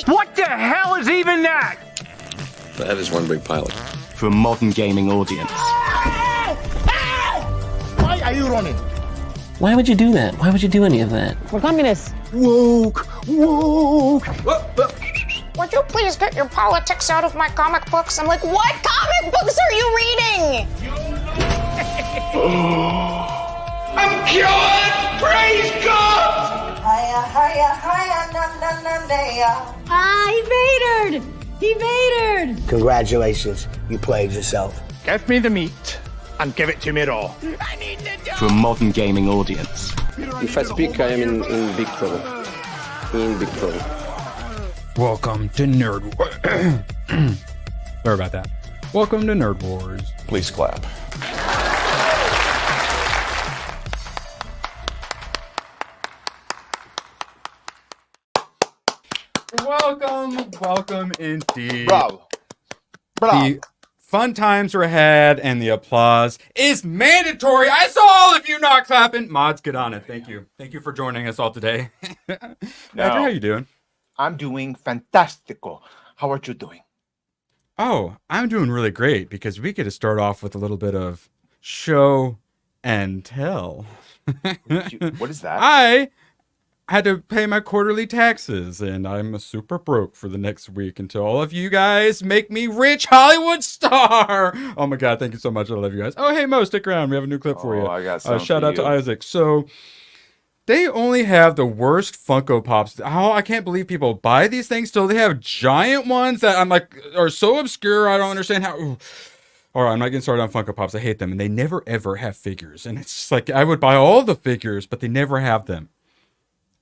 What the hell is even that? That is one big pilot. For a modern gaming audience. Why are you running? Why would you do that? Why would you do any of that? We're communists. Woke. Would you please get your politics out of my comic books? I'm like, what comic books are you reading? I'm cured! Praise God! He vatored! He vatored! Congratulations, you played yourself. Give me the meat and give it to me raw. For a modern gaming audience. If I speak, I am in big trouble. In big trouble. Welcome to Nerd Wars. Sorry about that. Welcome to Nerd Wars. Please clap. Welcome indeed. Bravo. The fun times were had and the applause is mandatory. I saw all of you not clapping. Mods, get on it. Thank you. Thank you for joining us all today. Andrew, how you doing? I'm doing fantastico. How are you doing? Oh, I'm doing really great because we get to start off with a little bit of show and tell. What is that? I had to pay my quarterly taxes and I'm super broke for the next week until all of you guys make me rich Hollywood star. Oh my God, thank you so much. I love you guys. Oh, hey Mo, stick around. We have a new clip for you. I got some shout for out to you. Isaac. So they only have the worst Funko Pops. I can't believe people buy these things still. They have giant ones that I'm like are so obscure. I don't understand how. All right, I'm not getting started on Funko Pops. I hate them, and they never ever have figures. And it's just like I would buy all the figures, but they never have them.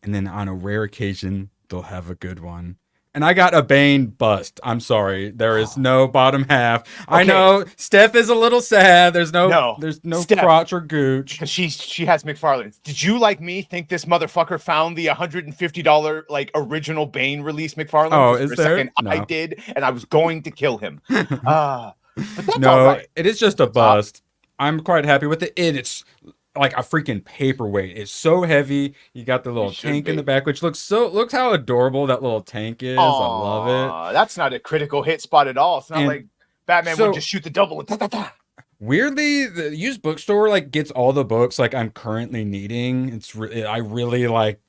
And then on a rare occasion, they'll have a good one. And I got a Bane bust. I'm sorry. There is no bottom half. Okay. I know Steph is a little sad. There's no Steph, crotch or gooch. Because she has McFarlane's. Did you, like me, think this motherfucker found the $150 like original Bane release McFarlane? Oh, for is a there? second, No. I did, and I was going to kill him. But that's No, all right. it is just a bust. I'm quite happy with it. It's like a freaking paperweight. It's so heavy. You got the little tank in the back, which looks how adorable that little tank is. I love it. That's not a critical hit spot at all. It's not like Batman would just shoot the double and ta-ta-ta. Weirdly, the used bookstore like gets all the books like I'm currently needing. I really like.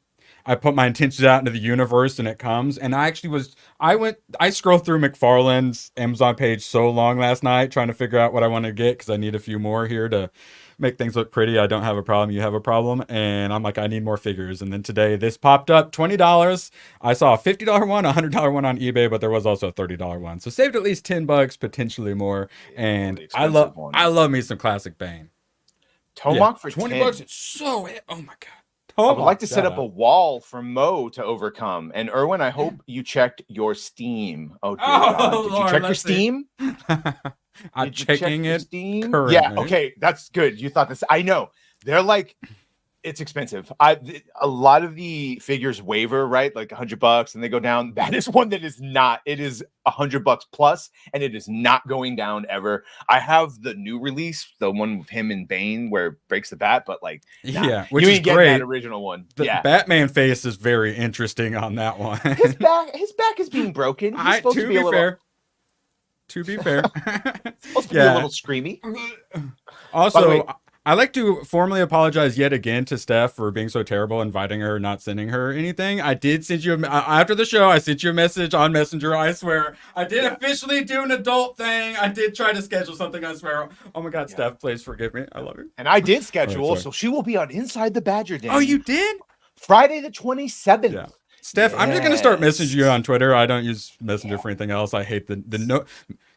I put my intentions out into the universe and it comes. And I scrolled through McFarlane's Amazon page so long last night trying to figure out what I want to get because I need a few more here to make things look pretty. I don't have a problem. You have a problem. And I'm like, I need more figures. And then today this popped up, $20. I saw a $50 one, a $100 one on eBay, but there was also a $30 one. So saved at least $10, potentially more. And I love me some classic Bane. Tomahawk for $20. $10. It's so, oh my God. I would like to set up a wall for Mo to overcome. And Erwin, I hope you checked your Steam. Oh, dear God. Did you check your Steam? I'm checking it Steam? currently. Yeah, okay, that's good. You thought this. I know. They're like, it's expensive. A lot of the figures waver, right? Like $100 and they go down. That is one that is not. It is $100 plus, and it is not going down ever. I have the new release, the one with him and Bane where it breaks the bat, but like, yeah, which you is ain't getting great. that original one. The Batman face is very interesting on that one. His back is being broken. He's supposed to be a little fair. To be fair, supposed to be a little screamy. Also, I like to formally apologize yet again to Steph for being so terrible, inviting her, not sending her anything. I did send you after the show. I sent you a message on Messenger. I swear, I did officially do an adult thing. I did try to schedule something. I swear. Oh my God, Steph, please forgive me. I love you. And I did schedule, so she will be on Inside the Badger Den. Oh, you did? Friday the 27th. Yeah. Steph, I'm just gonna start messaging you on Twitter. I don't use Messenger for anything else. I hate the note.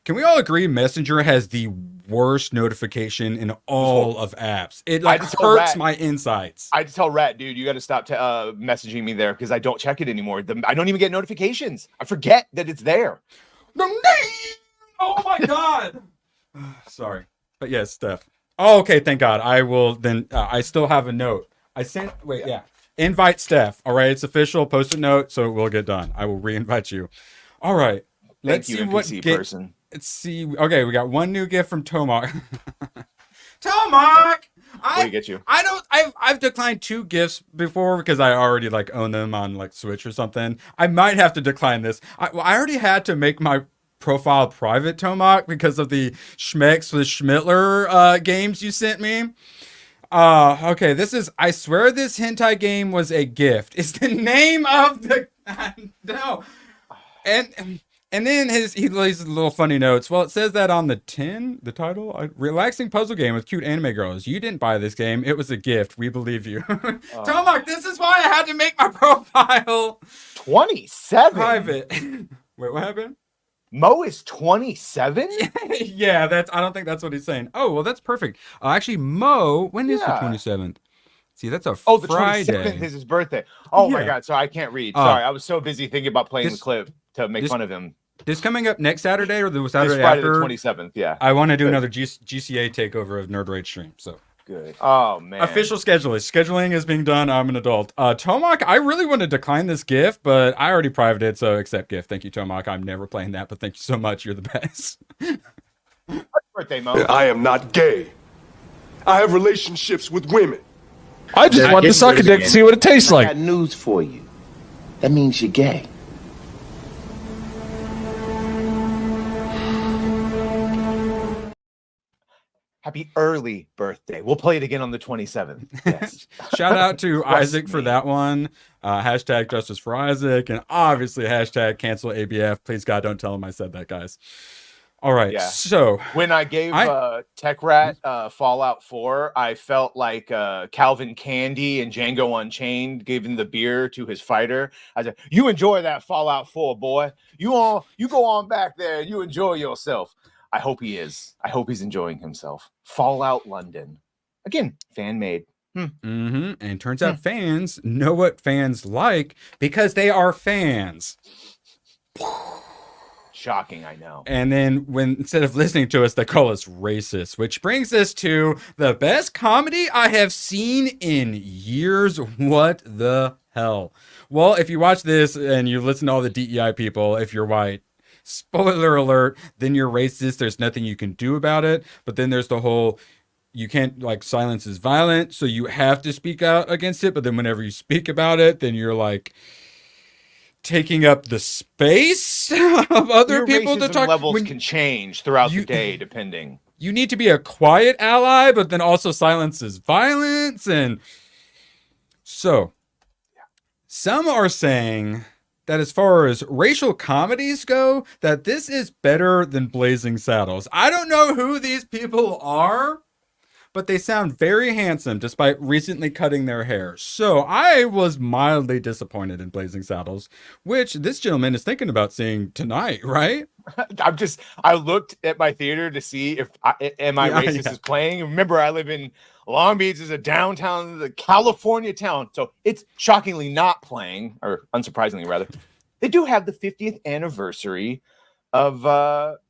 Can we all agree Messenger has the worst notification in all of apps? It like hurts my insights. I just tell Rat, dude, you got to stop messaging me there because I don't check it anymore. I don't even get notifications. I forget that it's there. Oh my God. Sorry, but yes, Steph. Oh, okay. Thank God. I will then. I still have a note. I sent. Wait, yeah. Invite Steph. All right, it's official. Post a note, so it will get done. I will re-invite you. All right. Let's see what person. Let's see. Okay, we got one new gift from Tomahawk. Tomac. What do you get you? I've declined 2 gifts before because I already like own them on like Switch or something. I might have to decline this. I already had to make my profile private, Tomac, because of the Schmecks with Schmittler games you sent me. Okay, this is, I swear this hentai game was a gift. It's the name of the, no. And then he lays little funny notes. Well, it says that on the tin, the title, a relaxing puzzle game with cute anime girls. You didn't buy this game. It was a gift. We believe you. Tomac, this is why I had to make my profile 27? private. Wait, what happened? Mo is 27? Yeah, I don't think that's what he's saying. Oh, well, that's perfect. Actually, Mo, when is the 27th? See, that's a Oh, the Friday. 27th is his birthday. Oh my Yeah. God, so I can't read. Sorry, I was so busy thinking about playing the clip to make fun of him. This coming up next Saturday or the Saturday This Friday after? the 27th, yeah. I want to do another GCA takeover of Nerd Rage stream, so. Good. Oh, man. Official scheduling is being done. I'm an adult. Tomac, I really want to decline this gift, but I already privated, so accept gift. Thank you, Tomac. I'm never playing that, but thank you so much. You're the best. Happy birthday, Mo. I am not gay. I have relationships with women. I just want to suck a dick to see what it tastes I like. got news for you. That means you're gay. Happy early birthday. We'll play it again on the 27th. Yes. Shout out to Trust Isaac for me. that one. Hashtag justice for Isaac, and obviously hashtag cancel ABF. Please God, don't tell him I said that, guys. All right, Yeah. so When I gave Tech Rat Fallout 4, I felt like Calvin Candy and Django Unchained giving the beer to his fighter. I said, "You enjoy that Fallout 4, boy. You go on back there and you enjoy yourself." I hope he is. I hope he's enjoying himself. Fallout London. Again, fan made. And turns out fans know what fans like because they are fans. Shocking, I know. And then when instead of listening to us, they call us racist, which brings us to the best comedy I have seen in years. What the hell? Well, if you watch this and you listen to all the DEI people, if you're white, spoiler alert, then you're racist. There's nothing you can do about it. But then there's the whole, you can't, like, silence is violent, so you have to speak out against it. But then whenever you speak about it, then you're like taking up the space of other Your people to racism talk. levels can change throughout the day, depending. You need to be a quiet ally, but then also silence is violence. And so some are saying that as far as racial comedies go, that this is better than Blazing Saddles. I don't know who these people are, but they sound very handsome despite recently cutting their hair. So I was mildly disappointed in Blazing Saddles, which this gentleman is thinking about seeing tonight, right? I looked at my theater to see if Am I Racist is playing. Remember, I live in Long Beach, is a downtown, the California town. So it's shockingly not playing, or unsurprisingly rather. They do have the 50th anniversary of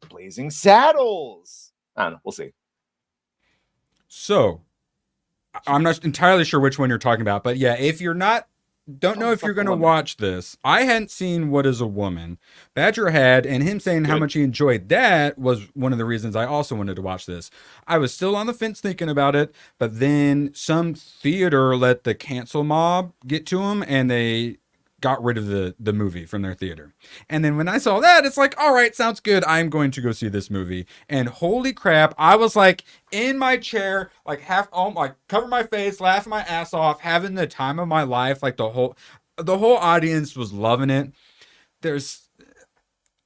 Blazing Saddles. I don't know. We'll see. So I'm not entirely sure which one you're talking about, but yeah, if you're not, don't know if you're going to watch this. I hadn't seen What Is a Woman. Badger had, and him saying how much he enjoyed that was one of the reasons I also wanted to watch this. I was still on the fence thinking about it, but then some theater let the cancel mob get to him, and they got rid of the movie from their theater. And then when I saw that, it's like, all right, sounds good. I'm going to go see this movie. And holy crap, I was like in my chair, like like cover my face, laughing my ass off, having the time of my life. Like the whole audience was loving it. There's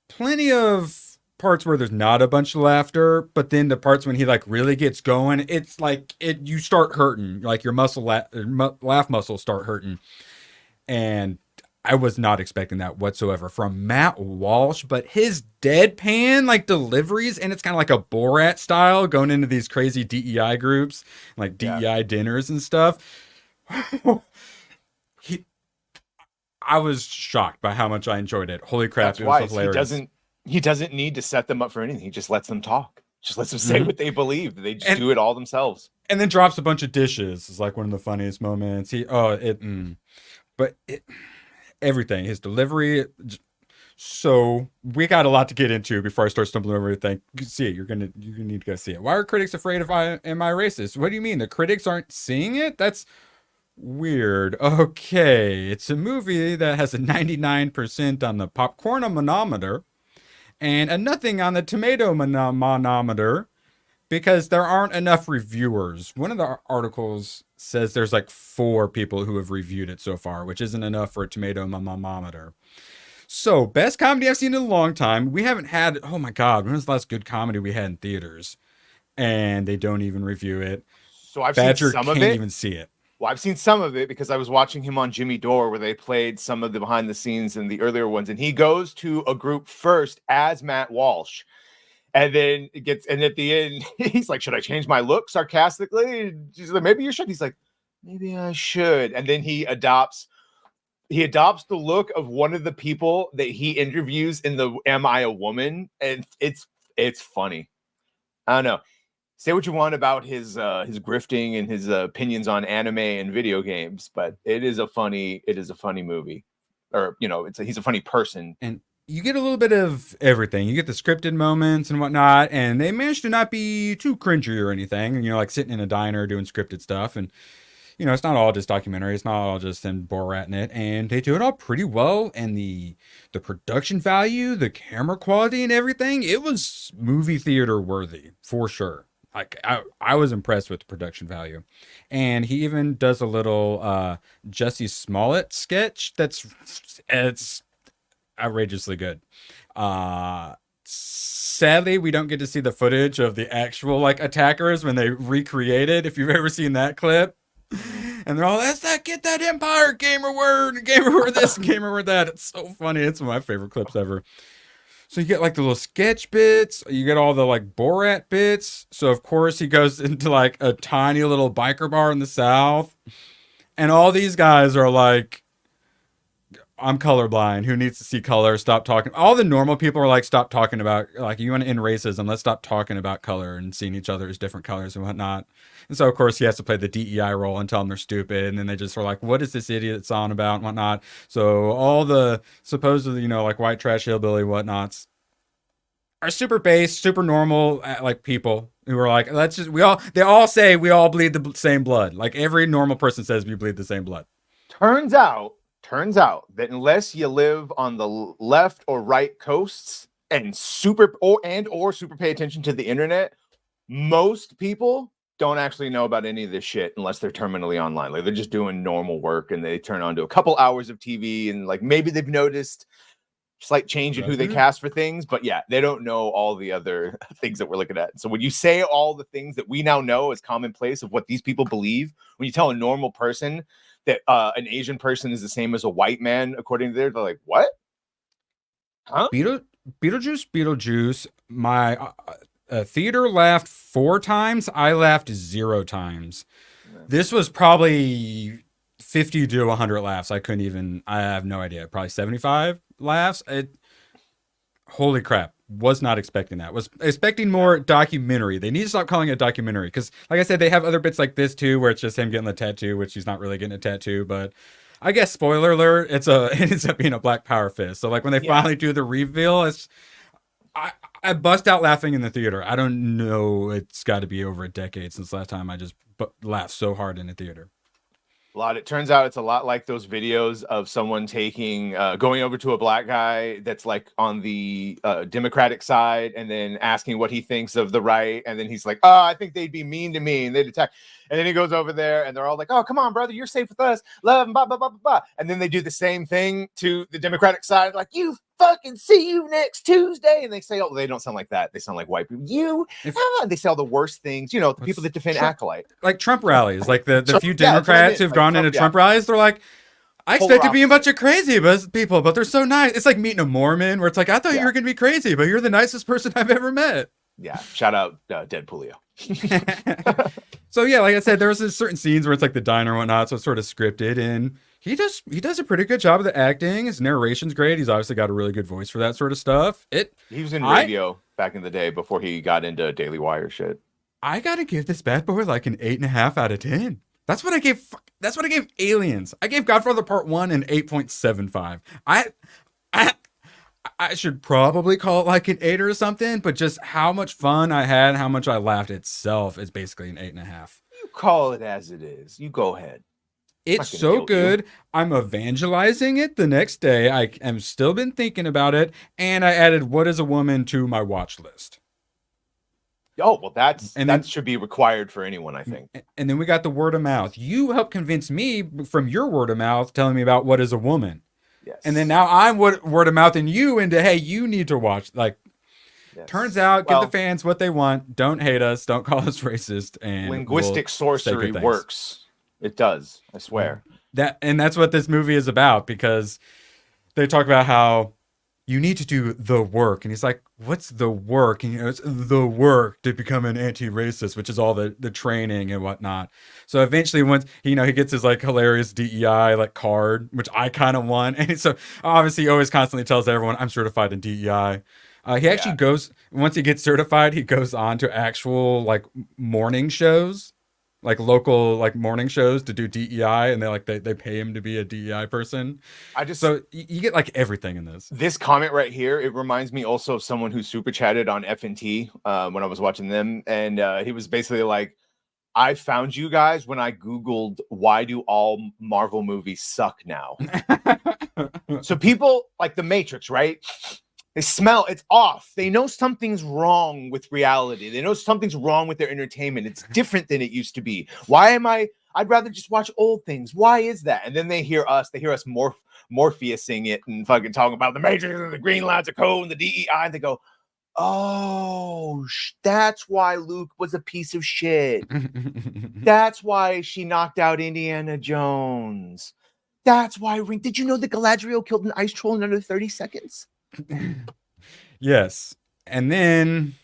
plenty of parts where there's not a bunch of laughter, but then the parts when he like really gets going, it's like you start hurting, like your laugh muscles start hurting. And I was not expecting that whatsoever from Matt Walsh, but his deadpan like deliveries, and it's kind of like a Borat style going into these crazy DEI groups, like DEI dinners and stuff. I was shocked by how much I enjoyed it. Holy crap, it was hilarious. He doesn't need to set them up for anything. He just lets them talk. Just lets them say what they believe. They just do it all themselves. And then drops a bunch of dishes. It's like one of the funniest moments. Everything, his delivery, So we got a lot to get into before I start stumbling over everything. You see it. You're gonna need to go see it. Why are critics afraid of am I racist? What do you mean? The critics aren't seeing it? That's weird. Okay, it's a movie that has a 99% on the popcorn manometer and a nothing on the tomato manometer because there aren't enough reviewers. One of the articles says there's like 4 people who have reviewed it so far, which isn't enough for a tomato manometer. So, best comedy I've seen in a long time. We haven't had, oh my God, when was the last good comedy we had in theaters? And they don't even review it. So I've Badger seen some of it. can't even see it. Well, I've seen some of it because I was watching him on Jimmy Dore where they played some of the behind the scenes and the earlier ones. And he goes to a group first as Matt Walsh. And then and at the end, he's like, should I change my look sarcastically? And she's like, maybe you should. He's like, maybe I should. And then he adopts the look of one of the people that he interviews in the Am I a Woman? And it's funny. I don't know. Say what you want about his grifting and his opinions on anime and video games, but it is a funny movie. Or, he's a funny person. And you get a little bit of everything. You get the scripted moments and whatnot, and they manage to not be too cringy or anything. And, like sitting in a diner doing scripted stuff. And, it's not all just documentary. It's not all just them Borat-ing it. And they do it all pretty well. And the production value, the camera quality and everything, it was movie theater worthy for sure. Like I was impressed with the production value. And he even does a little Jussie Smollett sketch it's outrageously good. Sadly, we don't get to see the footage of the actual attackers when they recreate it. If you've ever seen that clip, and they're all, get that Empire gamer word this, gamer word that. It's so funny. It's one of my favorite clips ever. So you get the little sketch bits, you get all the Borat bits. So of course he goes into a tiny little biker bar in the South, and all these guys are I'm colorblind. Who needs to see color? Stop talking. All the normal people are stop talking about, you want to end racism. Let's stop talking about color and seeing each other as different colors and whatnot. And so, of course, he has to play the DEI role and tell them they're stupid. And then they just are what is this idiot on about and whatnot? So all the supposedly, white trash hillbilly whatnots are super base, super normal, people who are they all say we all bleed the same blood. Every normal person says we bleed the same blood. Turns out that unless you live on the left or right coasts and super pay attention to the internet, most people don't actually know about any of this shit unless they're terminally online. They're just doing normal work and they turn on to a couple hours of TV and maybe they've noticed slight change in who they cast for things, but yeah, they don't know all the other things that we're looking at. So when you say all the things that we now know as commonplace of what these people believe, when you tell a normal person that an Asian person is the same as a white man, according to they're like, what? Huh? Beetlejuice. My theater laughed 4 times. I laughed 0 times. This was probably 50 to 100 laughs. I have no idea. Probably 75 laughs. Holy crap. Was not expecting that. Was expecting more documentary. They need to stop calling it a documentary because, like I said, they have other bits like this too, where it's just him getting the tattoo, which he's not really getting a tattoo. But I guess spoiler alert, it ends up being a black power fist. So when they finally do the reveal, I bust out laughing in the theater. I don't know. It's got to be over a decade since the last time I just laughed so hard in a theater. It turns out it's a lot like those videos of someone going over to a black guy that's on the Democratic side and then asking what he thinks of the right. And then he's like, oh, I think they'd be mean to me and they'd attack. And then he goes over there and they're all like, oh, come on, brother, you're safe with us. Love and blah, blah, blah, blah, blah. And then they do the same thing to the Democratic side. You fucking see you next Tuesday. And they say, oh, they don't sound like that. They sound like white people. They say all the worst things, the people that defend Acolyte. Trump rallies, the few Democrats who've gone into Trump rallies, they're like, I expect to be a bunch of crazy people, but they're so nice. It's like meeting a Mormon where it's I thought you were going to be crazy, but you're the nicest person I've ever met. Yeah. Shout out Deadpoolio. So yeah, like I said, there was certain scenes where it's the diner and whatnot, so it's sort of scripted, and he does a pretty good job of the acting. His narration's great. He's obviously got a really good voice for that sort of stuff. He was in radio back in the day before he got into Daily Wire shit. I gotta give this bad boy an 8.5 out of 10. That's what I gave Aliens. I gave Godfather Part 1 an 8.75. I should probably call it like an 8 or something, but just how much fun I had, how much I laughed itself is basically an 8.5. You call it as it is. You go ahead. It's so good. I'm evangelizing it the next day. I am still been thinking about it, and I added What is a Woman to my watch list. Oh, well, that should be required for anyone, I think. And then we got the word of mouth. You helped convince me from your word of mouth telling me about What is a Woman. Yes. And then now I'm word of mouth and you into, hey, you need to watch. Like, yes. Turns out, give the fans what they want. Don't hate us. Don't call us racist. And linguistic sorcery works. It does. I swear. That's what this movie is about, because they talk about how you need to do the work. And he's like, what's the work? And it's the work to become an anti-racist, which is all the training and whatnot. So eventually once, he gets his like hilarious DEI like card, which I kind of want. And so obviously he always constantly tells everyone, I'm certified in DEI. He actually goes, once he gets certified, he goes on to actual like morning shows, like local like morning shows to do DEI, and they pay him to be a DEI person. So you get like everything in this. This comment right here, it reminds me also of someone who super chatted on FNT when I was watching them, and he was basically like, I found you guys when I Googled why do all Marvel movies suck now. So people like The Matrix, right? They smell it's off. They know something's wrong with reality. They know something's wrong with their entertainment. It's different than it used to be. I'd rather just watch old things. Why is that? And then they hear us Morpheusing it and fucking talking about the Matrix and the Green Lines of Code and the DEI. And they go, oh, that's why Luke was a piece of shit. That's why she knocked out Indiana Jones. That's why did you know that Galadriel killed an ice troll in under 30 seconds? Yes. And then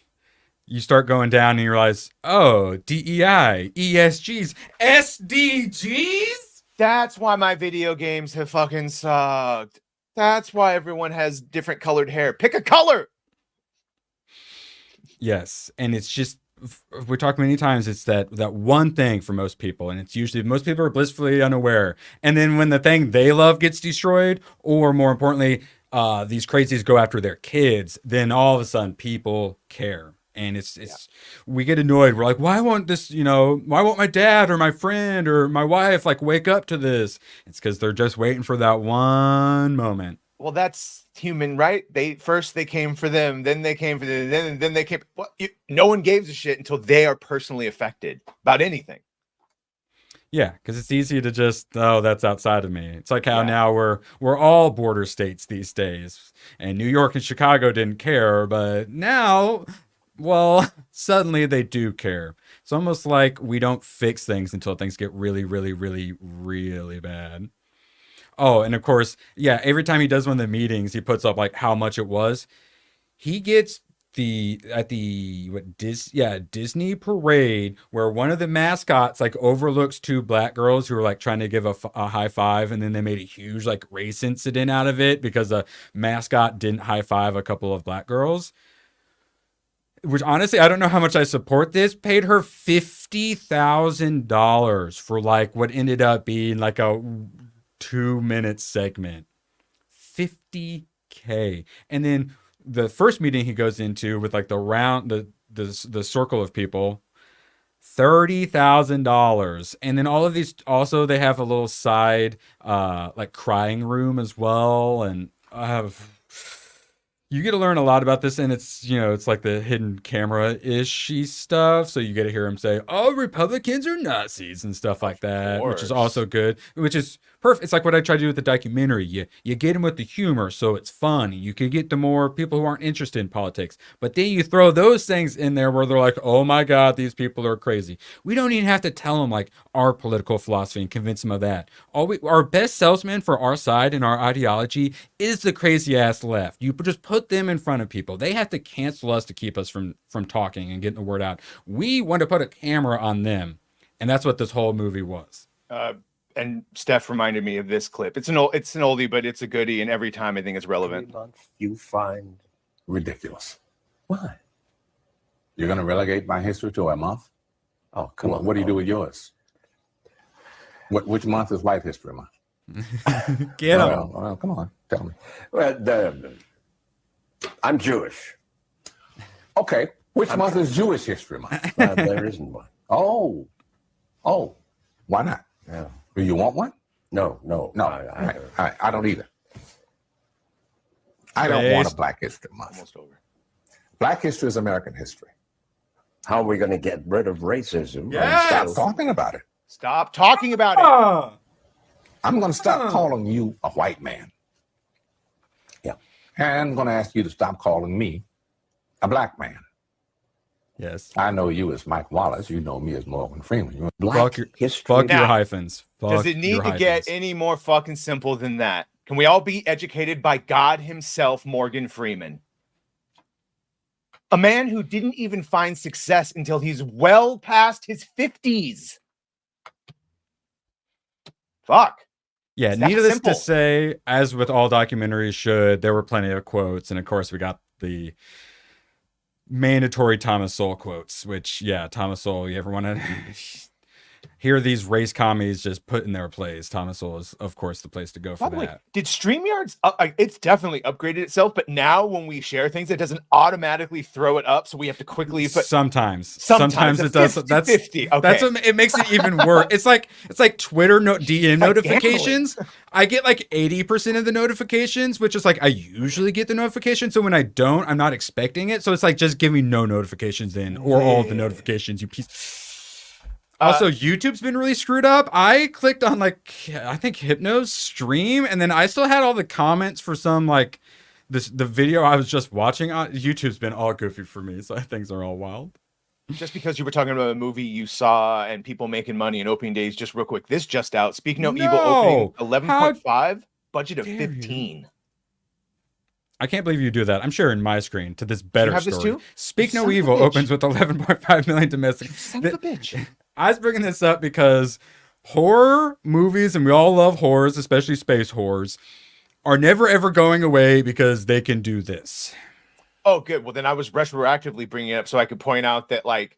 you start going down and you realize, oh, DEI, ESGs, SDGs? That's why my video games have fucking sucked. That's why everyone has different colored hair. Pick a color. Yes. And it's just, we talked many times, it's that one thing for most people. And it's usually, most people are blissfully unaware. And then when the thing they love gets destroyed, or more importantly, these crazies go after their kids, then all of a sudden people care. And we get annoyed. We're like, why won't my dad or my friend or my wife like wake up to this? It's because they're just waiting for that one moment. Well, that's human, right? They came for them, then they came for them, then they came. Well, no one gives a shit until they are personally affected about anything. Yeah, because it's easy to just, that's outside of me. It's like how now we're all border states these days, and New York and Chicago didn't care, but now, well, suddenly they do care. It's almost like we don't fix things until things get really, really, really, really bad. Oh, and of course, every time he does one of the meetings, he puts up like how much it was. He gets Disney parade where one of the mascots like overlooks two black girls who are like trying to give a high five, and then they made a huge like race incident out of it because the mascot didn't high five a couple of black girls. Which honestly, I don't know how much I support this. Paid her $50,000 for like what ended up being like a 2-minute segment. $50K. And then the first meeting he goes into with like the circle of people, $30,000. And then all of these also, they have a little side like crying room as well. And you get to learn a lot about this, and it's like the hidden camera-ish stuff. So you get to hear him say, "Oh, Republicans are Nazis" and stuff like that, which is also good. Which is perfect. It's like what I try to do with the documentary. You get him with the humor, so it's fun. You can get to more people who aren't interested in politics, but then you throw those things in there where they're like, "Oh my God, these people are crazy." We don't even have to tell them like our political philosophy and convince them of that. Our best salesman for our side and our ideology is the crazy ass left. You just put them in front of people. They have to cancel us to keep us from talking and getting the word out. We want to put a camera on them, and that's what this whole movie was. And Steph reminded me of this clip. It's an oldie, but it's a goodie, and every time I think it's relevant. You find ridiculous. Why? You're going to relegate my history to a month? Oh, come on. What do you do with yours? Which month is White History Month? Get him. Well, come on. Tell me. Well, I'm Jewish. Okay. Which month is Jewish History Month? There isn't one. Oh. Why not? Yeah. Do you want one? No. No. All right. I don't either. I don't want a Black History Month. Almost over. Black history is American history. How are we going to get rid of racism? Stop talking about it. Stop talking about it. I'm going to stop calling you a white man. Yeah. And I'm going to ask you to stop calling me a black man. Yes. I know you as Mike Wallace. You know me as Morgan Freeman. You're Black history. Fuck your Now, hyphens. Does it need to get any more fucking simple than that? Can we all be educated by God himself, Morgan Freeman? A man who didn't even find success until he's well past his 50s. Fuck. Yeah, It's that needless simple. to say, as with all documentaries should, there were plenty of quotes. And of course, we got the mandatory Thomas Sowell quotes, which, yeah, Thomas Sowell, you ever want to hear these race commies just put in their place? Thomas Sowell is, of course, the place to go for By the way, that. did StreamYard's it's definitely upgraded itself, but now when we share things, it doesn't automatically throw it up, so we have to quickly put Sometimes Sometimes it does. 50, That's 50. Okay. That's what, it makes it even worse. It's like Twitter DM like notifications. I get like 80% of the notifications, which is like I usually get the notification. So when I don't, I'm not expecting it. So it's like just give me no notifications then, or all of the notifications. You piece. Also, YouTube's been really screwed up. I clicked on like I think Hypno's stream, and then I still had all the comments for some like the video I was just watching. YouTube's been all goofy for me, so things are all wild. Just because you were talking about a movie you saw and people making money in opening days, just real quick, this just out. Speak No Evil opening 11.5, budget of 15. I can't believe you do that. I'm sharing my screen to this better have story. this too? Speak You No son of a Evil bitch. opens with 11.5 million domestic. Son of a bitch. I was bringing this up because horror movies, and we all love horrors, especially space horrors, are never ever going away because they can do this. Oh, good. Well, then I was retroactively bringing it up so I could point out that, like,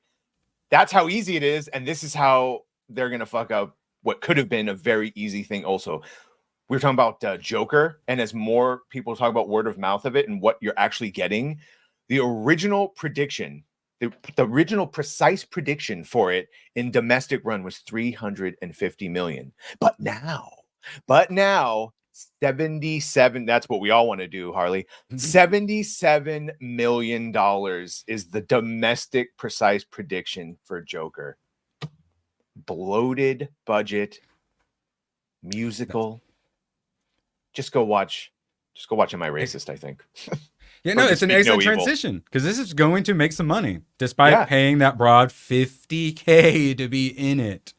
that's how easy it is. And this is how they're going to fuck up what could have been a very easy thing also. We were talking about Joker. And as more people talk about word of mouth of it and what you're actually getting, the original prediction, the original precise prediction for it in domestic run was 350 million. But now, 77, that's what we all want to do, Harley. $77 million is the domestic precise prediction for Joker. Bloated budget, musical. Just go watch Am I Racist, I think. Yeah, no, it's an excellent Evil. transition because this is going to make some money despite paying that broad $50K to be in it.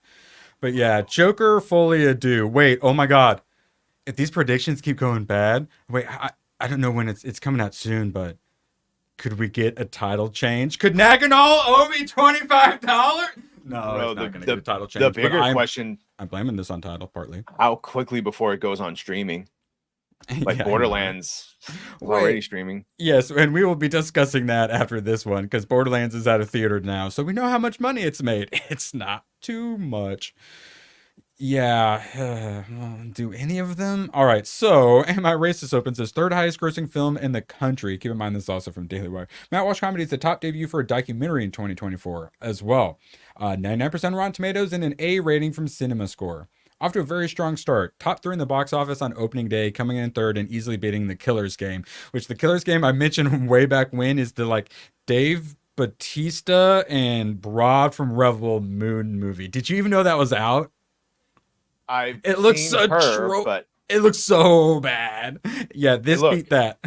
But yeah, Joker fully adieu. Wait, oh my God. If these predictions keep going bad, wait, I don't know when it's coming out soon, but could we get a title change? Could Naganol owe me $25? No, it's not going to get a title change. The bigger question, I'm blaming this on title partly. how quickly before it goes on streaming? Like Yeah, Borderlands is already streaming. Yes, and we will be discussing that after this one because Borderlands is out of theater now, so we know how much money it's made. It's not too much. Yeah, do any of them? All right, so Am I Racist opens as third highest grossing film in the country. Keep in mind this is also from Daily Wire. Matt Walsh Comedy is the top debut for a documentary in 2024 as well. 99% Rotten Tomatoes and an A rating from CinemaScore. Off to a very strong start. Top 3 in the box office on opening day, coming in third and easily beating The Killer's Game, which The Killer's Game I mentioned way back when is the like Dave Bautista and Broad from Rebel Moon movie. Did you even know that was out? It looks so it looks so bad. Yeah, this beat that.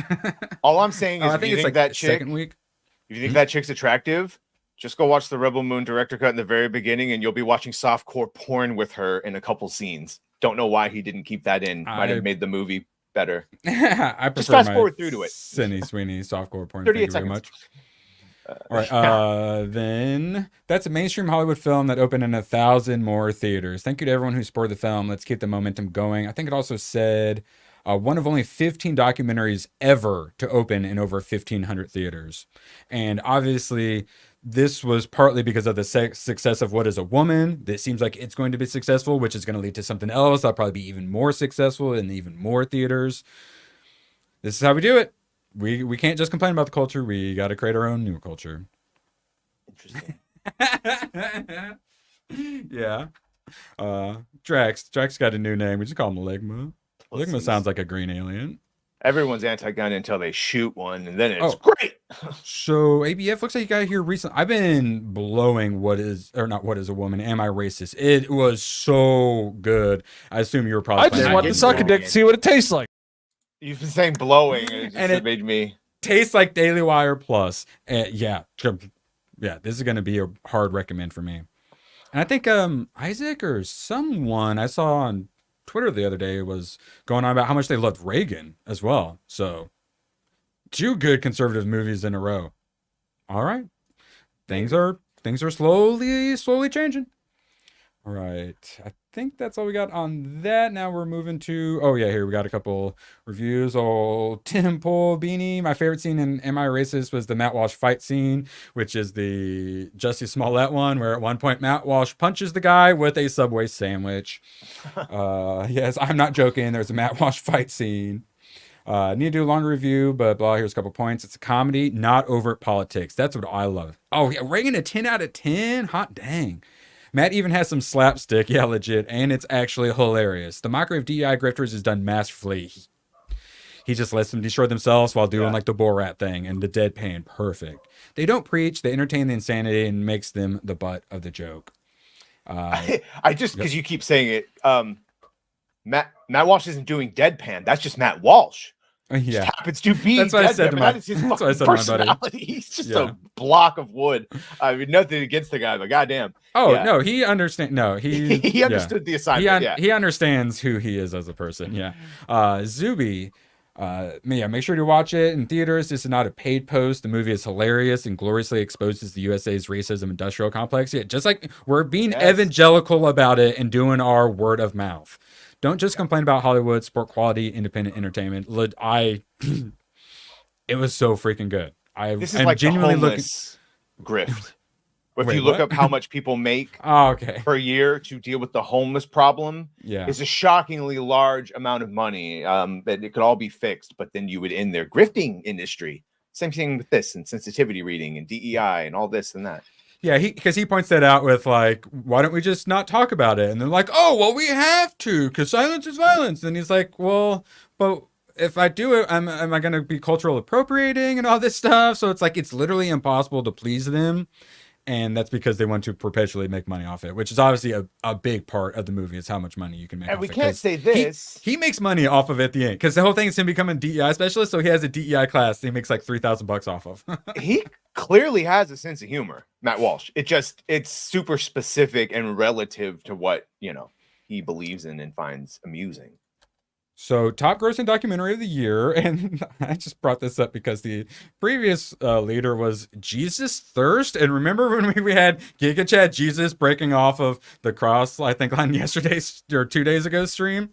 All I'm saying is, I if think you it's think like that chick, second week. if you think that chick's attractive, just go watch the Rebel Moon director cut in the very beginning, and you'll be watching softcore porn with her in a couple scenes. Don't know why he didn't keep that in. Might have made the movie better. I just prefer fast forward through to it. Sidney Sweeney softcore porn. 38 Thank you very seconds. much. All right. Then that's a mainstream Hollywood film that opened in 1,000 more theaters. Thank you to everyone who supported the film. Let's keep the momentum going. I think it also said one of only 15 documentaries ever to open in over 1,500 theaters. And obviously, this was partly because of the success of What is a Woman. This seems like it's going to be successful, which is going to lead to something else that'll probably be even more successful in even more theaters. This is how we do it. we can't just complain about the culture. We got to create our own new culture. Interesting. Yeah. Drax got a new name. We just call him Ligma. Ligma sounds like a green alien. Everyone's anti-gun until they shoot one, and then it's great. So ABF looks like you got here recently. I've been blowing What Is a Woman? Am I Racist? It was so good. I assume you were probably. I just want to suck a dick to see what it tastes like. You've been saying blowing, and it made me taste like Daily Wire Plus. Yeah, this is going to be a hard recommend for me. And I think Isaac or someone I saw on Twitter the other day was going on about how much they loved Reagan as well. So 2 good conservative movies in a row. All right. Things are slowly changing. All right. I think that's all we got on that. Now we're moving to, here we got a couple reviews. Tim Pole Beanie. My favorite scene in Am I Racist was the Matt Walsh fight scene, which is the Jussie Smollett one, where at one point Matt Walsh punches the guy with a Subway sandwich. Yes, I'm not joking. There's a Matt Walsh fight scene. Need to do a longer review, but here's a couple points. It's a comedy, not overt politics. That's what I love. Oh, yeah, Reagan a 10 out of 10? Hot dang. Matt even has some slapstick, yeah, legit, and it's actually hilarious. The mockery of DEI grifters is done masterfully. He just lets them destroy themselves while doing like the Borat thing and the deadpan. Perfect. They don't preach, they entertain the insanity and makes them the butt of the joke. I just, because you keep saying it, Matt Walsh isn't doing deadpan. That's just Matt Walsh. Yeah, just happens to be. That's what I said to my. That is his personality. He's just a block of wood. I mean, nothing against the guy, but goddamn. No, he understands. No, he understood the assignment. He understands who he is as a person. Yeah, Zuby. Make sure to watch it in theaters. This is not a paid post. The movie is hilarious and gloriously exposes the USA's racism industrial complex. Yeah, just like we're being evangelical about it and doing our word of mouth. Don't just complain about Hollywood, support quality, independent entertainment. It was so freaking good. This is like genuinely the homeless grift. If you look up how much people make per year to deal with the homeless problem, it's a shockingly large amount of money that it could all be fixed, but then you would end their grifting industry. Same thing with this and sensitivity reading and DEI and all this and that. Yeah, because he points that out with like, why don't we just not talk about it? And they're like, oh, well, we have to because silence is violence. And he's like, well, but if I do it, am I going to be cultural appropriating and all this stuff? So it's like, it's literally impossible to please them. And that's because they want to perpetually make money off it, which is obviously a big part of the movie is how much money you can make. And off we it. Can't say this. He makes money off of it at the end because the whole thing is him becoming a DEI specialist. So he has a DEI class that he makes like $3,000 off of. He clearly has a sense of humor, Matt Walsh. It's super specific and relative to what, he believes in and finds amusing. So top grossing documentary of the year, and I just brought this up because the previous leader was Jesus Thirst, and remember when we had Giga Chad Jesus breaking off of the cross, I think on yesterday's or 2 days ago stream?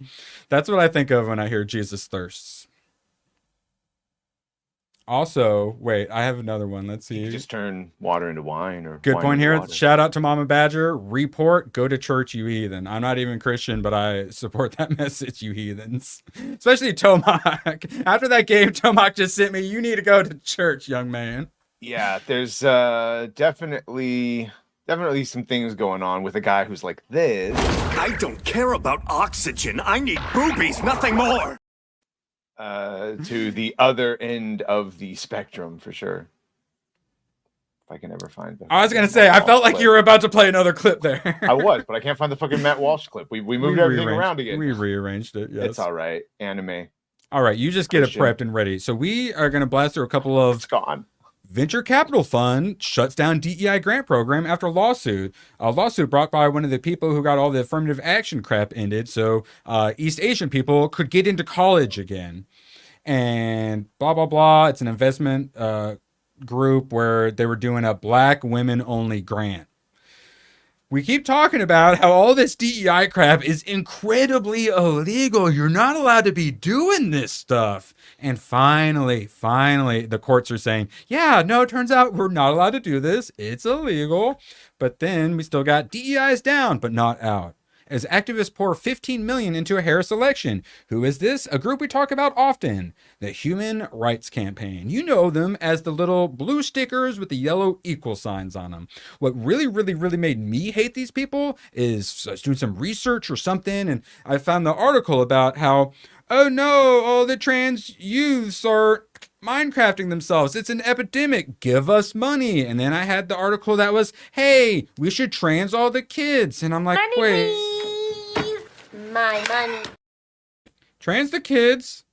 That's what I think of when I hear Jesus Thirsts. Also, wait, I have another one. Let's see. You just turn water into wine or good wine point here. Water. Shout out to Mama Badger. Report, go to church, you heathen. I'm not even Christian, but I support that message, you heathens. Especially Tomac. After that game, Tomac just sent me, you need to go to church, young man. Yeah, there's definitely some things going on with a guy who's like this. I don't care about oxygen. I need boobies, nothing more. To the other end of the spectrum for sure. If I can ever find them. I was gonna say, I felt like you were about to play another clip there. I was, but I can't find the fucking Matt Walsh clip. We moved everything around again. We rearranged it. Yes, it's all right. Anime. All right, you just get it prepped and ready. So we are gonna blast through a couple of. It's gone. Venture Capital Fund shuts down DEI grant program after lawsuit. A lawsuit brought by one of the people who got all the affirmative action crap ended, so East Asian people could get into college again. And blah, blah, blah. It's an investment group where they were doing a Black women only grant. We keep talking about how all this DEI crap is incredibly illegal. You're not allowed to be doing this stuff. And finally, the courts are saying, yeah, no, it turns out we're not allowed to do this. It's illegal. But then we still got DEI is down, but not out. as activists pour 15 million into a Harris election. Who is this? A group we talk about often, the Human Rights Campaign. You know them as the little blue stickers with the yellow equal signs on them. What really made me hate these people is I was doing some research or something, and I found the article about how, oh no, all the trans youths are Minecrafting themselves. It's an epidemic. Give us money. And then I had the article that was, hey, we should trans all the kids. And I'm like, Money, wait. please. My money. Trans the kids.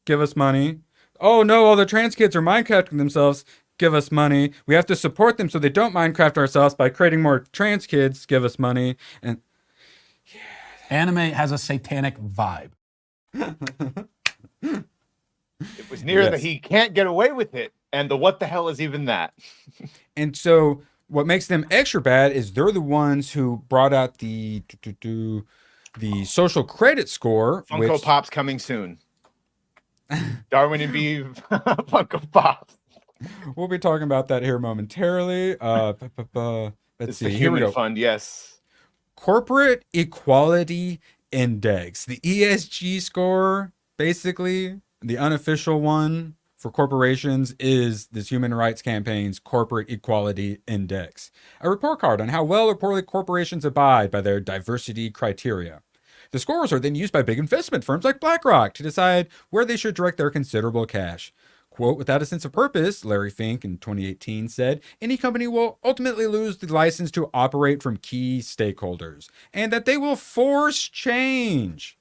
Give us money. Oh no, all the trans kids are Minecrafting themselves. Give us money. We have to support them so they don't Minecraft ourselves by creating more trans kids. Give us money. And anime has a satanic vibe. It was near that he can't get away with it. And the what the hell is even that? And so what makes them extra bad is they're the ones who brought out the social credit score. Funko Pops coming soon. Darwin and Beeve Funko Pops. We'll be talking about that here momentarily. Let's It's see. the Here we Human go. Fund, yes. Corporate Equality Index, the ESG score, basically the unofficial one for corporations, is this Human Rights Campaign's Corporate Equality Index, a report card on how well or poorly corporations abide by their diversity criteria. The scores are then used by big investment firms like BlackRock to decide where they should direct their considerable cash. Quote, without a sense of purpose, Larry Fink in 2018 said, any company will ultimately lose the license to operate from key stakeholders, and that they will force change.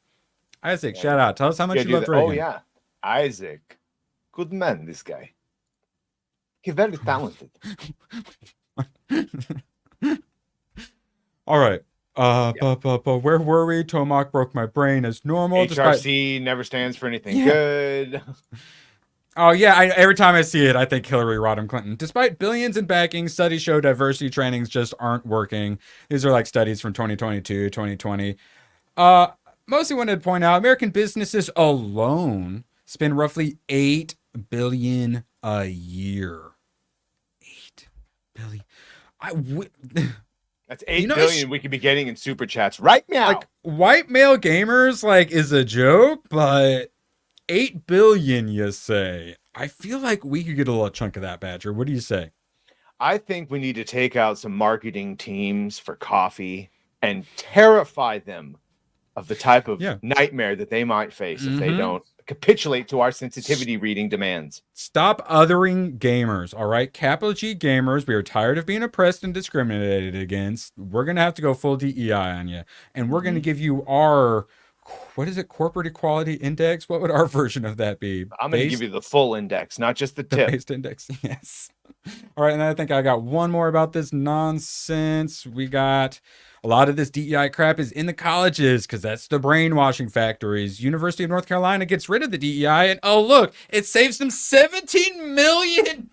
Isaac, shout out. Tell us how much you loved Reagan. Oh, yeah. Isaac. Good man, this guy. He's very talented. All right. Where were we? Tomac broke my brain as normal. HRC never stands for anything good. Oh, yeah. Every time I see it, I think Hillary Rodham Clinton. Despite billions in backing, studies show diversity trainings just aren't working. These are like studies from 2022, 2020. Mostly wanted to point out American businesses alone spend roughly $8 billion a year. $8 billion. That's $8 billion we could be getting in super chats right now. Like white male gamers, like, is a joke, but 8 billion, you say? I feel like we could get a little chunk of that, Badger. What do you say? I think we need to take out some marketing teams for coffee and terrify them of the type of nightmare that they might face if they don't capitulate to our sensitivity reading demands. Stop othering gamers, all right? Capital G gamers, we are tired of being oppressed and discriminated against. We're going to have to go full DEI on you. And we're going to give you our, what is it, Corporate Equality Index? What would our version of that be? I'm going to give you the full index, not just the tip. Based index, yes. All right, and I think I got one more about this nonsense. We got a lot of this DEI crap is in the colleges because that's the brainwashing factories. University of North Carolina gets rid of the DEI, and oh, look, it saves them $17 million.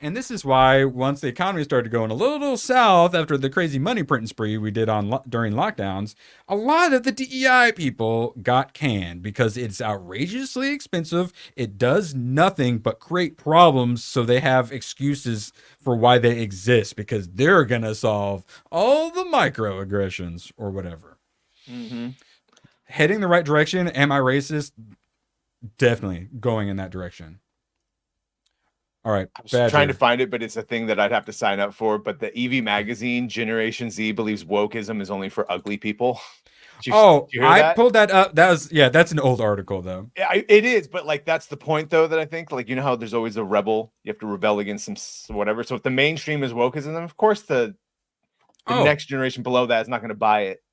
And this is why once the economy started going a little south after the crazy money printing spree we did during lockdowns, a lot of the DEI people got canned because it's outrageously expensive. It does nothing but create problems, so they have excuses for why they exist because they're going to solve all the microaggressions or whatever. Heading the right direction. Am I racist? Definitely going in that direction. All right. I was trying to find it, but it's a thing that I'd have to sign up for. But the EV magazine, Generation Z, believes wokeism is only for ugly people. Did you hear that? Pulled that up. That's an old article, though. Yeah, it is, but like that's the point, though, that I think, like, you know how there's always a rebel. You have to rebel against some whatever. So if the mainstream is wokeism, then of course the next generation below that is not going to buy it.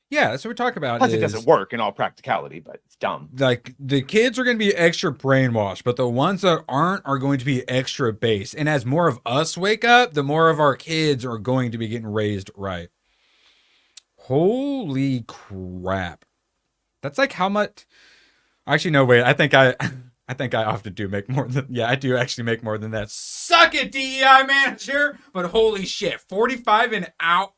Yeah, that's what we're talking about. Plus, it doesn't work in all practicality, but it's dumb. Like, the kids are going to be extra brainwashed, but the ones that aren't are going to be extra base. And as more of us wake up, the more of our kids are going to be getting raised right. Holy crap. That's like how much... Actually, no, wait. I think I often do make more than... Yeah, I do actually make more than that. Suck it, DEI manager! But holy shit, 45 and out.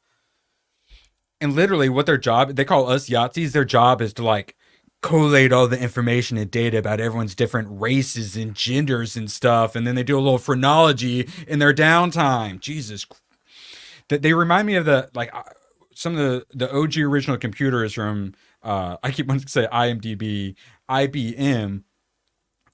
And literally what their job, they call us Yahtzees, their job is to like collate all the information and data about everyone's different races and genders and stuff. And then they do a little phrenology in their downtime. Jesus. They remind me of the, like, some of the OG original computers from I keep wanting to say IMDb, IBM,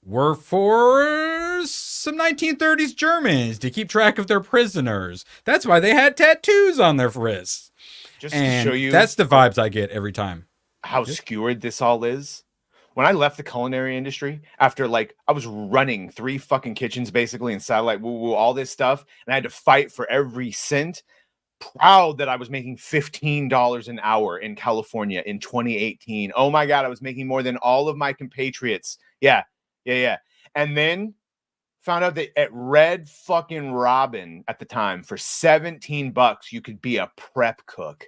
were for some 1930s Germans to keep track of their prisoners. That's why they had tattoos on their wrists. Just And to show you that's the vibes I get every time. how skewered this all is. When I left the culinary industry, after like I was running 3 fucking kitchens basically and satellite woo all this stuff, and I had to fight for every cent. Proud that I was making $15 an hour in California in 2018. Oh my God, I was making more than all of my compatriots. Yeah. And then found out that at Red fucking Robin at the time for $17, you could be a prep cook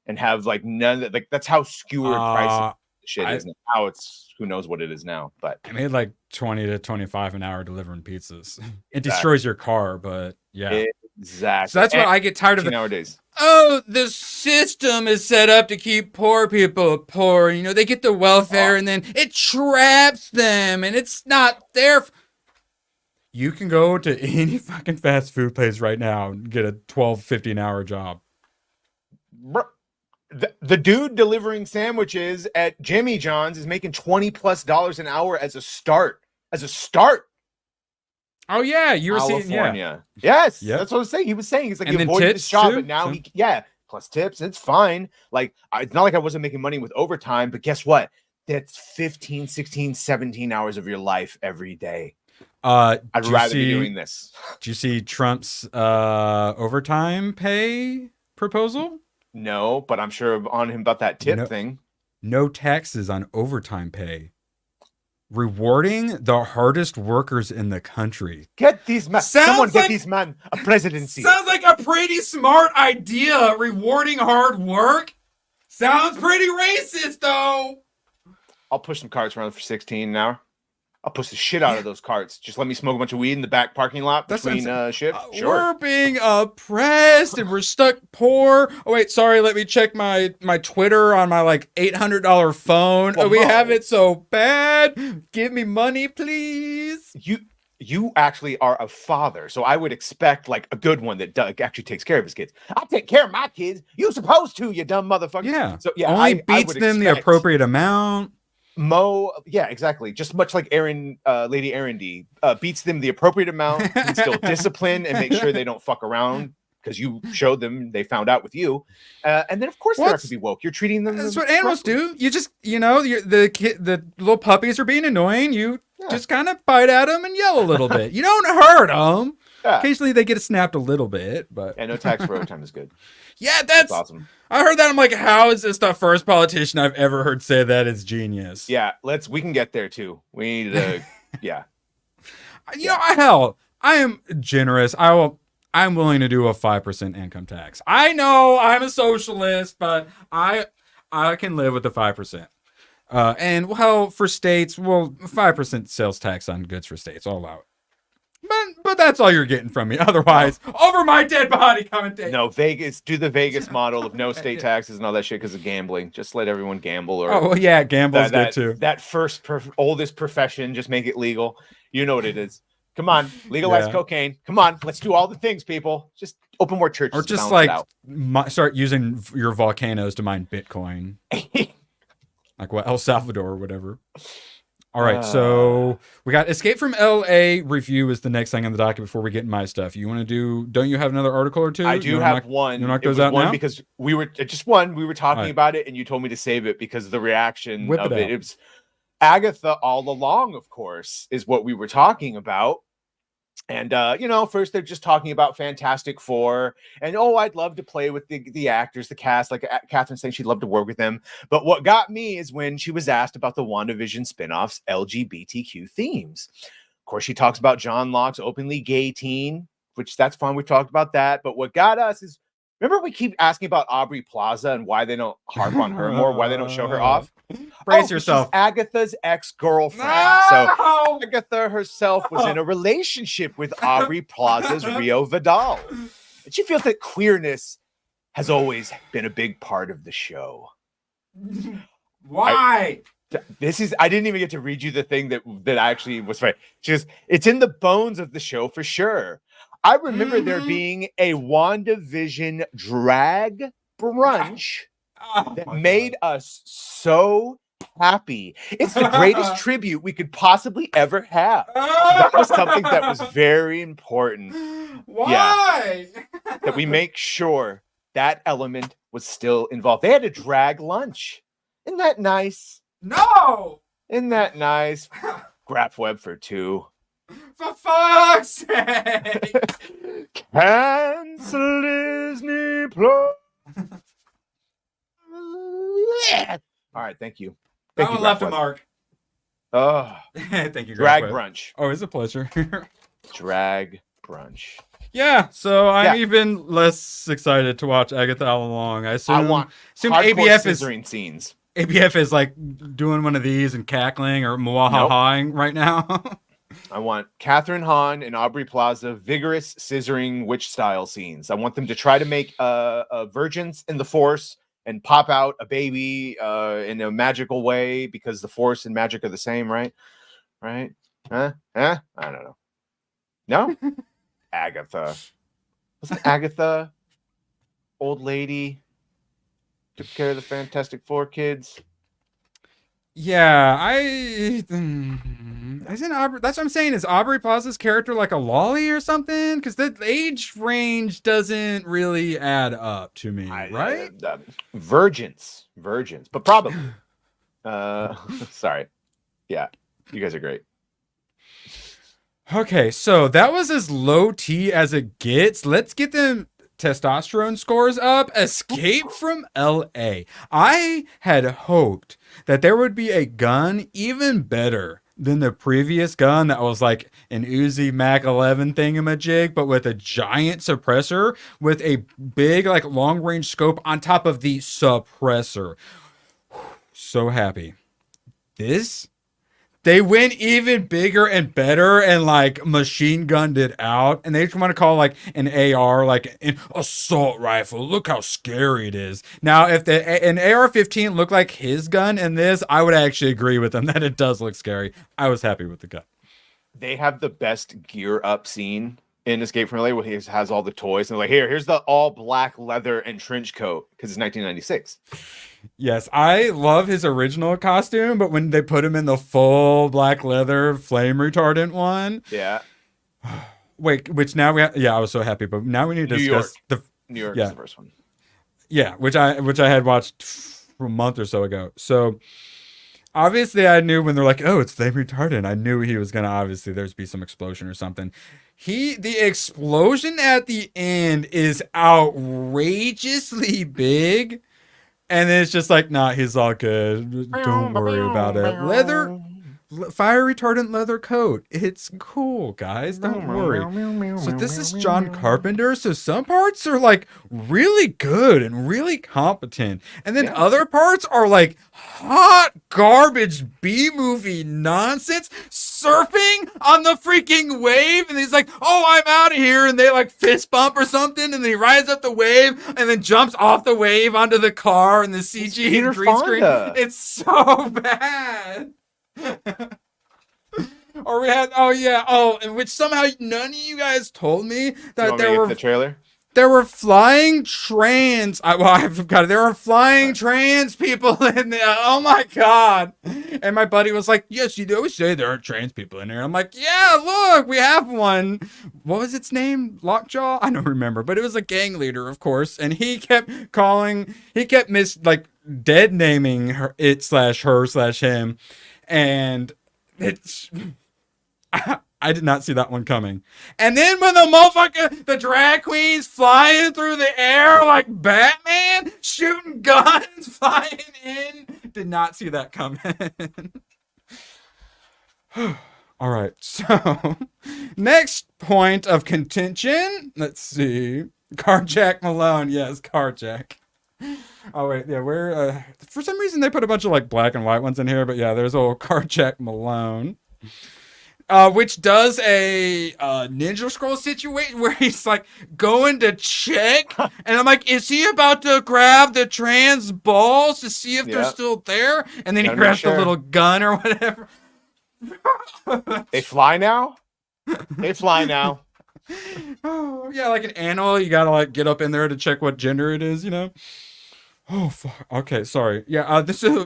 and have like none of that. Like that's how skewered pricing shit is now. It's who knows what it is now, but I made like 20 to 25 an hour delivering pizzas. It destroys your car, but yeah. Exactly. So that's what I get tired of nowadays. Oh, the system is set up to keep poor people poor. You know, they get the welfare and then it traps them and it's not there. You can go to any fucking fast food place right now and get a $12.50 an hour job. The dude delivering sandwiches at Jimmy John's is making $20+ an hour as a start. Oh yeah, you were California. saying yeah. Yes, Yep. that's what I was saying. He was saying he's like And he then avoided tips this job, too? but now So- plus tips. It's fine. Like it's not like I wasn't making money with overtime, but guess what? That's 15, 16, 17 hours of your life every day. I'd rather be doing this. Did you see Trump's overtime pay proposal? No, but I'm sure on him about that tip thing. No taxes on overtime pay. Rewarding the hardest workers in the country. Get these men. Someone get these men a presidency. Sounds like a pretty smart idea. Rewarding hard work. Sounds pretty racist, though. I'll push some carts around for 16 an hour. I'll push the shit out of those carts. Just let me smoke a bunch of weed in the back parking lot between shift. Sure. We're being oppressed and we're stuck poor. Oh wait, sorry. Let me check my Twitter on my like $800 phone. Well, we Mo, have it so bad. Give me money, please. You actually are a father, so I would expect like a good one that actually takes care of his kids. I take care of my kids. You supposed to, you dumb motherfucker. Yeah. So yeah, only I beats would them the expect appropriate amount. Mo, yeah, exactly. Just much like Lady Aaron D, beats them the appropriate amount, instill discipline, and make sure they don't fuck around because you showed them, they found out with you, and then of course they have to be woke. You're treating them. That's what animals do. You just, the little puppies are being annoying. You just kind of bite at them and yell a little bit. You don't hurt them. Yeah. Occasionally they get snapped a little bit, but no tax for overtime is good. Yeah, that's awesome. I heard that. I'm like, how is this the first politician I've ever heard say that is genius? Yeah, we can get there too. We need to, yeah. You know, hell, I am generous. I'm willing to do a 5% income tax. I know I'm a socialist, but I can live with the 5%. And well, for states, 5% sales tax on goods for states, I'll allow it. But that's all you're getting from me. Otherwise, over my dead body commentate. No, Vegas, do the Vegas model of no state taxes and all that shit because of gambling. Just let everyone gamble. Or well, yeah, gambling's good too. That first oldest profession, just make it legal. You know what it is. Come on, legalize cocaine. Come on, let's do all the things, people. Just open more churches. Or just like start using your volcanoes to mine Bitcoin. Like what, El Salvador or whatever. All right, so we got Escape from LA review is the next thing on the docket before we get in my stuff. You want to do? Don't you have another article or two? I do have one. You knock those out now? Because we were talking about it, and you told me to save it because the reaction of it. It was Agatha all along, of course, is what we were talking about. And first they're just talking about Fantastic Four, and I'd love to play with the actors, the cast. Like Catherine saying she'd love to work with them. But what got me is when she was asked about the WandaVision spinoffs LGBTQ themes. Of course, she talks about John Locke's openly gay teen, which that's fine. We talked about that. But what got us is, remember we keep asking about Aubrey Plaza and why they don't harp on her more, why they don't show her off. Brace yourself. She's Agatha's ex-girlfriend. No! So Agatha herself was in a relationship with Aubrey Plaza's Rio Vidal. And she feels that queerness has always been a big part of the show. Why? I didn't even get to read you the thing that actually was right. She goes, it's in the bones of the show for sure. I remember there being a WandaVision drag brunch that made us so happy. It's the greatest tribute we could possibly ever have. So that was something that was very important. Why? Yeah, that we make sure that element was still involved. They had to drag lunch. Isn't that nice? No! Isn't that nice? Graph web for 2. For fuck's sake! Cancel Disney Plus. All right, thank you. That Thank you, one left a Graph Web. mark. Oh, Thank you, drag Graph Web. brunch. Oh, it's a pleasure. Drag brunch. Yeah, so I'm Yeah. even less excited to watch Agatha all along. I assume, I want assume hardcore ABF is scissoring scenes. ABF is like doing one of these and cackling or mwahahaing right now. I want Catherine Hahn and Aubrey Plaza vigorous scissoring witch style scenes. I want them to try to make a virgins in the Force and pop out a baby in a magical way because the Force and magic are the same, right? Right? Huh? I don't know. No? Agatha. Wasn't Agatha old lady? Took care of the Fantastic Four kids. Yeah, isn't Aubrey, that's what I'm saying. Is Aubrey Plaza's character like a lolly or something? Because the age range doesn't really add up to me, right? Virgins, but probably. Sorry. Yeah, you guys are great. Okay, so that was as low T as it gets. Let's get them testosterone scores up. Escape from LA. I had hoped that there would be a gun even better than the previous gun that was like an Uzi Mac 11 thingamajig, but with a giant suppressor with a big like long range scope on top of the suppressor. So happy. This, they went even bigger and better and like machine gunned it out. And they just want to call like an AR, like an assault rifle. Look how scary it is. Now, if an AR-15 looked like his gun in this, I would actually agree with him that it does look scary. I was happy with the gun. They have the best gear up scene in Escape from LA where he has all the toys. And they're like, here's the all black leather and trench coat because it's 1996. Yes, I love his original costume, but when they put him in the full black leather flame retardant one. Yeah. Wait, which now we have, yeah, I was so happy, but now we need to discuss New York yeah, is the first one. Yeah, which I had watched a month or so ago. So obviously I knew when they're like, oh, it's flame retardant. I knew he was gonna obviously there's be some explosion or something. The explosion at the end is outrageously big. And then it's just like, nah, he's all good. Don't worry about it. Fire retardant leather coat. It's cool, guys. Don't worry. So this is John Carpenter. So some parts are like really good and really competent. And then other parts are like hot garbage B-movie nonsense surfing on the freaking wave. And he's like, oh, I'm out of here. And they like fist bump or something. And then he rides up the wave and then jumps off the wave onto the car and the CG and green screen. It's so bad. Or we had and which somehow none of you guys told me that there were the trailer. There were flying trans. I forgot. There were flying trans people in there. Oh my god! And my buddy was like, "Yes, you always say there are trans people in there." I'm like, "Yeah, look, we have one." What was its name? Lockjaw? I don't remember, but it was a gang leader, of course. And he kept dead naming her, /her/him, and it's. I did not see that one coming. And then when the drag queens flying through the air like Batman, shooting guns, flying in, did not see that coming. All right, so next point of contention. Let's see. Carjack Malone. Yes, Carjack. Oh, wait, yeah, we're, for some reason they put a bunch of like black and white ones in here, but yeah, there's old Carjack Malone. Which does a Ninja Scroll situation where he's like going to check, and I'm like, is he about to grab the trans balls to see if they're still there? And then he grabs the little gun or whatever. They fly now? They fly now. Oh, yeah, like an animal, you gotta like get up in there to check what gender it is, you know? Oh, fuck. Okay, sorry. Yeah, this is.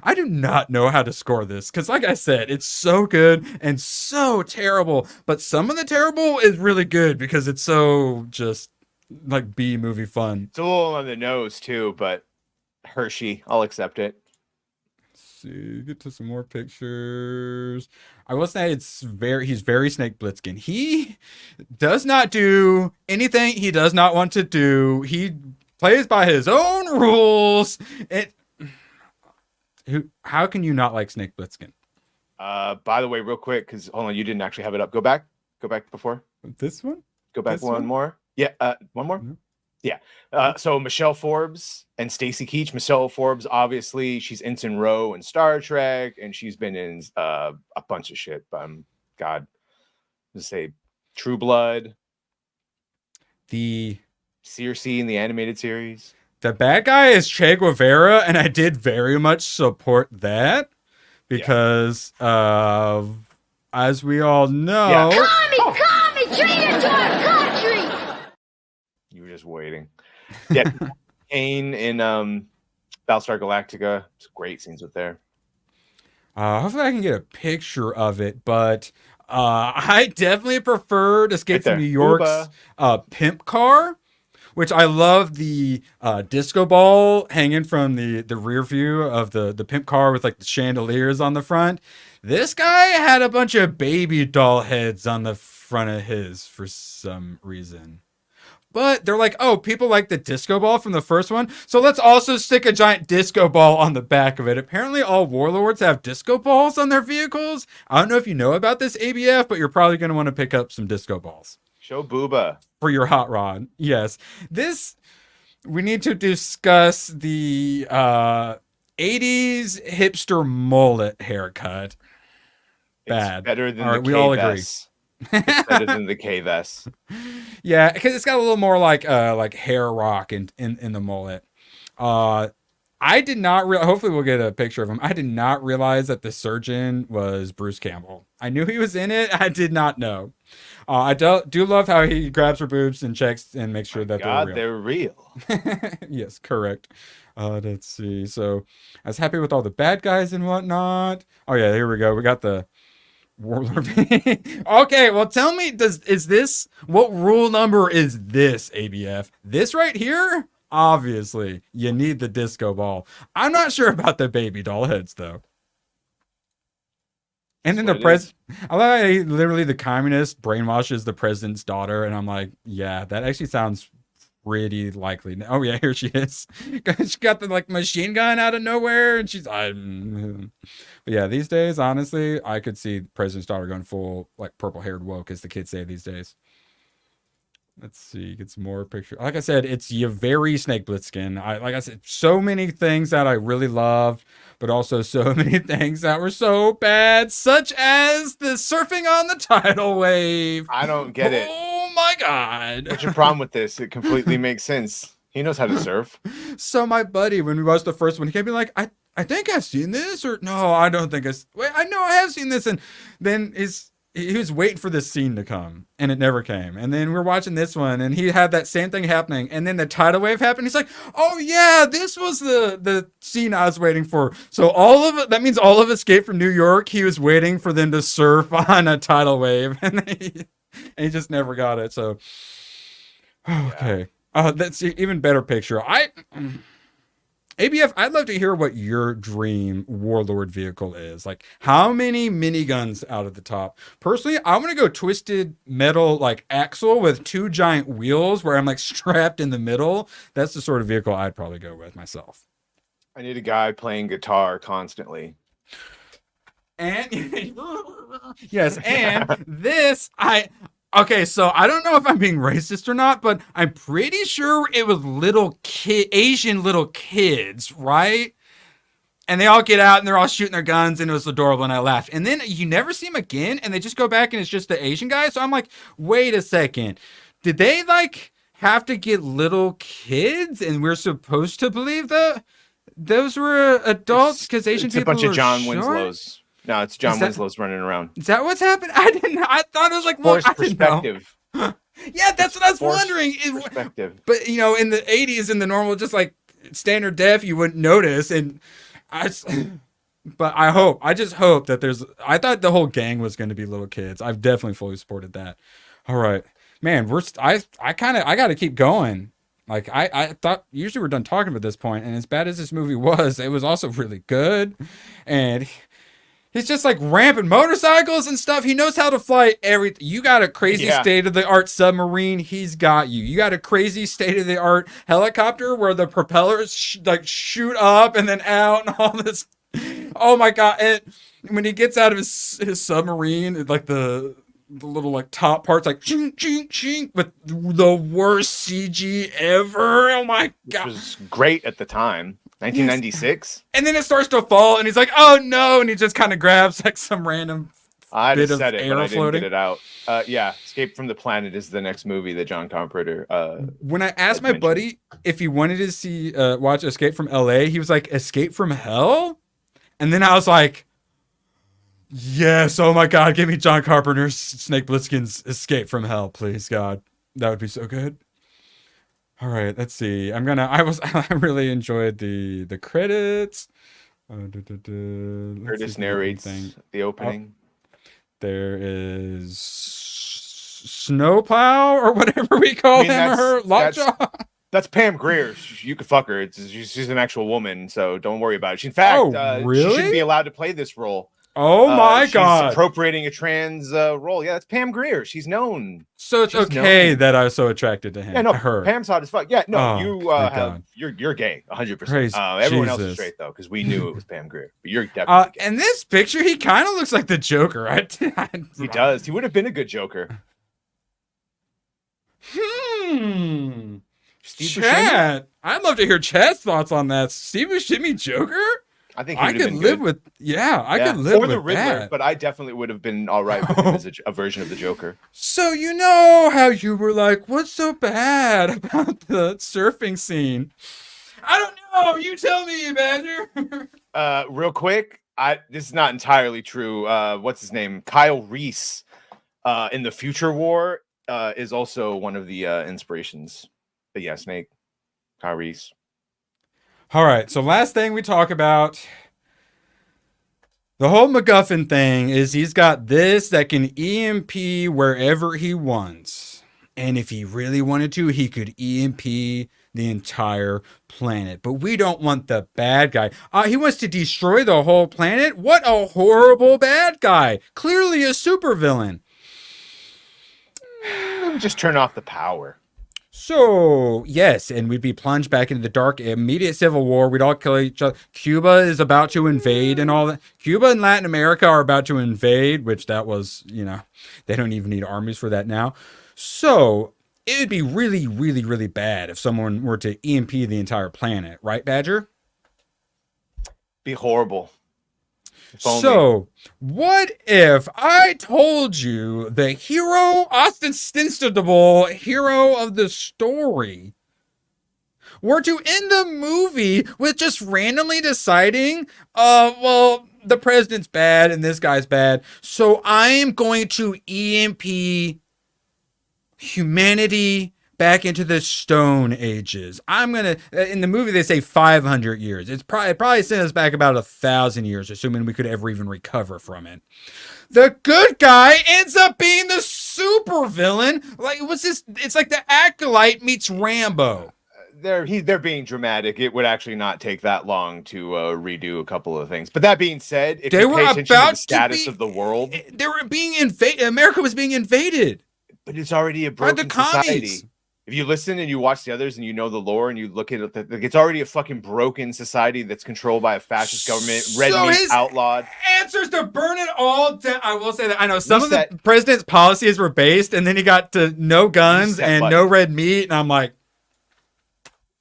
I do not know how to score this because, like I said, it's so good and so terrible. But some of the terrible is really good because it's so just like B movie fun. It's a little on the nose too, but Hershey, I'll accept it. Let's see, get to some more pictures. I will say he's very Snake Plissken. He does not do anything he does not want to do. He plays by his own rules. How can you not like Snake Plissken? By the way, real quick, because hold on, you didn't actually have it up. Go back before. This one? Go back one more. Yeah, one more. Mm-hmm. Yeah. So Michelle Forbes and Stacy Keach. Michelle Forbes, obviously, she's Ensign Rowe in Star Trek, and she's been in a bunch of shit. God, let's say True Blood, the Circe in the animated series. The bad guy is Che Guevara, and I did very much support that because, as we all know, Commie, traitor to our country! You were just waiting. Yeah, Kane in Battlestar Galactica. It's great scenes with there. Hopefully I can get a picture of it, but I definitely preferred Escape from New York's Pimp Car, which I love the disco ball hanging from the rear view of the Pimp Car with like the chandeliers on the front. This guy had a bunch of baby doll heads on the front of his for some reason. But they're like, oh, people like the disco ball from the first one, so let's also stick a giant disco ball on the back of it. Apparently, all warlords have disco balls on their vehicles. I don't know if you know about this, ABF, but you're probably going to want to pick up some disco balls. Show Booba. For your hot rod. Yes. We need to discuss the 80s hipster mullet haircut. Bad. It's better than all right, the we all agree. It's better than the K-Vest. Yeah, because it's got a little more like hair rock in the mullet. I did not hopefully we'll get a picture of him. I did not realize that the surgeon was Bruce Campbell. I knew he was in it. I did not know. I do love how he grabs her boobs and checks and makes sure that they're real. Yes, correct. Let's see. So I was happy with all the bad guys and whatnot. Oh yeah, here we go. We got the Warlord. Okay, well tell me, what rule number is this, ABF? This right here? Obviously, you need the disco ball. I'm not sure about the baby doll heads though. And then I like literally the communist brainwashes the president's daughter, and I'm like, yeah, that actually sounds pretty likely. Oh yeah, here she is. She got the like machine gun out of nowhere, and she's but yeah, these days, honestly, I could see the president's daughter going full like purple-haired woke, as the kids say these days. Let's see, get some more pictures. Like I said, it's your very Snake Plissken. Like I said, so many things that I really loved, but also so many things that were so bad, such as the surfing on the tidal wave. I don't get it. Oh my god! What's your problem with this? It completely makes sense. He knows how to surf. So my buddy, when we watched the first one, he kept being like, I think I've seen this, or no, I don't think wait, I know I have seen this, and then he was waiting for this scene to come, and it never came. And then we're watching this one, and he had that same thing happening, and then the tidal wave happened. He's like, oh yeah, this was the scene I was waiting for. So that means all of Escape from New York, he was waiting for them to surf on a tidal wave, and he just never got it. So, okay. That's an even better picture. ABF, I'd love to hear what your dream warlord vehicle is. Like, how many miniguns out of the top? Personally, I want to go twisted metal, like axle with 2 giant wheels where I'm like strapped in the middle. That's the sort of vehicle I'd probably go with myself. I need a guy playing guitar constantly. And yes, and this okay, so I don't know if I'm being racist or not, but I'm pretty sure it was Asian little kids, right? And they all get out and they're all shooting their guns, and it was adorable, and I laughed. And then you never see them again, and they just go back and it's just the Asian guy. So I'm like, wait a second. Did they like have to get little kids, and we're supposed to believe that those were adults because Asian people it's a bunch of John short? Winslow's. No, it's John Winslow's running around. Is that what's happened? I thought it was like forced perspective. Yeah, that's what I was wondering. Perspective. But in the 80s, in the normal, just like standard def, you wouldn't notice. And but I just hope that I thought the whole gang was going to be little kids. I've definitely fully supported that. All right, man, I got to keep going. Like I thought usually we're done talking about this point, and as bad as this movie was, it was also really good. And he's just like ramping motorcycles and stuff. He knows how to fly everything. You got a crazy state-of-the-art submarine, he's got you. You got a crazy state-of-the-art helicopter where the propellers shoot up and then out and all this. Oh my god! And when he gets out of his submarine, like the little like top parts like ching ching ching with the worst CG ever. Oh my god! Which was great at the time. 1996. And then it starts to fall, and he's like, "Oh no!" And he just kind of grabs like some random bit of said it, air but I floating. didn't get it out. Yeah, Escape from the Planet is the next movie that John Carpenter. When I asked my buddy if he wanted to see watch Escape from LA, he was like, "Escape from Hell," and then I was like, "Yes! Oh my god, give me John Carpenter's Snake Plissken's Escape from Hell, please, God, that would be so good." All right, let's see. I really enjoyed the credits. Curtis narrates the opening. There is Snowplow or whatever we call him or her. Lockjaw. That's Pam Grier. You could fuck her. She's an actual woman, so don't worry about it. In fact, really? She shouldn't be allowed to play this role. Oh my god! She's appropriating a trans role. Yeah, that's Pam Grier. She's known. So it's okay that I was so attracted to him. Yeah, no, her. Pam's hot as fuck. Yeah, no, Oh, you're gay, 100%. Everyone else is straight though, because we knew it was Pam Grier. But you're definitely gay. In this picture, he kind of looks like the Joker. He does. He would have been a good Joker. Steve Buscemi? Chad. I'd love to hear Chad's thoughts on that. Steve Buscemi Joker? I think I could live with. Yeah, I could live with the Riddler, that. but I definitely would have been all right with him as a version of the Joker. So you know how you were like, "What's so bad about the surfing scene?" I don't know. You tell me, Badger. Real quick, this is not entirely true. What's his name? Kyle Reese in the Future War is also one of the inspirations. But yeah, Snake, Kyle Reese. All right, so last thing we talk about, the whole MacGuffin thing is he's got this that can EMP wherever he wants. And if he really wanted to, he could EMP the entire planet. But we don't want the bad guy. He wants to destroy the whole planet? What a horrible bad guy. Clearly a supervillain. Just turn off the power. So, yes, and we'd be plunged back into the dark, immediate civil war. We'd all kill each other. Cuba is about to invade and all that. Cuba and Latin America are about to invade, which that was, they don't even need armies for that now. So, it would be really, really, really bad if someone were to EMP the entire planet. Right, Badger? Be horrible. So, what if I told you the hero, ostensible hero of the story, were to end the movie with just randomly deciding, well, the president's bad and this guy's bad, so I am going to EMP humanity back into the Stone Ages. I'm gonna, in the movie they say 500 years. It probably sent us back about 1,000 years, assuming we could ever even recover from it. The good guy ends up being the super villain. Like, what's this? It's like the Acolyte meets Rambo. They're being dramatic. It would actually not take that long to redo a couple of things. But that being said, if you pay attention to the status of the world, they were being invaded. America was being invaded. But it's already a broken society. If you listen and you watch the others and you know the lore and you look at it, it's already a fucking broken society that's controlled by a fascist government, red meat outlawed. Answers to burn it all down. I will say that I know some of the president's policies were based, and then he got to no guns and no red meat, and I'm like,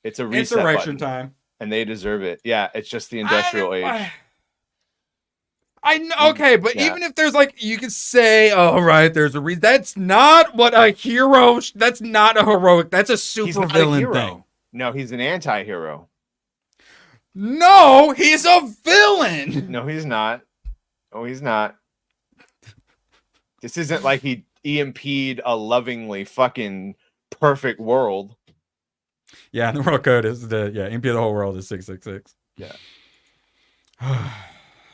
it's a reset insurrection button, time, and they deserve it. Yeah, it's just the industrial age. I know, okay, but even if there's you could say, all right, there's a reason. That's not what a hero. That's not a heroic. That's a super villain thing. No, he's an anti-hero. No, he's a villain. No, he's not. No, he's not. This isn't like he EMP'd a lovingly fucking perfect world. Yeah, and the world code is MP of the whole world is 666. Yeah.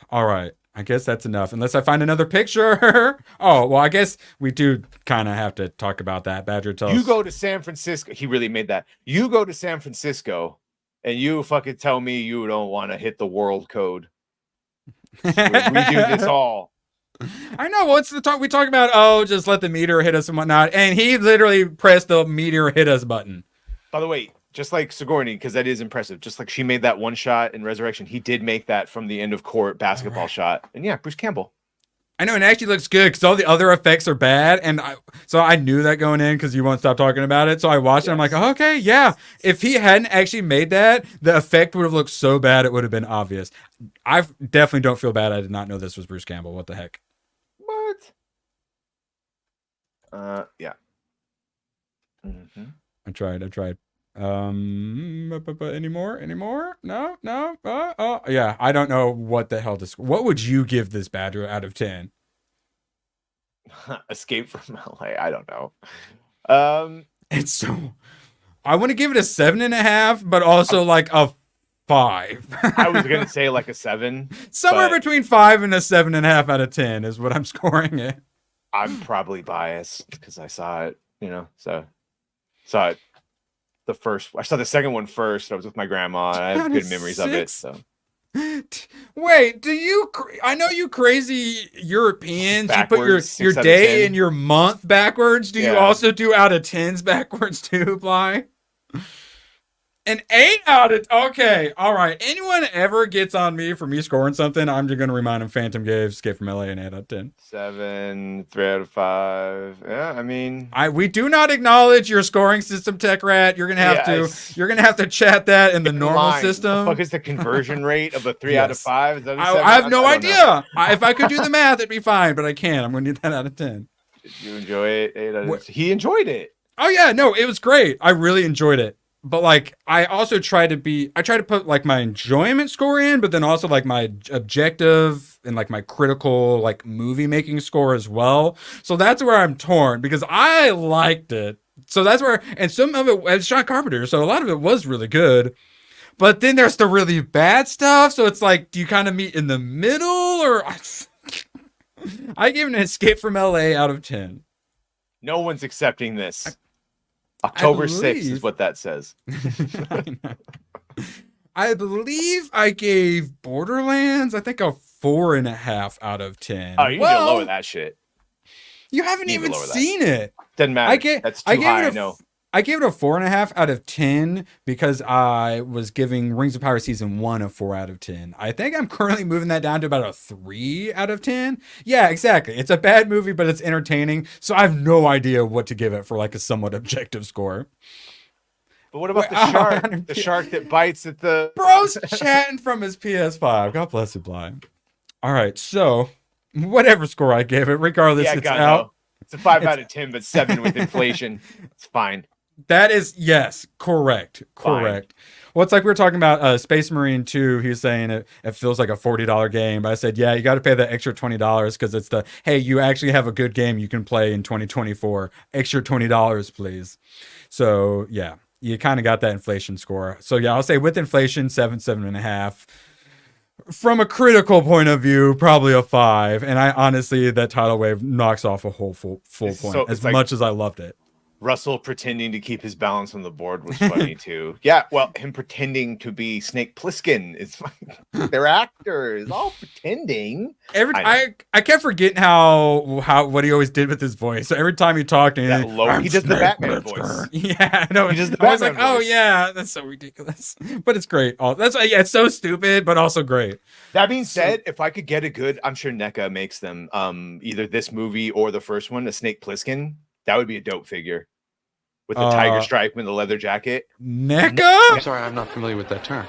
All right. I guess that's enough. Unless I find another picture. Oh, well, I guess we do kind of have to talk about that. Badger tells You go to San Francisco. He really made that. You go to San Francisco and you fucking tell me you don't want to hit the world code. We do this all. I know. What's the talk? We talk about, oh, just let the meteor hit us and whatnot. And he literally pressed the meteor hit us button. By the way, just like Sigourney, because that is impressive. Just like she made that one shot in Resurrection, he did make that from the end of court basketball shot. And yeah, Bruce Campbell. I know, and it actually looks good because all the other effects are bad. And so I knew that going in because you won't stop talking about it. So I watched it. I'm like, oh, okay, yeah. If he hadn't actually made that, the effect would have looked so bad it would have been obvious. I definitely don't feel bad. I did not know this was Bruce Campbell. What the heck? What? Yeah. Mm-hmm. I tried. Anymore? No. Oh, yeah. I don't know what the hell to score. What would you give this Badger out of 10? Escape from LA. I don't know. It's so. I want to give it a 7.5, but also like a 5. I was gonna say like a 7. Somewhere between 5 and a 7.5 out of 10 is what I'm scoring it. I'm probably biased because I saw it. So saw it. I saw the second one first. I was with my grandma. And I have good memories of it. So wait, I know you crazy Europeans. Backwards, you put your day and your month backwards. Do you also do out of 10s backwards too, Bly? An 8 out of... Okay, all right. Anyone ever gets on me for me scoring something, I'm just going to remind them Phantom gave Escape from LA an 8 out of 10. 7, 3 out of 5. Yeah, I mean... We do not acknowledge your scoring system, Tech Rat. You're going to have you're going to have to chat that in the normal system. What the fuck is the conversion rate of a 3 out of 5? I have no idea. If I could do the math, it'd be fine, but I can't. I'm going to do that out of 10. Did you enjoy it? 8 out of... He enjoyed it. Oh, yeah. No, it was great. I really enjoyed it. But like, I also try to put like my enjoyment score in, but then also like my objective and like my critical like movie making score as well. So that's where I'm torn because I liked it. So that's where, and some of it was John Carpenter. So a lot of it was really good, but then there's the really bad stuff. So it's like, do you kind of meet in the middle or I gave an Escape from LA out of 10. No one's accepting this. October 6th is what that says. I believe I gave Borderlands, I think a 4.5 out of 10. Oh, you need to lower that shit. You haven't even seen it. Doesn't matter. That's too high, I know. I gave it a 4.5 out of 10 because I was giving Rings of Power Season 1 a 4 out of 10. I think I'm currently moving that down to about a 3 out of 10. Yeah, exactly. It's a bad movie, but it's entertaining. So I have no idea what to give it for like a somewhat objective score. But what about the shark? The shark that bites at the... Bro's chatting from his PS5. God bless you, Bly. All right, so whatever score I gave it, regardless, it's out. No. It's a 5 out of 10, but 7 with inflation. It's fine. That is, yes, correct. Well, it's like we were talking about Space Marine 2. He was saying it feels like a $40 game. But I said, yeah, you got to pay that extra $20 because it's hey, you actually have a good game you can play in 2024. Extra $20, please. So, yeah, you kind of got that inflation score. So, yeah, I'll say with inflation, 7.5. From a critical point of view, probably a 5. And I honestly, that tidal wave knocks off a whole full point as much as I loved it. Russell pretending to keep his balance on the board was funny too. Yeah, well, him pretending to be Snake Plissken is funny. They're actors, all pretending. I kept forgetting how what he always did with his voice. So every time he talked, he does the Batman voice. Yeah, I know. He does the Batman I was like, voice. Oh yeah, that's so ridiculous, but it's great. It's so stupid, but also great. That being said, if I could get a good, I'm sure NECA makes them. Either this movie or the first one, a Snake Plissken. That would be a dope figure. With the tiger stripe and the leather jacket. NECA? I'm sorry, I'm not familiar with that term.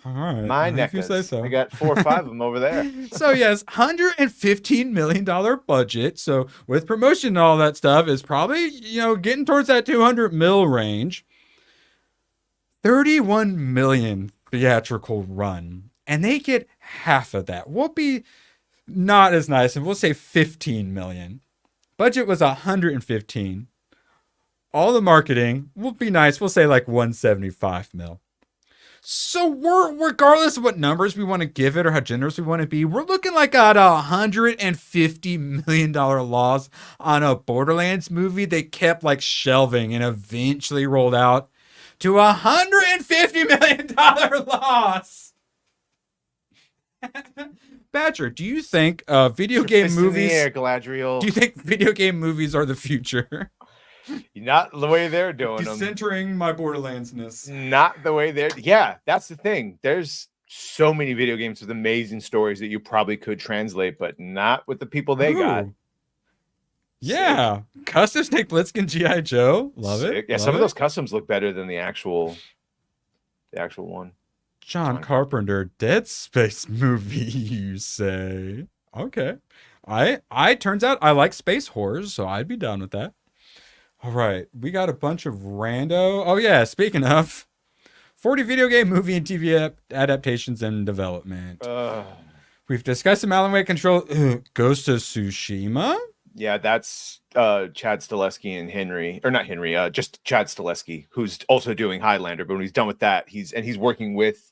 All right. My NECAs. So. I got 4 or 5 of them over there. So yes, $115 million budget. So with promotion and all that stuff, is probably, getting towards that 200 mil range. 31 million theatrical run. And they get half of that. We'll be not as nice, and we'll say 15 million. Budget was 115. all the marketing will be nice. We'll say like 175 mil. So we're, regardless of what numbers we want to give it or how generous we want to be, we're looking like at $150 million loss on a Borderlands movie they kept like shelving and eventually rolled out to $150 million loss. Badger, do you think video game movies? Galadriel. Do you think video game movies are the future? Not the way they're doing them. Centering my Borderlandsness. Not the way they're. Yeah, that's the thing. There's so many video games with amazing stories that you probably could translate, but not with the people they got. Yeah, custom Snake Plissken G.I. Joe. Love it. Yeah, Love some it. of those customs look better than the actual one. John Carpenter Dead Space movie, you say? Okay. I turns out I like space horrors, so I'd be down with that. All right, we got a bunch of rando. Oh yeah, speaking of 40 video game, movie, and TV adaptations in development. We've discussed some Alan Wake Control. Ghost of Tsushima. Yeah, that's Chad Stileski and Henry, or not Henry, just Chad Stileski, who's also doing Highlander. But when he's done with that, he's working with,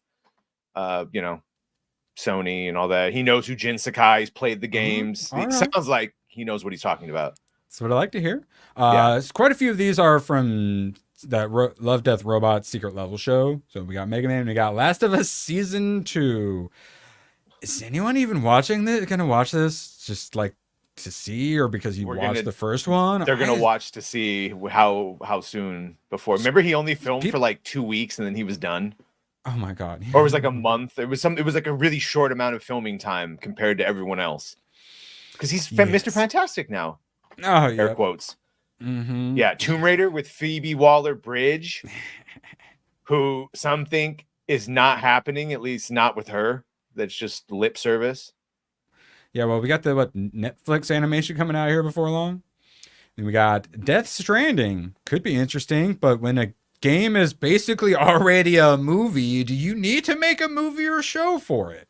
Sony and all that. He knows who Jin Sakai. He's played the games. It sounds like he knows what he's talking about. That's what I like to hear. Quite a few of these are from that Love, Death, Robots Secret Level show. So we got Mega Man, we got Last of Us Season 2. Is anyone even watching this? Gonna watch this just like to see, or because you watched the first one? They're gonna watch to see how soon before. Remember, he only filmed for like 2 weeks and then he was done. Oh my god! Or it was like a month. It was like a really short amount of filming time compared to everyone else. Because he's Mr. Fantastic now. Oh, air quotes. Mm-hmm. Yeah, Tomb Raider with Phoebe Waller-Bridge, who some think is not happening, at least not with her. That's just lip service. Yeah, well, we got the Netflix animation coming out here before long. Then we got Death Stranding. Could be interesting, but when a game is basically already a movie, do you need to make a movie or show for it?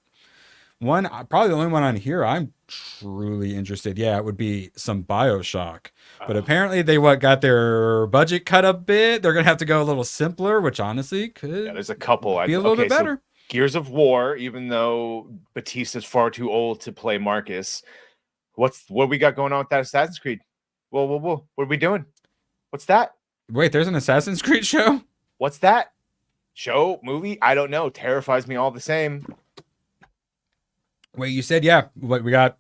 Probably the only one on here I'm truly interested. Yeah, it would be some BioShock. But apparently they got their budget cut a bit. They're gonna have to go a little simpler, which honestly could. Yeah, there's a couple. Be a little bit better. So Gears of War, even though Batista's far too old to play Marcus, what we got going on with that Assassin's Creed? Whoa, what are we doing? What's that? Wait, there's an Assassin's Creed show? What's that? Show? Movie? I don't know. Terrifies me all the same. Wait, you said, we got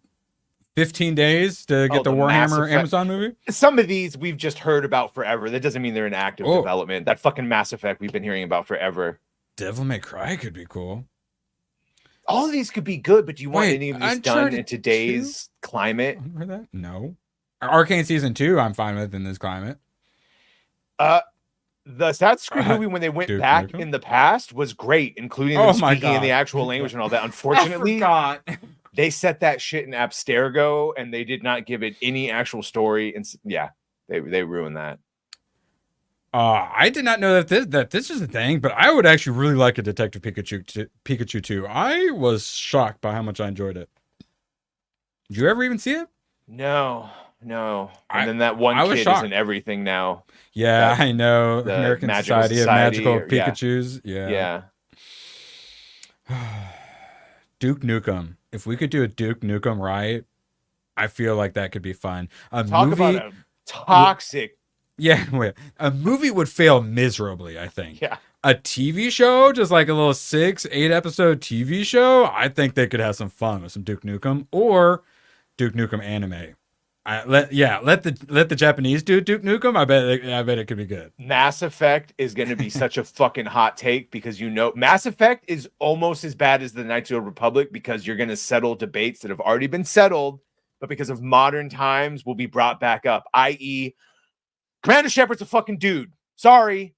15 days to get the Warhammer Amazon movie? Some of these we've just heard about forever. That doesn't mean they're in active development. That fucking Mass Effect we've been hearing about forever. Devil May Cry could be cool. All of these could be good, but do you want any of this done in today's climate? No. Arcane Season 2, I'm fine with in this climate. The Assassin's Creed movie, when they went back in the past, was great, including them speaking in the actual language and all that. Unfortunately, they set that shit in Abstergo, and they did not give it any actual story. And they ruined that. I did not know that this is a thing, but I would actually really like a Detective Pikachu 2. I was shocked by how much I enjoyed it. Did you ever even see it? No. And then that one kid is in everything now. Yeah, I know. American Society of Magical Pikachus. Yeah. Duke Nukem. If we could do a Duke Nukem right, I feel like that could be fun. Talk about a toxic. A movie would fail miserably, I think. Yeah. A TV show, just like a little 6-8 episode TV show, I think they could have some fun with some Duke Nukem or Duke Nukem anime. Let the Japanese do Duke Nukem. I bet it could be good. Mass Effect is going to be such a fucking hot take because Mass Effect is almost as bad as the Knights of the Republic because you're going to settle debates that have already been settled, but because of modern times will be brought back up. I.e., Commander Shepard's a fucking dude. Sorry,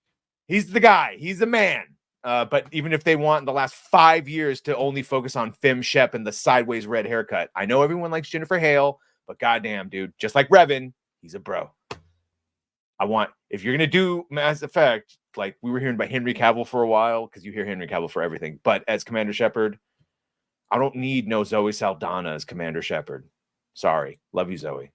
he's the guy. He's the man. But even if they want the last 5 years to only focus on Fem Shep and the sideways red haircut, I know everyone likes Jennifer Hale. But goddamn, dude, just like Revan, he's a bro. If you're going to do Mass Effect, like we were hearing about Henry Cavill for a while, because you hear Henry Cavill for everything. But as Commander Shepard, I don't need no Zoe Saldana as Commander Shepard. Sorry. Love you, Zoe.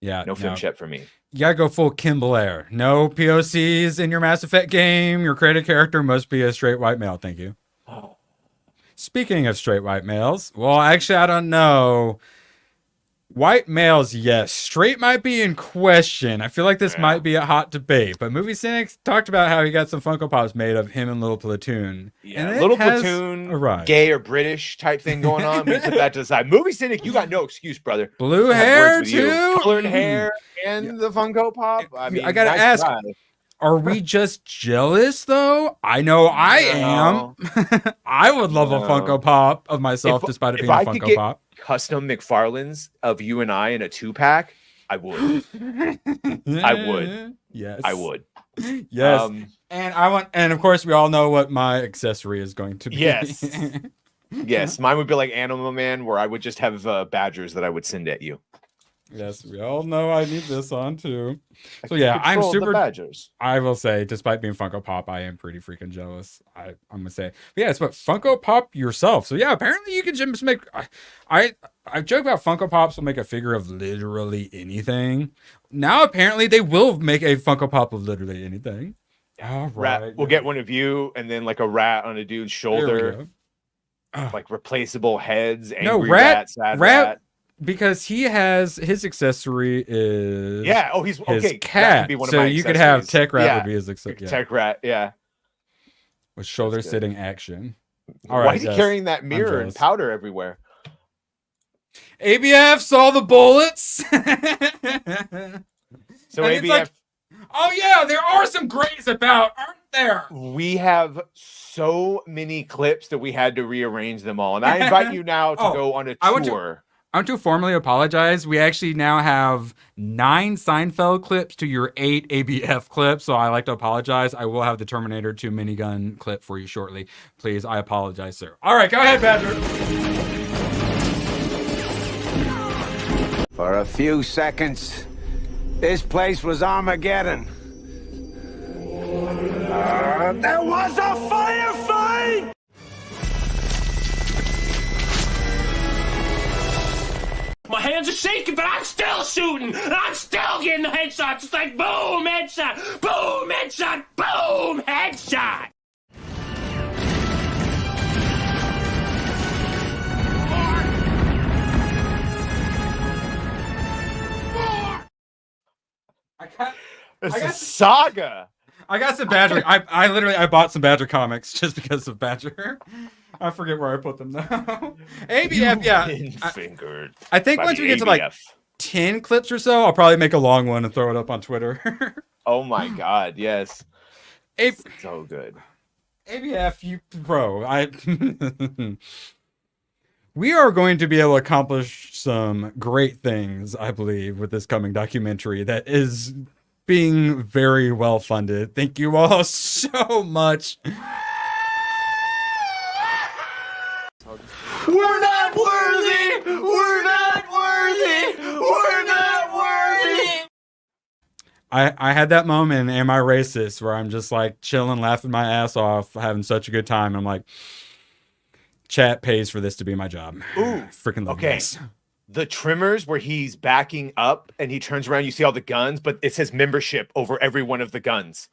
Yeah, No femshep for me. You gotta go full Kim Blair. No POCs in your Mass Effect game. Your created character must be a straight white male. Thank you. Speaking of straight white males, well, actually, I don't know. White males, yes. Straight might be in question. I feel like this might be a hot debate. But Movie Cynic talked about how he got some Funko Pops made of him and Little Platoon. Yeah, and Little Platoon, gay or British type thing going on. We put that to the side. Movie Cynic, you got no excuse, brother. Blue I have hair words with you. too. Colored hair and the Funko Pop. I mean, I gotta nice ask. try. Are we just jealous though? I know I am. I would love a Funko Pop of myself despite it being a I could Funko get Pop. custom McFarlanes of you and I in a 2-pack, I would. I would. Yes. I would. Yes. And of course we all know what my accessory is going to be. Yes. Yes. Mine would be like Animal Man, where I would just have badgers that I would send at you. Yes, we all know I need this on too. So can yeah, I'm control the super. badgers. I will say, despite being Funko Pop, I am pretty freaking jealous. I'm gonna say, but yeah, it's what Funko Pop yourself. So yeah, apparently you can just make. I joke about Funko Pops will make a figure of literally anything. Now apparently they will make a Funko Pop of literally anything. All right, We'll get one of you, and then like a rat on a dude's shoulder, like replaceable heads. Angry rat, sad rat. Because he has his accessory is he's his okay. cat. Be one of so my you could have accessories. Tech Rat would be his accessory. Tech Rat, yeah. With shoulder sitting action. All right. Why is he carrying that mirror and powder everywhere? ABF saw the bullets. So ABF. Oh yeah, there are some grays about, aren't there? We have so many clips that we had to rearrange them all, and I invite you now to go on a tour. I want to formally apologize. We actually now have 9 Seinfeld clips to your 8 ABF clips, so I like to apologize. I will have the Terminator 2 minigun clip for you shortly. Please, I apologize, sir. All right, go ahead, Badger. For a few seconds, this place was Armageddon. There was a firefight! My hands are shaking, but I'm still shooting. I'm still getting the headshots. It's like boom, headshot, boom, headshot, boom, headshot. It's a saga. I got some Badger. I bought some Badger comics just because of Badger. I forget where I put them now. ABF, yeah. Fingered. I think once we get to like 10 clips or so, I'll probably make a long one and throw it up on Twitter. Oh my god, yes. So good. ABF, you bro. We are going to be able to accomplish some great things, I believe, with this coming documentary that is being very well funded. Thank you all so much. We're not worthy! We're not worthy! We're not worthy! I had that moment in Am I Racist where I'm just like chilling, laughing my ass off, having such a good time. I'm like, chat pays for this to be my job. Ooh, freaking love this. The Trimmers where he's backing up and he turns around, you see all the guns, but it says membership over every one of the guns.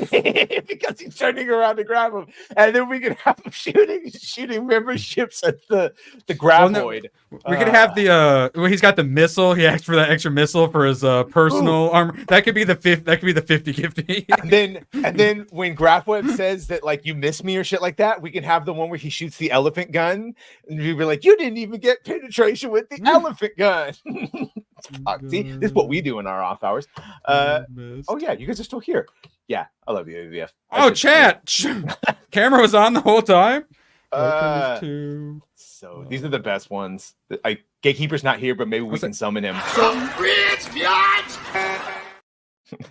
Because he's turning around to grab him, and then we could have him shooting memberships at the graboid. We could have the well, he's got the missile. He asked for that extra missile for his personal armor. That could be the 50-50. and then when Grapweb says that like you miss me or shit like that, we can have the one where he shoots the elephant gun, and we be like, you didn't even get penetration with the elephant gun. Fuck, see, this is what we do in our off hours. Oh yeah, you guys are still here. Yeah, I love you, AVF. Oh, chat! Camera was on the whole time. So these are the best ones. Gatekeeper's not here, but maybe we can summon him.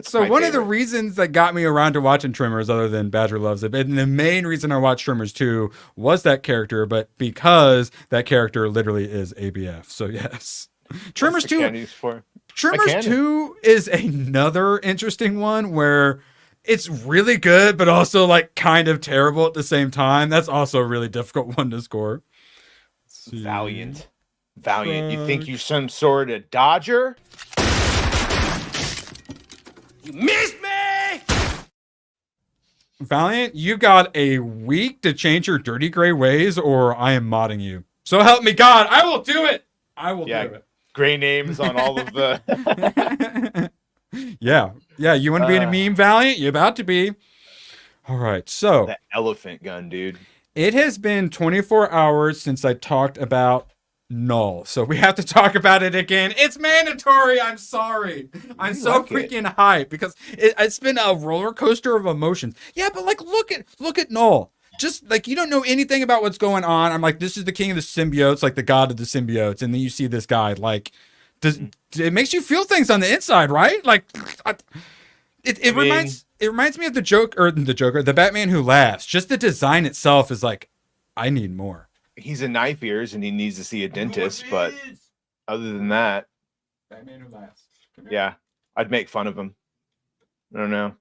So one of the reasons that got me around to watching Trimmers, other than Badger loves it, and the main reason I watched Trimmers 2 was that character, but because that character literally is ABF. So yes, Trimmers 2. Trimmers 2 is another interesting one where it's really good, but also like kind of terrible at the same time. That's also a really difficult one to score. Valiant. Valiant, you think you some sort of dodger? You missed me! Valiant, you got a week to change your dirty gray ways, or I am modding you. So help me God, I will do it. I will do it. Gray names on all of the. Yeah. You want to be in a meme, Valiant? You're about to be. All right. So that elephant gun, dude. It has been 24 hours since I talked about Null, so we have to talk about it again. It's mandatory. I'm sorry. I'm so freaking hyped because it's been a roller coaster of emotions. Yeah, but like, look at Null. Just like, you don't know anything about what's going on. I'm like, this is the king of the symbiotes, like the god of the symbiotes, and then you see this guy. Like, it makes you feel things on the inside, right? Like, it reminds me of the Batman Who Laughs. Just the design itself is like, I need more. He's a knife ears and he needs to see a dentist, but other than that, Batman Who Laughs. Yeah, I'd make fun of him. I don't know.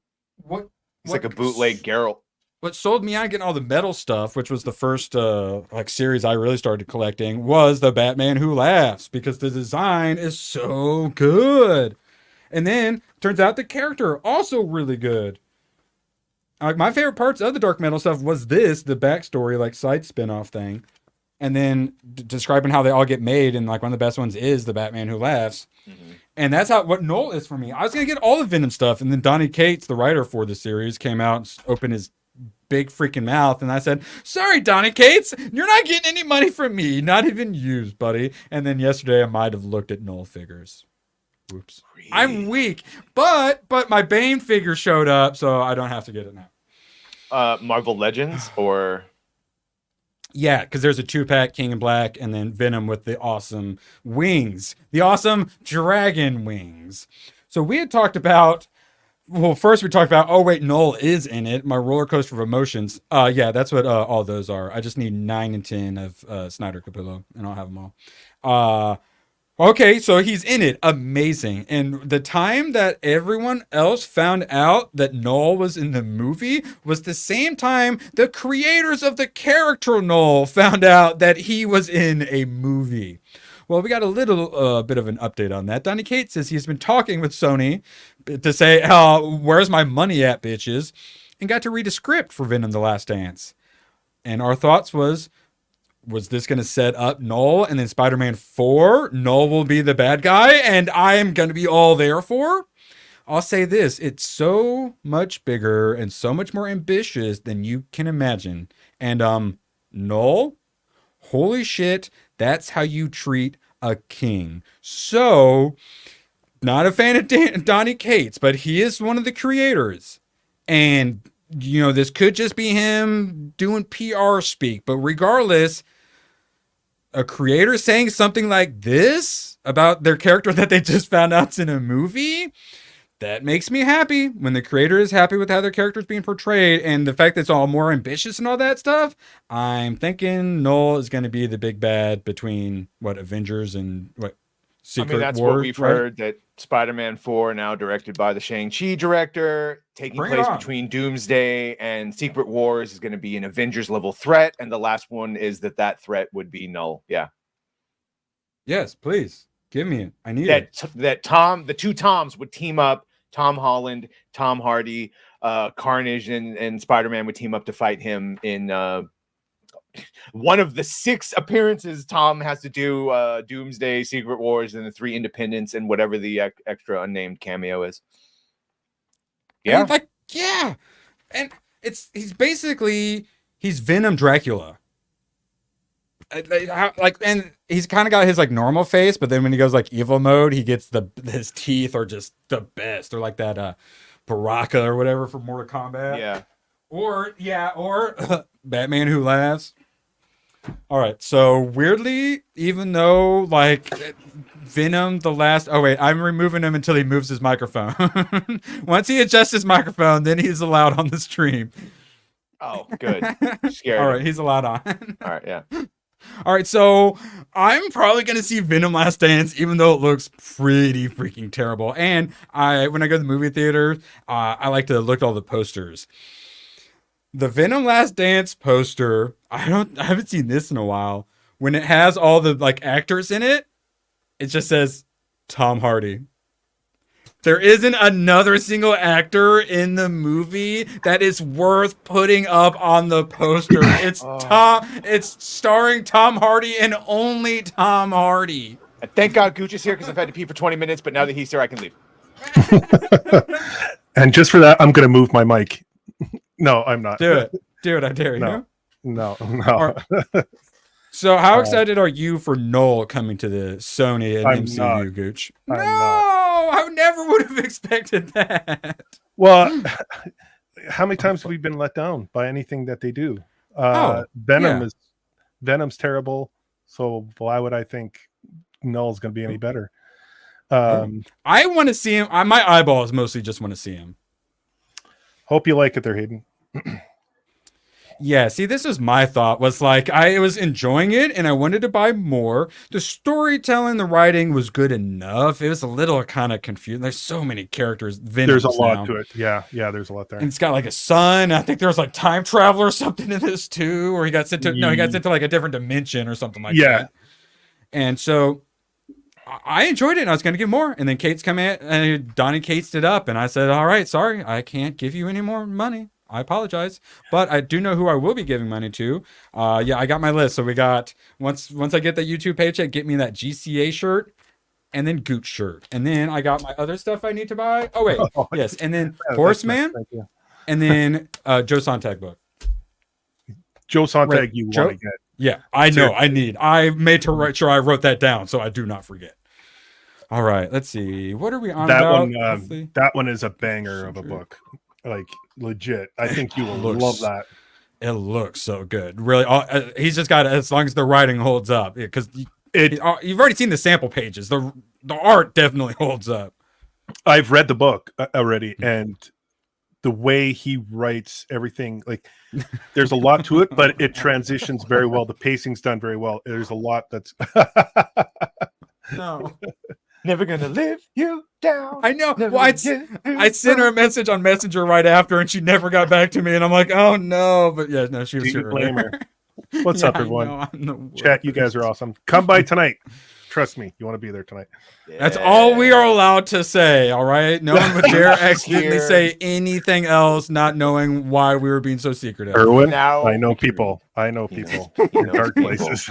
It's like a bootleg Geralt. What sold me on getting all the metal stuff, which was the first like series I really started collecting, was the Batman Who Laughs, because the design is so good. And then turns out the character also really good. Like, my favorite parts of the dark metal stuff was the backstory, like side spin-off thing. And then describing how they all get made, and like one of the best ones is the Batman Who Laughs. Mm-hmm. And that's what Null is for me. I was gonna get all the Venom stuff, and then Donny Cates, the writer for the series, came out and opened his big freaking mouth, and I said, sorry, Donny Cates, you're not getting any money from me, not even used, buddy. And then yesterday I might have looked at Null figures. Whoops. Really? I'm weak, but my Bane figure showed up, so I don't have to get it now. Marvel Legends or yeah, because there's a 2-pack King in Black, and then Venom with the awesome wings, the awesome dragon wings. So we had talked about, well, first we talked about, oh wait, Null is in it, my roller coaster of emotions. Yeah, that's what all those are. I just need 9 and 10 of Snyder Capullo, and I'll have them all. Okay, so he's in it. Amazing. And the time that everyone else found out that Null was in the movie was the same time the creators of the character Null found out that he was in a movie. Well, we got a little bit of an update on that. Donny Cates says he's been talking with Sony to say, where's my money at, bitches? And got to read a script for Venom: The Last Dance. And our thoughts was this going to set up Null, and then Spider-Man 4, Null will be the bad guy, and I am going to be all there for? I'll say this, it's so much bigger and so much more ambitious than you can imagine. And Null, holy shit, that's how you treat a king. So, not a fan of Donny Cates, but he is one of the creators. And, you know, this could just be him doing PR speak, but regardless, a creator saying something like this about their character that they just found out's in a movie, that makes me happy. When the creator is happy with how their character is being portrayed, and the fact that it's all more ambitious and all that stuff, I'm thinking Null is going to be the big bad between Avengers and Secret that's Wars, what we've heard, that Spider-Man 4, now directed by the Shang-Chi director, taking place between Doomsday and Secret Wars, is going to be an Avengers level threat, and the last one is that threat would be Null. Yeah. Yes, please give me it. I need it. The two Toms would team up. Tom Holland, Tom Hardy, Carnage, and Spider-Man would team up to fight him in one of the 6 appearances Tom has to do, Doomsday, Secret Wars, and the 3 Independents, and whatever the extra unnamed cameo is. Yeah. And he's Venom Dracula. And he's kind of got his normal face, but then when he goes evil mode, he gets his teeth are just the best. Or like that Baraka or whatever from Mortal Kombat. Yeah. Or Batman Who Laughs. All right, so weirdly, even though Venom the last, I'm removing him until he moves his microphone. Once he adjusts his microphone, then he's allowed on the stream. Oh, good. Scared. All right, he's allowed on. All right, yeah. All right, so I'm probably going to see Venom Last Dance, even though it looks pretty freaking terrible. And when I go to the movie theater, I like to look at all the posters. The Venom Last Dance poster, I haven't seen this in a while, when it has all the like actors in it, it just says Tom Hardy. There isn't another single actor in the movie that is worth putting up on the poster. It's starring Tom Hardy and only Tom Hardy. And thank God Gooch is here because I've had to pee for 20 minutes, but now that he's here, I can leave. And just for that, I'm going to move my mic. No, I'm not. Do it. I dare you. No. So how excited are you for Noel coming to the Sony and MCU, Gooch? No, I never would have expected that. Well, how many times have we been let down by anything that they do? Venom's terrible, so why would I think Noel's going to be any better? I want to see him. My eyeballs mostly just want to see him. Hope you like it there, Hayden. Yeah, see, this is my thought, was like, I was enjoying it and I wanted to buy more. The storytelling, the writing was good enough. It was a little kind of confusing. There's so many characters. There's a lot to it. Yeah, there's a lot there. And it's got like a son. I think there's like time travel or something in this too, or he got sent to like a different dimension or something like that. And so I enjoyed it and I was going to give more. And then Kate's come in and Donnie Cates it up. And I said, all right, sorry, I can't give you any more money. I apologize, but I do know who I will be giving money to. I got my list. So we got, once I get that YouTube paycheck, get me that GCA shirt and then Gooch shirt. And then I got my other stuff I need to buy. Oh, wait. Yes. And then Horseman. And then Joe Sontag book. Joe Sontag, you want to get. Yeah, I know. I made sure I wrote that down so I do not forget. All right. Let's see. What are we on about? That one is a banger of a book. Like, legit. I think you will love that. It looks so good. Really, he's just got, as long as the writing holds up, because you've already seen the sample pages. The art definitely holds up. I've read the book already, and the way he writes everything, like, there's a lot to it, but it transitions very well. The pacing's done very well. There's a lot that's no. Never gonna live you down. I know. Well, I sent her a message on Messenger right after, and she never got back to me. And I'm like, oh no. But yeah, no, she was here. Blame her. What's up, everyone? Chat, you guys are awesome. Come by tonight. Trust me, you want to be there tonight. Yeah. That's all we are allowed to say. All right. No one would dare accidentally say anything else, not knowing why we were being so secretive. Erwin, I know people. In dark places.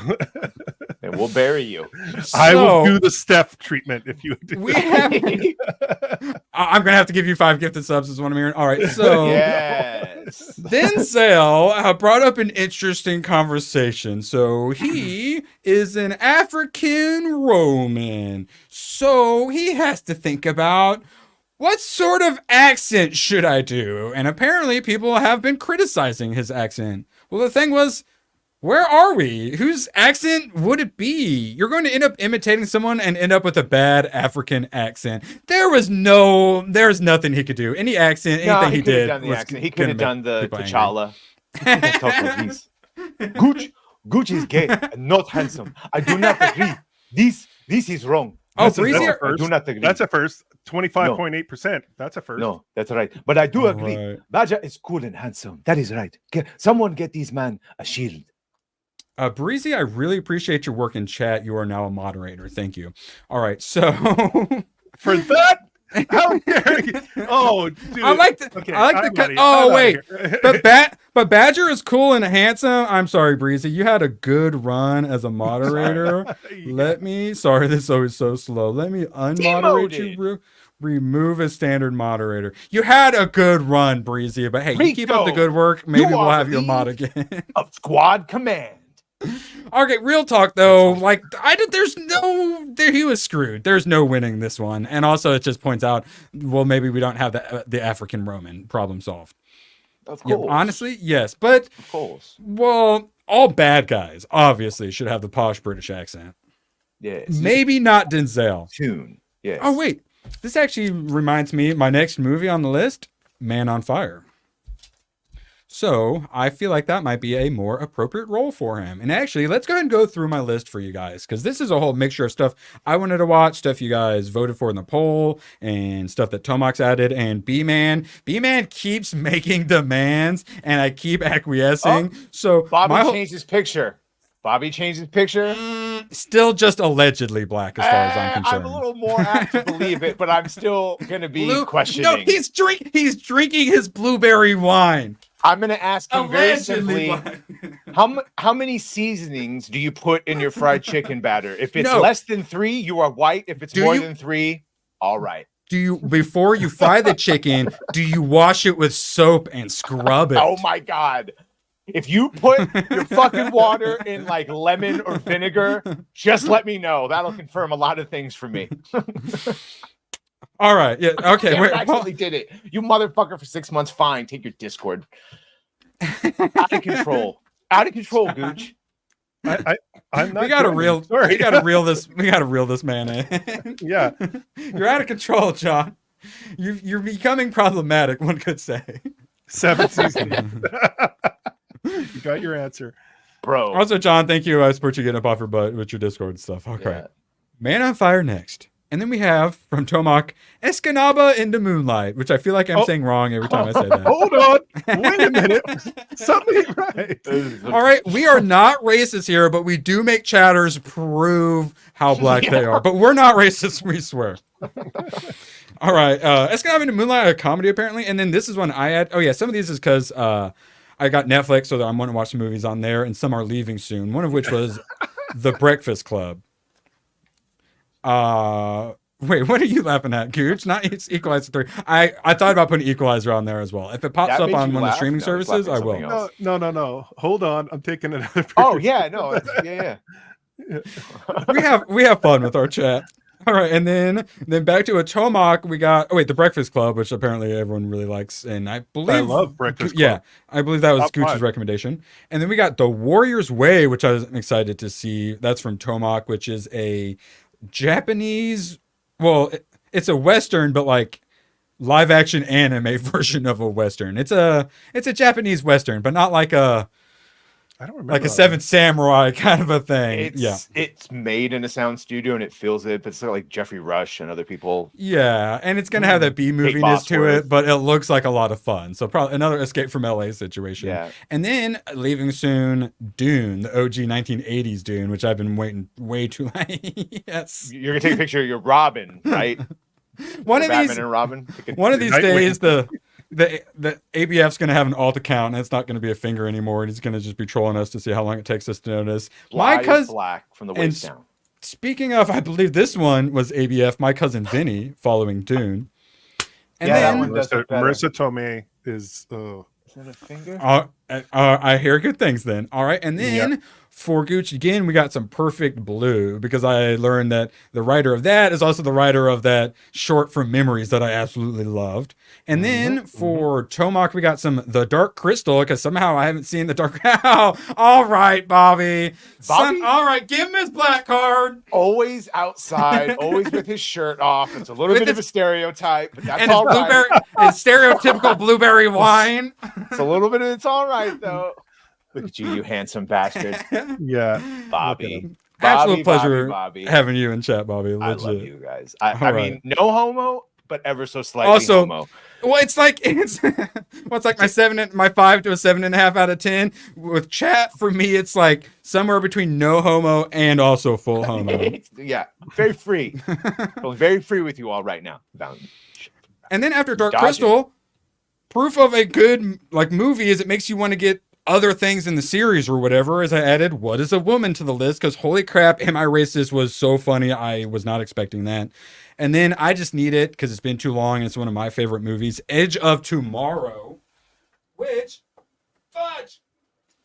And we'll bury you. I will do the Steph treatment if you do. I'm gonna have to give you 5 gifted subs as one of your. All right, so yes. Denzel brought up an interesting conversation. So he is an African Roman, so he has to think about what sort of accent should I do, and apparently people have been criticizing his accent. Well, the thing was, where are we? Whose accent would it be? You're going to end up imitating someone and end up with a bad African accent. There's nothing he could do. Any accent, anything he did. He could have done the T'Challa. Gooch is gay and not handsome. I do not agree. This is wrong. Breezy, I do not agree. That's a first. 25.8%. That's a first. No, that's right. But I do agree. Right. Badger is cool and handsome. That is right. Someone get this man a shield. Breezy, I really appreciate your work in chat. You are now a moderator. Thank you. All right, so for that, how dare you? Oh, dude. I like the cut. Oh, wait, but Badger is cool and handsome. I'm sorry, Breezy. You had a good run as a moderator. Sorry, this is always so slow. Let me unmoderate you. Remove a standard moderator. You had a good run, Breezy. But hey, you keep up the good work. Maybe we'll have you a mod again. Of Squad Command. Okay, real talk though. He was screwed. There's no winning this one, and also it just points out, well, maybe we don't have the African Roman problem solved. Of course, honestly, yes, but of course, well, all bad guys obviously should have the posh British accent. Yes, maybe not Denzel. Tune. Yes. Oh wait, this actually reminds me. My next movie on the list, Man on Fire. So I feel like that might be a more appropriate role for him. And actually, let's go ahead and go through my list for you guys, because this is a whole mixture of stuff I wanted to watch, stuff you guys voted for in the poll, and stuff that Tomax added. And B-Man keeps making demands, and I keep acquiescing. So Bobby changed his picture. Bobby changed his picture. Still just allegedly black as far as I'm concerned. I'm a little more apt to believe it, but I'm still gonna be questioning. No, he's drinking his blueberry wine. I'm gonna ask him very simply, Allegedly. how many seasonings do you put in your fried chicken batter? If it's No. less than 3, you are white. If it's more than 3, all right. Do you, before you fry the chicken, do you wash it with soap and scrub it? Oh my god. If you put your fucking water in like lemon or vinegar, just let me know. That'll confirm a lot of things for me. All right. Yeah. Okay. Damn, Wait. I actually did it. You motherfucker for 6 months. Fine. Take your Discord. Out of control. Out of control, Gooch. I'm not. We gotta joining. reel. Sorry. We gotta reel this. We gotta reel this man in. Yeah. You're out of control, John. You're becoming problematic. One could say. 7 seasons. You got your answer, bro. Also, John, thank you. I support you getting up off your butt with your Discord stuff. Okay. Yeah. Man on Fire next. And then we have from Tomak, Escanaba into Moonlight, which I feel like I'm saying wrong every time I say that. Hold on. Wait a minute. Something right. All right. We are not racist here, but we do make chatters prove how black they are. But we're not racist, we swear. All right. Escanaba into Moonlight, a comedy apparently. And then this is one I had. Oh, yeah. Some of these is because I got Netflix, so that I'm going to watch some movies on there, and some are leaving soon. One of which was The Breakfast Club. Wait, what are you laughing at, Gooch? Not it's Equalizer 3. I thought about putting Equalizer on there as well. If it pops up on one of the streaming services, I will. No. Hold on. I'm taking another. Oh yeah, no, yeah. we have fun with our chat. All right, and then back to a Tomak. We got The Breakfast Club, which apparently everyone really likes, and I believe I love Breakfast Club. Yeah, I believe that was Top Gooch's 5. recommendation. And then we got The Warrior's Way, which I was excited to see. That's from Tomak, which is a Japanese. Well, it's a Western, but like live action anime version of a Western. It's a Japanese Western, but not like a. I don't remember. Like a Seven Samurai kind of a thing. It's made in a sound studio and it feels it, but it's like Jeffrey Rush and other people. Yeah, and it's gonna have that B moviness to it, but it looks like a lot of fun. So probably another Escape from LA situation. Yeah. And then leaving soon, Dune, the OG 1980s Dune, which I've been waiting way too long. Yes. You're gonna take a picture of your Robin, right? Batman and Robin. One of these days, the ABF's going to have an alt account, and it's not going to be a finger anymore, and he's going to just be trolling us to see how long it takes us to notice. My cousin black from the waist down. Speaking of, I believe this one was ABF, my cousin Vinny, following Dune. And then Marissa Tomei is. Is that a finger? I hear good things then. All right. And then for Gooch, again, we got some Perfect Blue, because I learned that the writer of that is also the writer of that short from Memories that I absolutely loved. And then for Tomak, we got some The Dark Crystal, because somehow I haven't seen The Dark. All right, Bobby. All right, give him his black card. Always outside, always with his shirt off. It's a little bit of a stereotype, but that's and all right. His stereotypical blueberry wine. It's a little bit of it's all right though. Look at you handsome bastard. Yeah, Bobby. Absolute pleasure Bobby. having you in chat, Bobby. Legit. I love you guys. I mean, no homo, but ever so slightly also, homo. Well, it's like my 5 to a 7.5 out of 10. With chat, for me, it's like somewhere between no homo and also full homo. Yeah, very free. Feeling very free with you all right now. And then after Dark Crystal, proof of a good movie is it makes you want to get other things in the series or whatever, as I added What is a Woman to the list, because holy crap, Am I Racist was so funny. I was not expecting that. And then I just need it because it's been too long and it's one of my favorite movies, Edge of Tomorrow, which, fudge,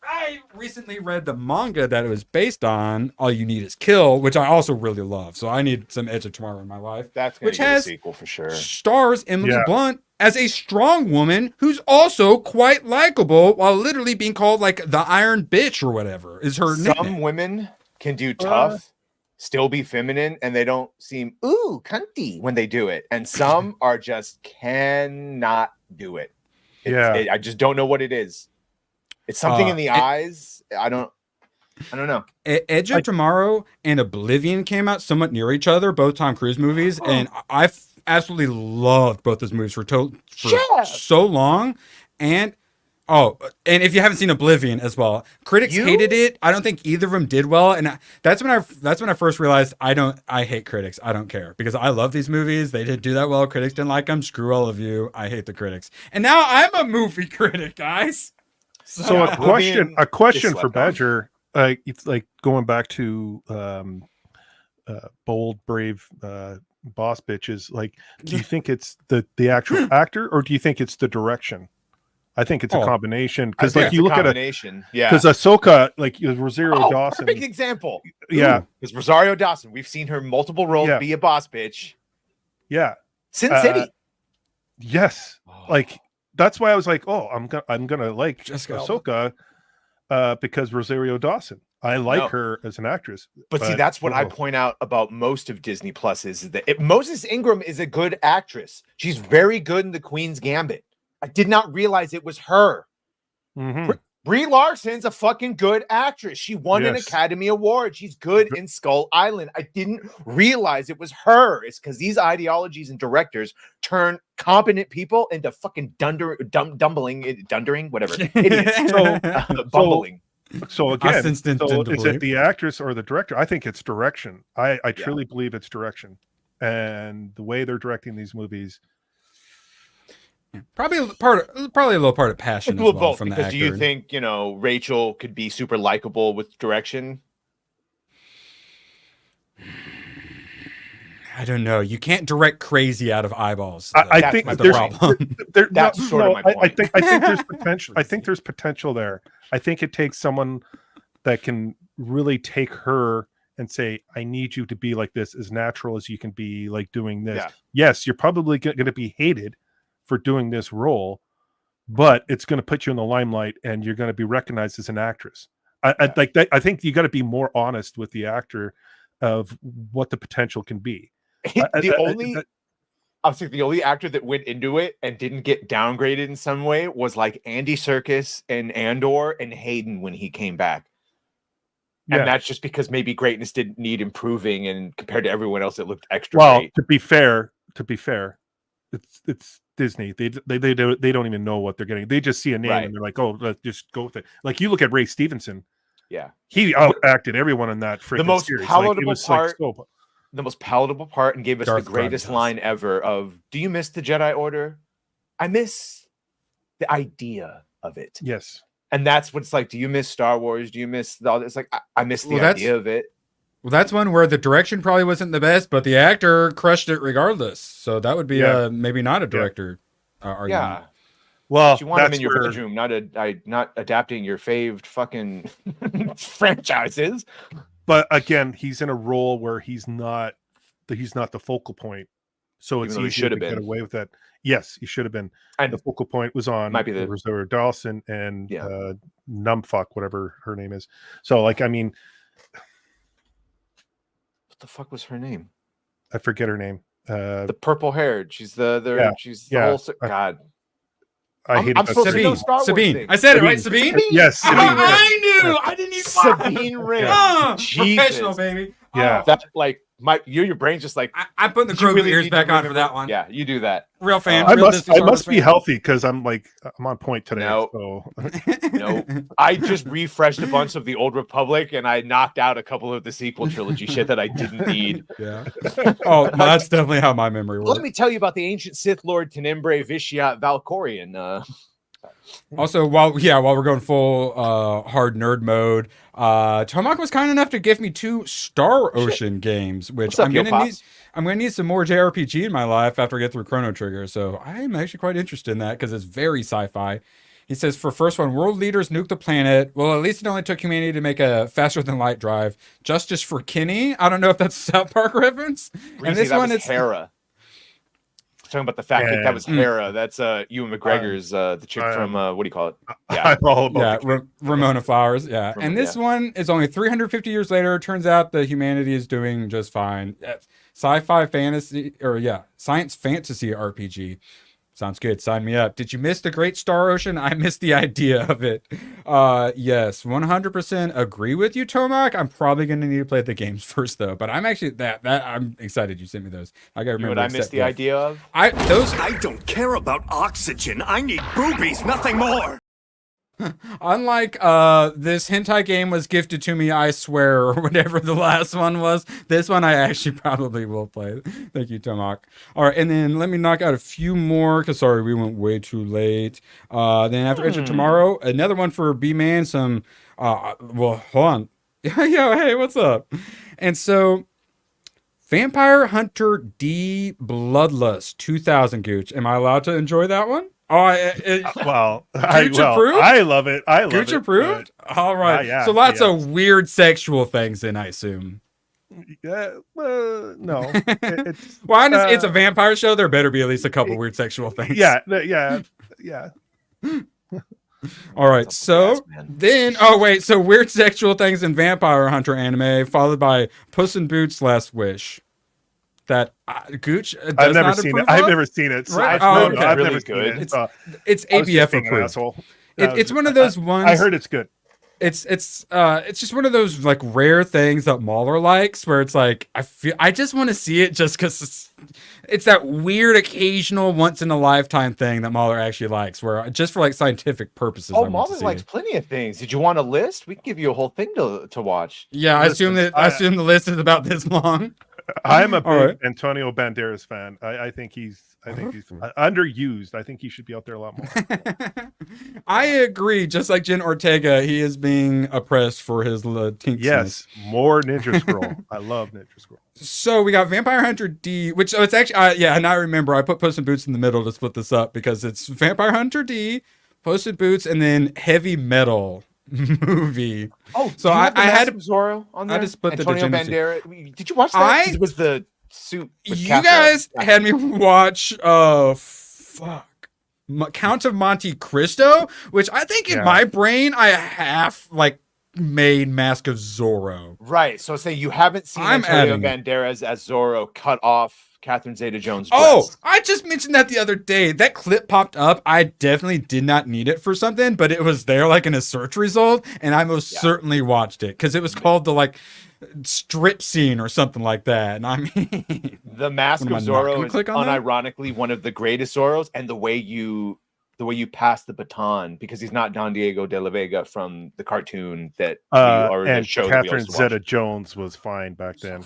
I recently read the manga that it was based on, All You Need Is Kill, which I also really love. So I need some Edge of Tomorrow in my life. That's going to get a sequel for sure. Stars Emily Blunt as a strong woman who's also quite likable, while literally being called like the Iron Bitch or whatever is her name. Some women can do tough, still be feminine, and they don't seem cunty when they do it. And some are just cannot do it. I just don't know what it is. It's something in the eyes. I don't know. Edge of Tomorrow and Oblivion came out somewhat near each other, both Tom Cruise movies, and I've absolutely loved both those movies for so long. And Oh, and if you haven't seen Oblivion as well, critics hated it. I don't think either of them did well, and that's when I first realized I hate critics. I don't care because I love these movies. They didn't do that well. Critics didn't like them. Screw all of you. I hate the critics. And now I'm a movie critic, guys. So a question for Badger. It's like going back to bold, brave boss bitches. Like, do you think it's the actual actor, or do you think it's the direction? I think it's a combination because, like, you look at it, because Ahsoka, like Rosario Dawson, perfect example. Yeah, because Rosario Dawson, we've seen her multiple roles be a boss bitch. Yeah, Sin City. Yes, like that's why I was like, oh, I'm gonna like Ahsoka because Rosario Dawson. I like her as an actress. But see, that's what I point out about most of Disney Plus is that Moses Ingram is a good actress. She's very good in The Queen's Gambit. I did not realize it was her. Brie Larson's a fucking good actress. She won an Academy Award. She's good in Skull Island. I didn't realize it was her. It's because these ideologies and directors turn competent people into fucking dundering, whatever. Idiots. Bumbling. So again, is it the actress or the director? I think it's direction. I truly believe it's direction. And the way they're directing these movies. Probably a little part of passion as well from the actor. Do you think, Rachel could be super likable with direction? I don't know. You can't direct crazy out of eyeballs. I think that's the problem. That's sort of my point. I think there's potential. I think there's potential there. I think it takes someone that can really take her and say, I need you to be like this, as natural as you can be, like doing this. Yeah. Yes, you're probably going to be hated for doing this role, but it's going to put you in the limelight and you're going to be recognized as an actress. I think you got to be more honest with the actor of what the potential can be. The only actor that went into it and didn't get downgraded in some way was like Andy Serkis and Andor and Hayden when he came back. And that's just because maybe greatness didn't need improving, and compared to everyone else, it looked extra great. To be fair, it's Disney. They don't even know what they're getting. They just see a name and they're like, oh, let's just go with it. Like, you look at Ray Stevenson. Yeah, he outacted everyone in that freaking series. The most palatable part, and gave us the greatest line ever of, do you miss the Jedi Order? I miss the idea of it. Yes. And that's what it's like. Do you miss Star Wars? Do you miss all this? Like, I miss the idea of it. Well, that's one where the direction probably wasn't the best, but the actor crushed it regardless. So that would be maybe not a director argument. Yeah. Well, you want him in your bedroom, not adapting your faved fucking franchises. But again, he's in a role where he's not the focal point. So it's easy to get away with that. Yes, he should have been. And the focal point was on Rosario Dawson and Numfuck, whatever her name is. So, like, I mean, what the fuck was her name? I forget her name. The purple haired. She's she's the whole God. I'm supposed to know Star Wars Sabine. things. I said it right, Sabine. Yes, Sabine. I knew. I didn't even. Sabine Wren. Professional, baby. Yeah, that like your brain's just like I'm putting the Grogu ears back on for that one. Yeah, you do that. Real fan. I must be healthy because I'm on point today. No, I just refreshed a bunch of the Old Republic and I knocked out a couple of the sequel trilogy shit that I didn't need. Yeah. Oh, that's definitely how my memory works. Let me tell you about the ancient Sith Lord Tenebrae Vitiat Valkorion. Also, while we're going full hard nerd mode, Tomac was kind enough to give me 2 Star Ocean games, which I'm gonna need some more JRPG in my life after I get through Chrono Trigger. So I'm actually quite interested in that because it's very sci-fi. He says, for first one, world leaders nuke the planet. Well, at least it only took humanity to make a faster than light drive. Justice for Kinney. I don't know if that's a South Park reference. And this one is Hera. Talking about the fact that was Hera. That's Ewan McGregor's the chick from what do you call it? Yeah, Ramona Flowers. Yeah, and this one is only 350 years later. Turns out that humanity is doing just fine. Sci-fi fantasy science fantasy RPG. Sounds good. Sign me up. Did you miss the Great Star Ocean? I missed the idea of it. Yes, 100% agree with you, Tomac. I'm probably going to need to play the games first, though. But I'm actually I'm excited you sent me those. I got to remember. What I missed the idea of? I don't care about oxygen. I need boobies, nothing more. Unlike this hentai game was gifted to me, I swear, or whatever the last one was, this one I actually probably will play. Thank you, Tomak. All right, and then let me knock out a few more, because sorry, we went way too late. Then after Edge of Tomorrow, another one for B-Man, some, well, hold on. Yo, hey, what's up? And so, Vampire Hunter D Bloodlust 2000, Gooch. Am I allowed to enjoy that one? Oh, Gooch approved? I love it. I love Gooch it. approved? All right. Yeah, so lots of weird sexual things then, I assume. No. It's a vampire show. There better be at least a couple weird sexual things. Yeah. All right. So then, so weird sexual things in Vampire Hunter anime, followed by Puss in Boots: Last Wish. That Gooch does I've never not seen approve it. I've of? never seen it. So Right. I've really never good. seen it. It's I was just ABF being an approved. asshole. It's one of those ones. I heard it's good. It's just one of those like rare things that Mahler likes, where it's like I just want to see it just because it's that weird occasional once in a lifetime thing that Mahler actually likes, where just for like scientific purposes. Oh, Mahler likes plenty of things. Did you want a list? We can give you a whole thing to watch. Yeah, I assume the list is about this long. I'm a big Antonio Banderas fan. I think he's underused. I think he should be out there a lot more. I agree. Just like Jen Ortega, he is being oppressed for his Latinx. Yes, more Ninja Scroll. I love Ninja Scroll. So we got Vampire Hunter D, which it's actually and I remember I put Puss in Boots in the middle to split this up because it's Vampire Hunter D, Puss in Boots, and then Heavy Metal movie. Oh, so I had to Zorro on there. I just split Antonio the Banderas. Did you watch that? It was the suit. You guys had me watch Count of Monte Cristo, which I think in my brain I half like made Mask of Zorro. Right. So say you haven't seen Antonio Banderas as Zorro cut off Catherine Zeta-Jones' breast. Oh, I just mentioned that the other day. That clip popped up. I definitely did not need it for something, but it was there like in a search result, and I most certainly watched it because it was called the like strip scene or something like that. And I mean, the Mask of Zorro is unironically one of the greatest Zorros, and the way you pass the baton, because he's not Don Diego de la Vega from the cartoon that and Catherine Zeta-Jones was fine back then.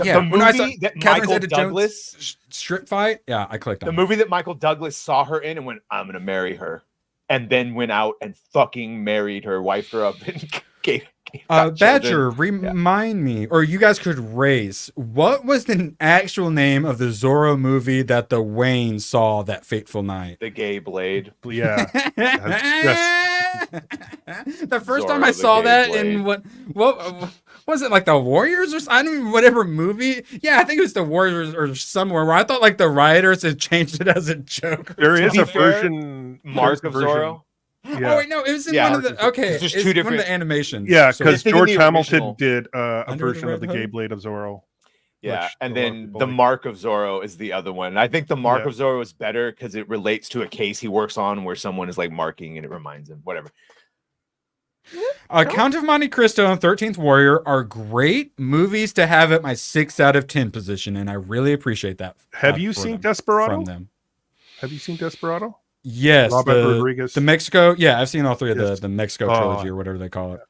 Yeah, the movie that Michael Douglas strip fight. Yeah, I clicked on the movie that Michael Douglas saw her in and went, "I'm gonna marry her," and then went out and fucking married her, wifed her up, and gave Badger, remind me, or you guys could raise, what was the actual name of the Zorro movie that the Wayne saw that fateful night? The Gay Blade. Yeah. The first time I saw that in what was it, like the Warriors or I don't even whatever movie? Yeah, I think it was the Warriors or somewhere where I thought like the writers had changed it as a joke. There is a version, Mark of Zorro. Yeah. Oh wait, no, it was in one of the it's two different one of the animations. Yeah, because So George Hamilton did a version of the Gay Hood? Blade of Zorro. Yeah, and then the Mark of Zorro is the other one. And I think the Mark of Zorro is better because it relates to a case he works on where someone is like marking and it reminds him, whatever. Count of Monte Cristo and 13th Warrior are great movies to have at my 6 out of 10 position, and I really appreciate that. Have you seen Desperado? From them. Have you seen Desperado? Yes, Robert Rodriguez. the Mexico. Yeah, I've seen all three of the Mexico trilogy or whatever they call it.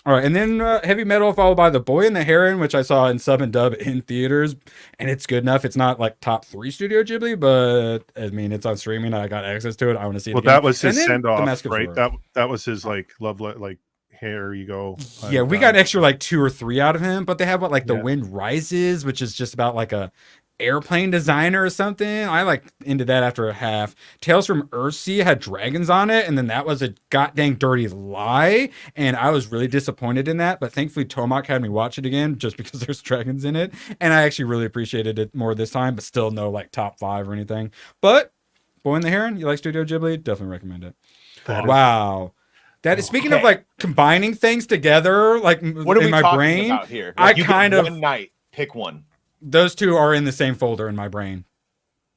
All right, and then Heavy Metal followed by The Boy and the Heron, which I saw in sub and dub in theaters, and it's good enough. It's not like top 3 Studio Ghibli, but I mean it's on streaming. I got access to it. I want to see it. Well, again. that was his send off, right? Zorro. That was his like love like. Here you go. Yeah, we got an extra like 2 or 3 out of him, but they have The Wind Rises, which is just about like a airplane designer or something. I like into that after a half. Tales from Earthsea had dragons on it, and then that was a goddamn dirty lie, and I was really disappointed in that, but thankfully Tomak had me watch it again just because there's dragons in it, and I actually really appreciated it more this time, but still no like top 5 or anything. But Boy and the Heron, you like Studio Ghibli? Definitely recommend it. Wow. That is speaking of like combining things together, like what are we in my talking brain. About here? Like, I kind of one night pick one. Those 2 are in the same folder in my brain.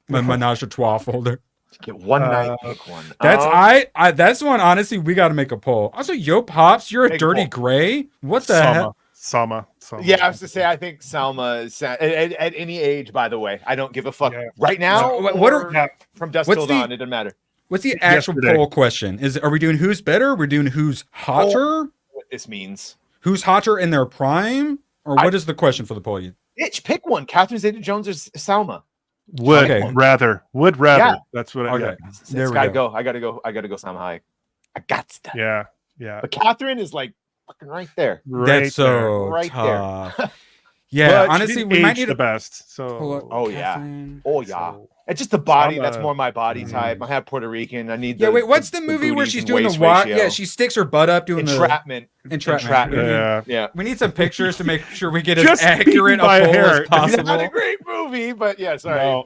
My Menage a Trois folder. Get one night, pick one. That's I that's one. Honestly, we got to make a poll. Also, Yo Pops, you're a dirty gray. What the hell? Salma. Yeah, I was to say I think Salma is at any age. By the way, I don't give a fuck right now. What are from dusk till dawn? It doesn't matter. What's the actual poll question? Are we doing who's better? We're doing who's hotter? What this means? Who's hotter in their prime? Or what is the question for the poll? Bitch, pick one. Catherine Zeta-Jones or Salma? Would rather. Yeah. That's what. Okay. There we go. I gotta go. Salma Hayek. I got to. Yeah. But Catherine is like fucking right there. That's so right tough. there. Yeah, But honestly, she we might aged need the best. So. Oh yeah. It's just the body. That's more my body type. I have Puerto Rican. I need. Yeah, wait. What's the movie where she's doing the walk? Yeah, she sticks her butt up doing entrapment. Entrapment. Yeah. We need some pictures to make sure we get as accurate a poll as possible. Not a great movie, but yeah, sorry. No.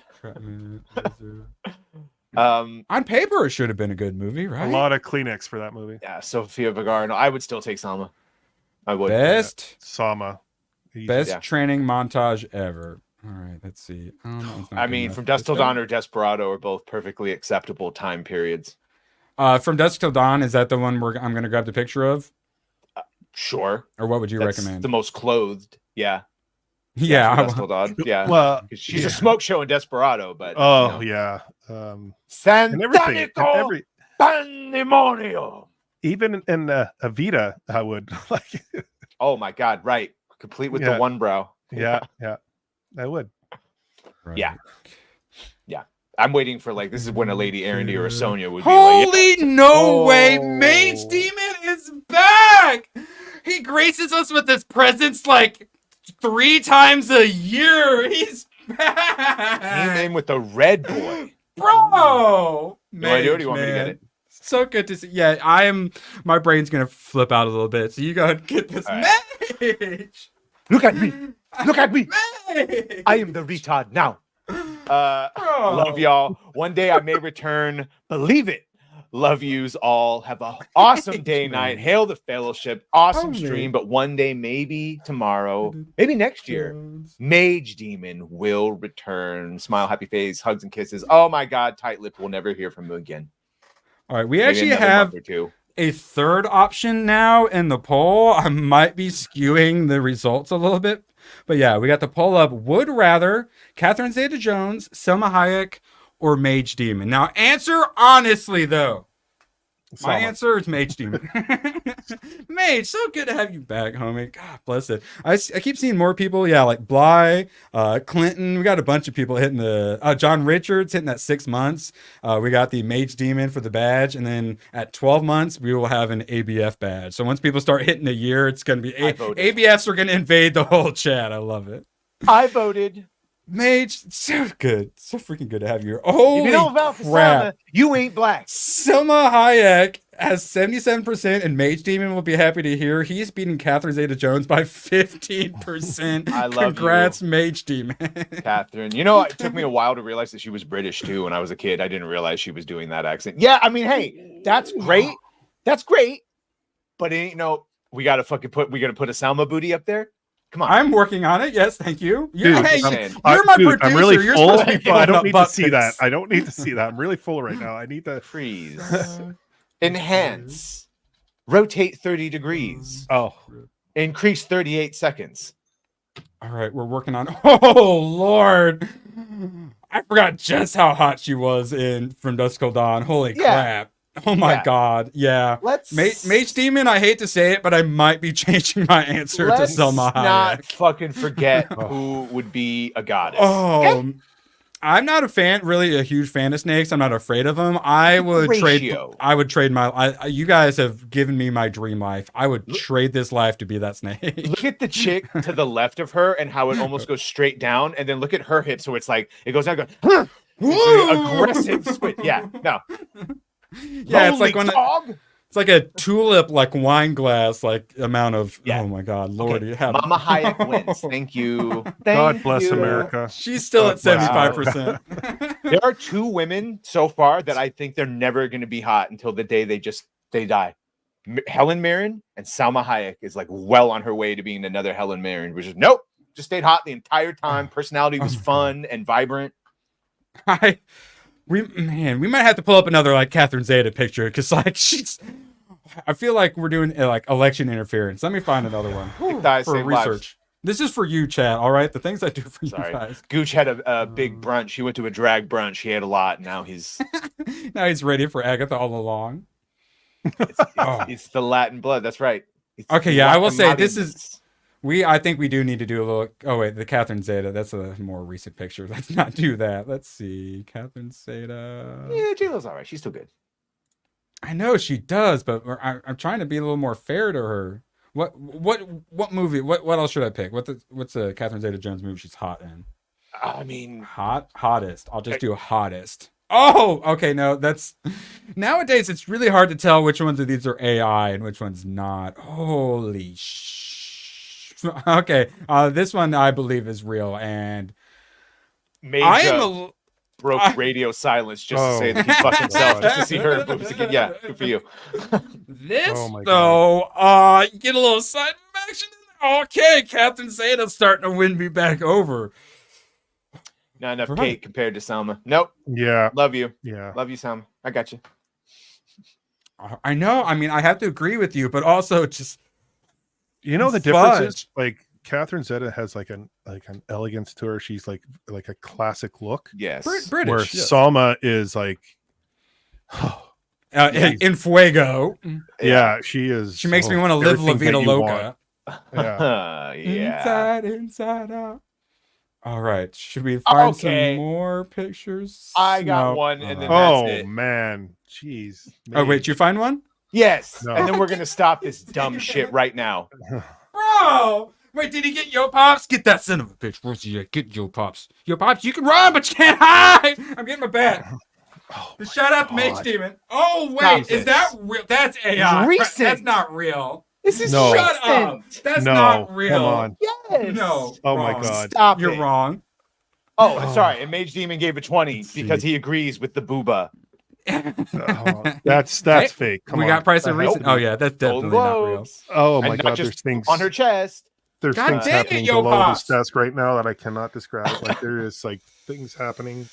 On paper, it should have been a good movie, right? A lot of Kleenex for that movie. Yeah, Sofia Vergara. No, I would still take Salma. I would. Best Sama. Best training montage ever. All right, let's see. I mean, From Dusk Till Dawn or Desperado are both perfectly acceptable time periods. From Dusk Till Dawn, is that the one where I'm going to grab the picture of? Sure. Or what would you recommend? The most clothed. Yeah. Yeah. Dusk Till Dawn. Yeah. Well, she's a smoke show in Desperado, but. Oh, yeah. Santanico Pandemonio. Even in Evita, I would like. Oh my God! Right, complete with the one brow. Yeah, I would. Right. Yeah. I'm waiting for this is when a Lady Arendy or a Sonya would be Holy no way! Mage Demon is back. He graces us with his presence 3 times a year. He's back. Came in with the red boy, bro. No idea. Do you want me to get it? So good to see. Yeah, my brain's gonna flip out a little bit. So you go and get this mage. Look at me. Look at me. I am the retard now. Love y'all. One day I may return. Believe it. Love yous all. Have an awesome day, night. Hail the fellowship. Awesome stream. But one day, maybe tomorrow, maybe next year, Mage Demon will return. Smile, happy face, hugs and kisses. Oh my God, tight lip. We'll never hear from you again. All right, we actually have a third option now in the poll. I might be skewing the results a little bit, but yeah, we got the poll up. Would rather Catherine Zeta-Jones, Selma Hayek, or Mage Demon? Now, answer honestly, though. My answer is Mage Demon. Mage, so good to have you back, homie. God bless it. I keep seeing more people. Yeah, like Bly, Clinton. We got a bunch of people hitting the John Richards hitting that 6 months. We got the Mage Demon for the badge, and then at 12 months we will have an ABF badge. So once people start hitting a year, it's going to be ABFs are going to invade the whole chat. I love it. I voted. Mage, so good. So freaking good to have you here. Oh, if you don't vote for Selma, you ain't black. Selma Hayek has 77%, and Mage Demon will be happy to hear he's beating Catherine Zeta-Jones by 15%. I love Congrats, you. Mage Demon. Catherine. You know, it took me a while to realize that she was British, too. When I was a kid, I didn't realize she was doing that accent. Yeah, I mean, hey, that's great. That's great. But, we got to put a Selma booty up there. Come on. I'm working on it. Yes, thank you. Dude, you're my producer. I'm really You're full. supposed to be I don't need to butt see pics. that. I don't need to see that. I'm really full right now. I need to freeze. Enhance. Rotate 30 degrees. Oh. Increase 38 seconds. All right, we're working on. Oh Lord, I forgot just how hot she was in From Dusk Till Dawn. Holy crap! Oh my God, yeah. Mage Demon. I hate to say it, but I might be changing my answer to Selma Hayek. Not fucking forget who would be a goddess. Oh, I'm not really a huge fan of snakes. I'm not afraid of them. I would trade my. You guys have given me my dream life. I would trade this life to be that snake. Look at the chick to the left of her and how it almost goes straight down, and then look at her hip, so it's like it goes down, goes aggressive switch. Yeah, no. Yeah, it's like it's like a tulip, wine glass, amount of. Yeah. Oh my God, Lordy! Okay. Mama Hayek wins. Thank you. God bless America. She's still at 75%. There are 2 women so far that I think they're never going to be hot until the day they die. Helen Mirren and Salma Hayek is well on her way to being another Helen Mirren, which is nope, just stayed hot the entire time. Personality was fun and vibrant. We might have to pull up another Catherine Zeta picture because she's. I feel like we're doing election interference. Let me find another one Thighs for save research. lives. This is for you, chat. All right, the things I do for Sorry. you guys. Gooch had a big brunch. He went to a drag brunch. He had a lot. Now he's Now he's ready for Agatha all along. it's the Latin blood. That's right. It's Okay, the yeah, I will say Latin this is. I think we do need to do a little. Oh wait, the Catherine Zeta. That's a more recent picture. Let's not do that. Let's see, Catherine Zeta. Yeah, J-Lo's all right. She's still good. I know she does, but I'm trying to be a little more fair to her. What movie? What else should I pick? What's a Catherine Zeta-Jones movie she's hot in? I mean, hottest. I'll just do hottest. Oh, okay. No, that's nowadays it's really hard to tell which ones of these are AI and which ones not. Holy Okay, this one I believe is real, and broke radio silence just to say that he fucked himself, just to see her boobs again. Yeah, good for you. This though, you get a little side action. Okay, Captain Zeta's starting to win me back over. Not enough cake compared to Selma. Nope. Yeah. Love you. Yeah. Love you, Selma. I got you. I know. I mean, I have to agree with you, but also just the difference is like Catherine Zeta has like an elegance to her. She's like a classic look. Yes. British. Where yes. Salma is like in fuego. Yeah, she is. She makes me want to live La Vida Loca. Yeah. Yeah. Inside out. All right. Should we find some more pictures? I got one, and then that's it. Man, jeez. Oh wait, you find one? Yes. No. And then we're gonna stop this dumb shit right now. Bro, wait, did he get Yo Pops? Get that son of a bitch. Where's he at? Get Yo Pops. Yo Pops, you can run, but you can't hide. I'm getting my bat. Shout out to Mage Demon. Oh wait, is that real? That's AI. Recent. That's not real. This is Shut up. That's not real. Come on. Yes. No. Oh wrong. my God. Stop. You're wrong. Oh, I'm sorry. And Mage Demon gave a 20 because he agrees with the booba. That's fake. Come we on. got price of recent. Oh yeah, that's definitely not real. Oh my And not God, just there's things on her chest. There's God things dang it, happening Yo below Pops. this desk right now that I cannot describe. Like there is like things happening.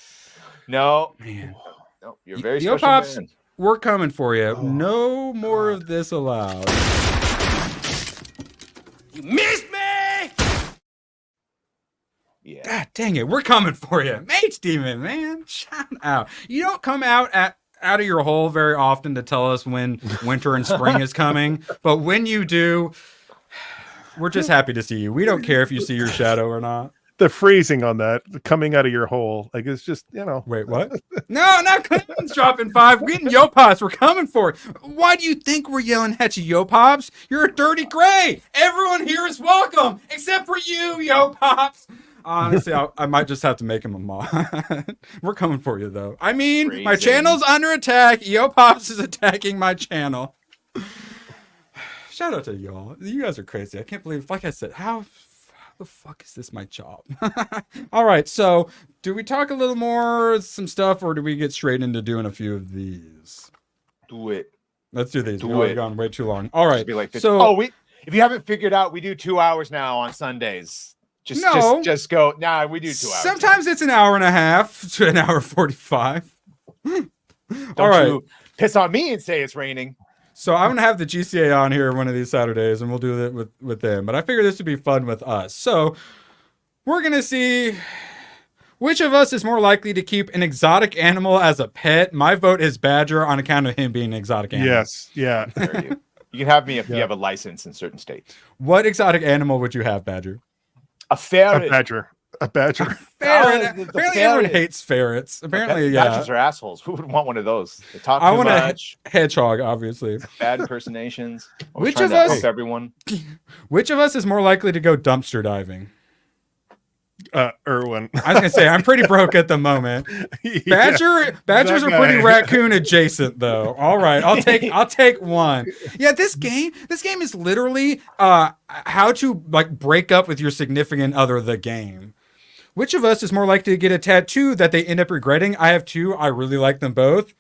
No. Man. No, you're very Yo special Pops, man. we're coming for you. No more of this allowed. You missed me! Yeah. God dang it, we're coming for you. Mage Demon, man. Shout out. You don't come out of your hole very often to tell us when winter and spring is coming, but when you do, we're just happy to see you. We don't care if you see your shadow or not. The freezing on that coming out of your hole, like it's just Wait, what? No, not Clinton's dropping 5. We're getting Yo Pops. We're coming for it. Why do you think we're yelling at you, Yo Pops? You're a dirty gray. Everyone here is welcome, except for you, Yo Pops. Honestly, I might just have to make him a mod. We're coming for you, though. I mean, my channel's under attack. Yo Pops is attacking my channel. Shout out to y'all. You guys are crazy. I can't believe, like I said, how the fuck is this my job? All right, so do we talk a little more, some stuff, or do we get straight into doing a few of these? Do it. Let's do these. Do We've it. gone way too long. All right. Be like 50. So, if you haven't figured out, we do 2 hours now on Sundays. Just go. Nah, we do 2 hours. Sometimes it's an hour and a half to an hour 45. Don't All right. you piss on me and say it's raining. So I'm gonna have the GCA on here one of these Saturdays, and we'll do it with them. But I figure this would be fun with us. So we're gonna see which of us is more likely to keep an exotic animal as a pet. My vote is Badger on account of him being an exotic animal. Yes, yeah. You can have me if you have a license in certain states. What exotic animal would you have, Badger? A ferret. A badger. Ferret. Apparently, everyone hates ferrets. Apparently, yeah. Badgers are assholes. Who would want one of those? They talk I too want much. a hedgehog, obviously. Bad impersonations. Which trying of to us? help everyone. Which of us is more likely to go dumpster diving? Erwin. I was gonna say I'm pretty broke at the moment. Badgers are pretty raccoon adjacent though. All right, I'll take one. Yeah, this game is literally how to like break up with your significant other. The game. Which of us is more likely to get a tattoo that they end up regretting? I have 2. I really like them both.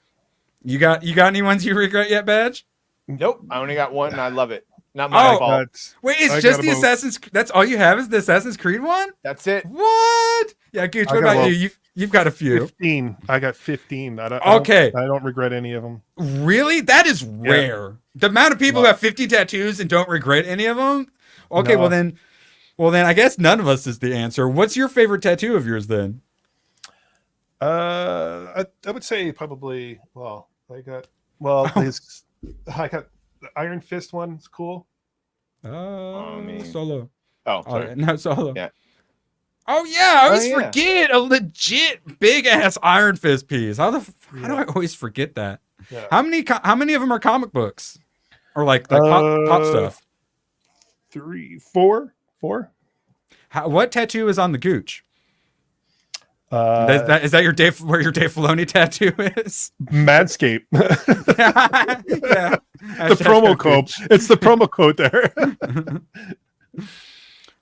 You got any ones you regret yet, Badge? Nope, I only got one and I love it. Not my fault. Wait, it's just the Assassin's. That's all you have is the Assassin's Creed one? That's it. What? Yeah, Gooch. What about you? You've got a few. 15. I got 15. I don't regret any of them. Really? That is rare. The amount of people who have 50 tattoos and don't regret any of them. Okay, well then, Well, then I guess none of us is the answer. What's your favorite tattoo of yours then? I would say probably. Well, I got the Iron Fist one. It's cool. Solo. Oh, sorry. No, Solo. Yeah. Oh yeah, I always forget a legit big ass Iron Fist piece. How do I always forget that? Yeah. How many of them are comic books, or like pop stuff? 3, 4. What tattoo is on the gooch? Is that your where your Dave Filoni tattoo is? Manscaped. Yeah. The promo code. It's the promo code there.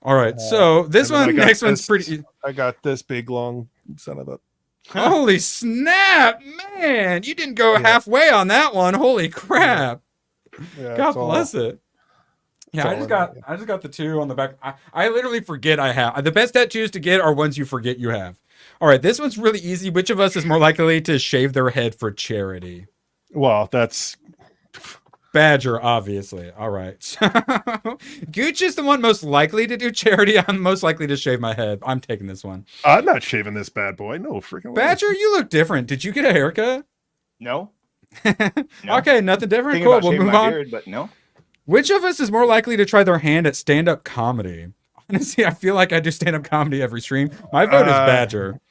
All right, so this next one's pretty. I got this big long son of a. Holy snap, man! You didn't go halfway on that one. Holy crap! Yeah, God bless it. Yeah, I just got the 2 on the back. I literally forget I have. The best tattoos to get are ones you forget you have. All right, this one's really easy. Which of us is more likely to shave their head for charity? Well, that's Badger, obviously. All right. Gooch is the one most likely to do charity. I'm most likely to shave my head. I'm taking this one. I'm not shaving this bad boy. No freaking way. Badger, you look different. Did you get a haircut? No. Okay, nothing different. Thinking Cool. about We'll shaving move my on. beard, but no. Which of us is more likely to try their hand at stand-up comedy? Honestly, I feel like I do stand-up comedy every stream. My vote is Badger.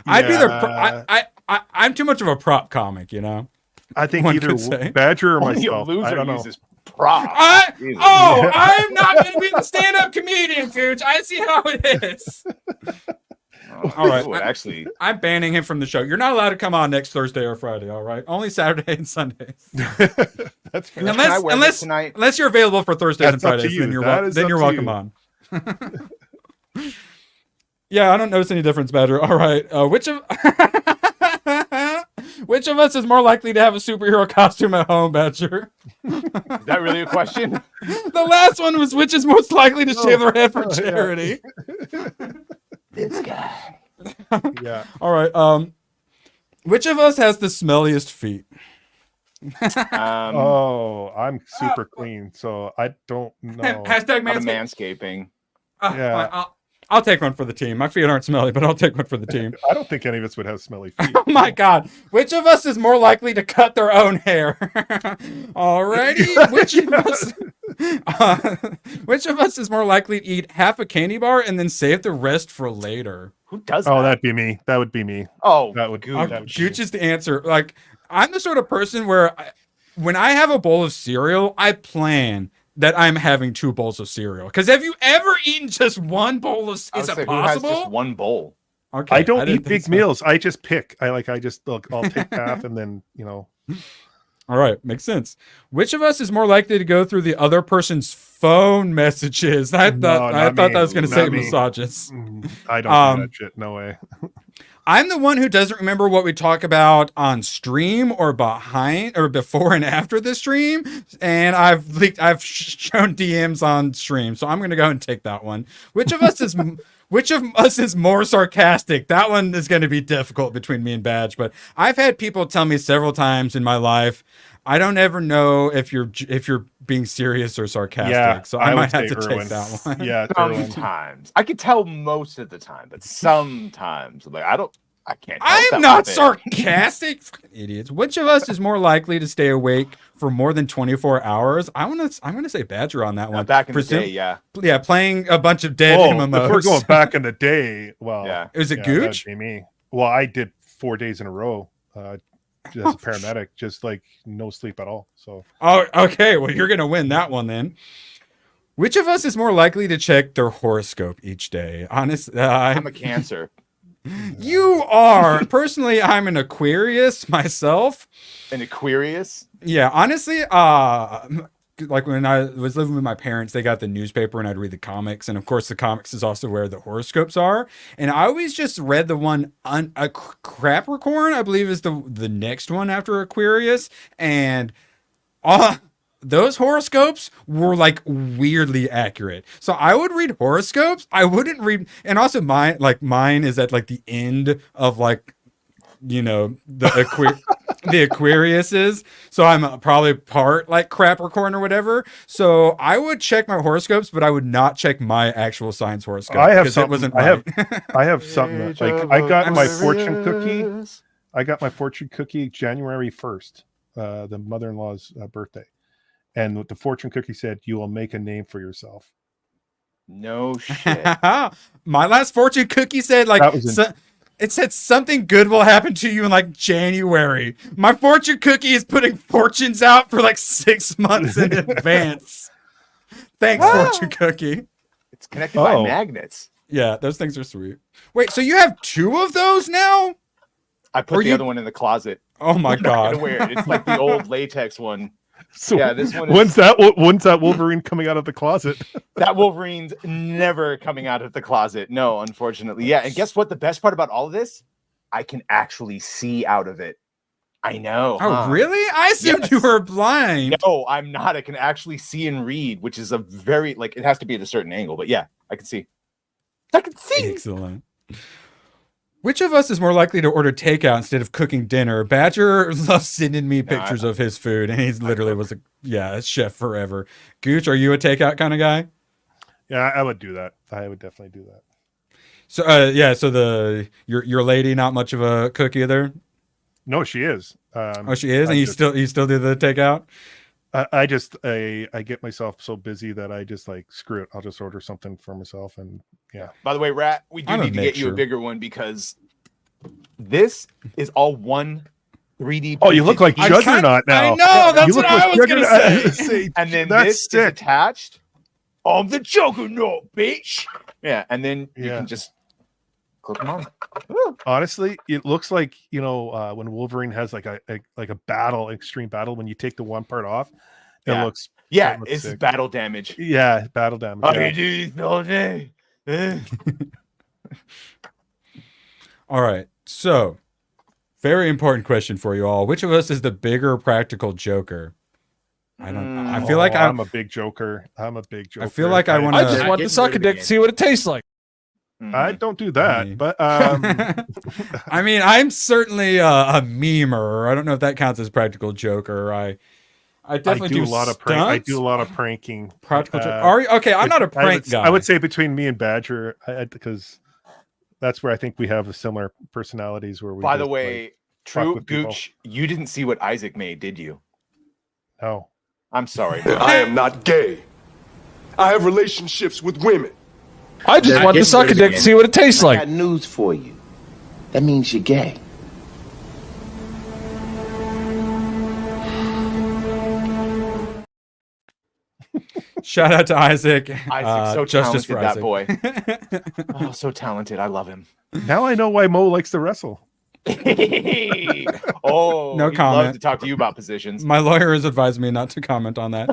I'd be there. I'm too much of a prop comic, you know. I think either Badger or myself. Loser I don't know. uses prop. I'm not going to be the stand-up comedian, Gooch. I see how it is. All right. Actually, I'm banning him from the show. You're not allowed to come on next Thursday or Friday. All right, only Saturday and Sundays. That's fair. Unless you're available for Thursdays and Fridays, then you're welcome on. Yeah, I don't notice any difference, Badger. All right, which of us is more likely to have a superhero costume at home, Badger? Is that really a question? The last one was which is most likely to shave their head for charity. This guy. Yeah. All right. Which of us has the smelliest feet? I'm super clean, so I don't know. Hashtag manscaping. Yeah. I'll take one for the team. My feet aren't smelly, but I'll take one for the team. I don't think any of us would have smelly feet. Oh my God. Which of us is more likely to cut their own hair? Alrighty. Which of us is more likely to eat half a candy bar and then save the rest for later? Who does that? Oh, that'd be me. That would be me. Oh, that would Gooch is the answer. Like, I'm the sort of person where when I have a bowl of cereal, I plan that I'm having 2 bowls of cereal. Because have you ever eaten just one bowl of? Is it possible? Who has just one bowl? Okay, I don't eat big meals. I just pick. I'll take half and then All right, makes sense. Which of us is more likely to go through the other person's phone messages? I thought that was going to say misogynist. I don't do that shit. No way. I'm the one who doesn't remember what we talk about on stream or behind or before and after the stream, and I've shown DMs on stream, so I'm going to go and take that one. Which of us is more sarcastic? That one is going to be difficult between me and Badge, but I've had people tell me several times in my life, I don't ever know if you're being serious or sarcastic. Yeah, so I might have to Erwin. take that one. Yeah, sometimes I could tell most of the time, but sometimes I can't. I'm not sarcastic. Idiots. Which of us is more likely to stay awake for more than 24 hours? I'm gonna say Badger on that one. Back in the day, yeah, playing a bunch of dead MMOs. If we're going back in the day, well, yeah. Is it Gooch? That'd be me. Well, I did 4 days in a row. As a paramedic, just like no sleep at all. So okay, well you're gonna win that one then. Which of us is more likely to check their horoscope each day? Honestly, I'm a Cancer. You are. Personally, I'm an Aquarius myself. An Aquarius? Yeah, honestly, like when I was living with my parents, they got the newspaper and I'd read the comics. And of course, the comics is also where the horoscopes are. And I always just read the one, Capricorn, I believe is the next one after Aquarius. And those horoscopes were like weirdly accurate. So I would read horoscopes. I wouldn't read. And also mine is at like the end of like, the the Aquariuses. So I'm probably part like Capricorn or whatever. So I would check my horoscopes, but I would not check my actual science horoscope. I have because something. It wasn't I have. right. I have something. Like I got my fortune cookie. I got my fortune cookie January 1st, the mother-in-law's birthday, and the fortune cookie said, "You will make a name for yourself." No shit. My last fortune cookie said like it said something good will happen to you in like January. My fortune cookie is putting fortunes out for like 6 months in advance. Thanks, fortune cookie. It's connected by magnets. Yeah, those things are sweet. Wait, so you have 2 of those now? I put the other one in the closet. Oh my I'm not god! gonna wear it. It's like the old latex one. So yeah, this one. When's that Wolverine coming out of the closet? That Wolverine's never coming out of the closet. No, unfortunately. Yeah, and guess what? The best part about all of this, I can actually see out of it. I know. Oh, really? I assumed you were blind. No, I'm not. I can actually see and read, which is a very it has to be at a certain angle. But yeah, I can see. I can see. Excellent. Which of us is more likely to order takeout instead of cooking dinner? Badger loves sending me pictures of his food, and he's literally was a chef forever. Gooch, are you a takeout kind of guy? Yeah, I would do that. I would definitely do that. So so your lady not much of a cook either? No, she is. She is, and you still do the takeout? I get myself so busy that I just screw it. I'll just order something for myself, and yeah. By the way, Rat, we do need to get you a bigger one because this is all one 3D. Oh, you look like Juggernaut now. I know. That's what I was gonna say. And then that's this sick. is attached. I'm the Juggernaut, bitch. Yeah, and then you can just click them on. Honestly, it looks like when Wolverine has like a battle, extreme battle. When you take the one part off, it looks it's sick. battle damage. Yeah, battle damage. I do this all day. All right, so very important question for you all: which of us is the bigger practical joker? I don't. I feel like I'm a big joker. I feel like I want I just want to suck a dick to see what it tastes like. I don't do that, but I mean, I'm certainly a memer. I don't know if that counts as practical joker. I definitely do a lot of prank. I do a lot of pranking. Practical joke. Are you okay? I'm not a prank guy. I would say between me and Badger, because that's where I think we have similar personalities. Where we. By the way, true Gooch, you didn't see what Isaac made, did you? No. I'm sorry. I am not gay. I have relationships with women. I just want to suck a dick to see what it tastes like. I got news for you. That means you're gay. Shout out to Isaac. Isaac's so justice talented, for Isaac. that boy. Oh, so talented. I love him. Now I know why Mo likes to wrestle. No comment. Love to talk to you about positions. My lawyer has advised me not to comment on that.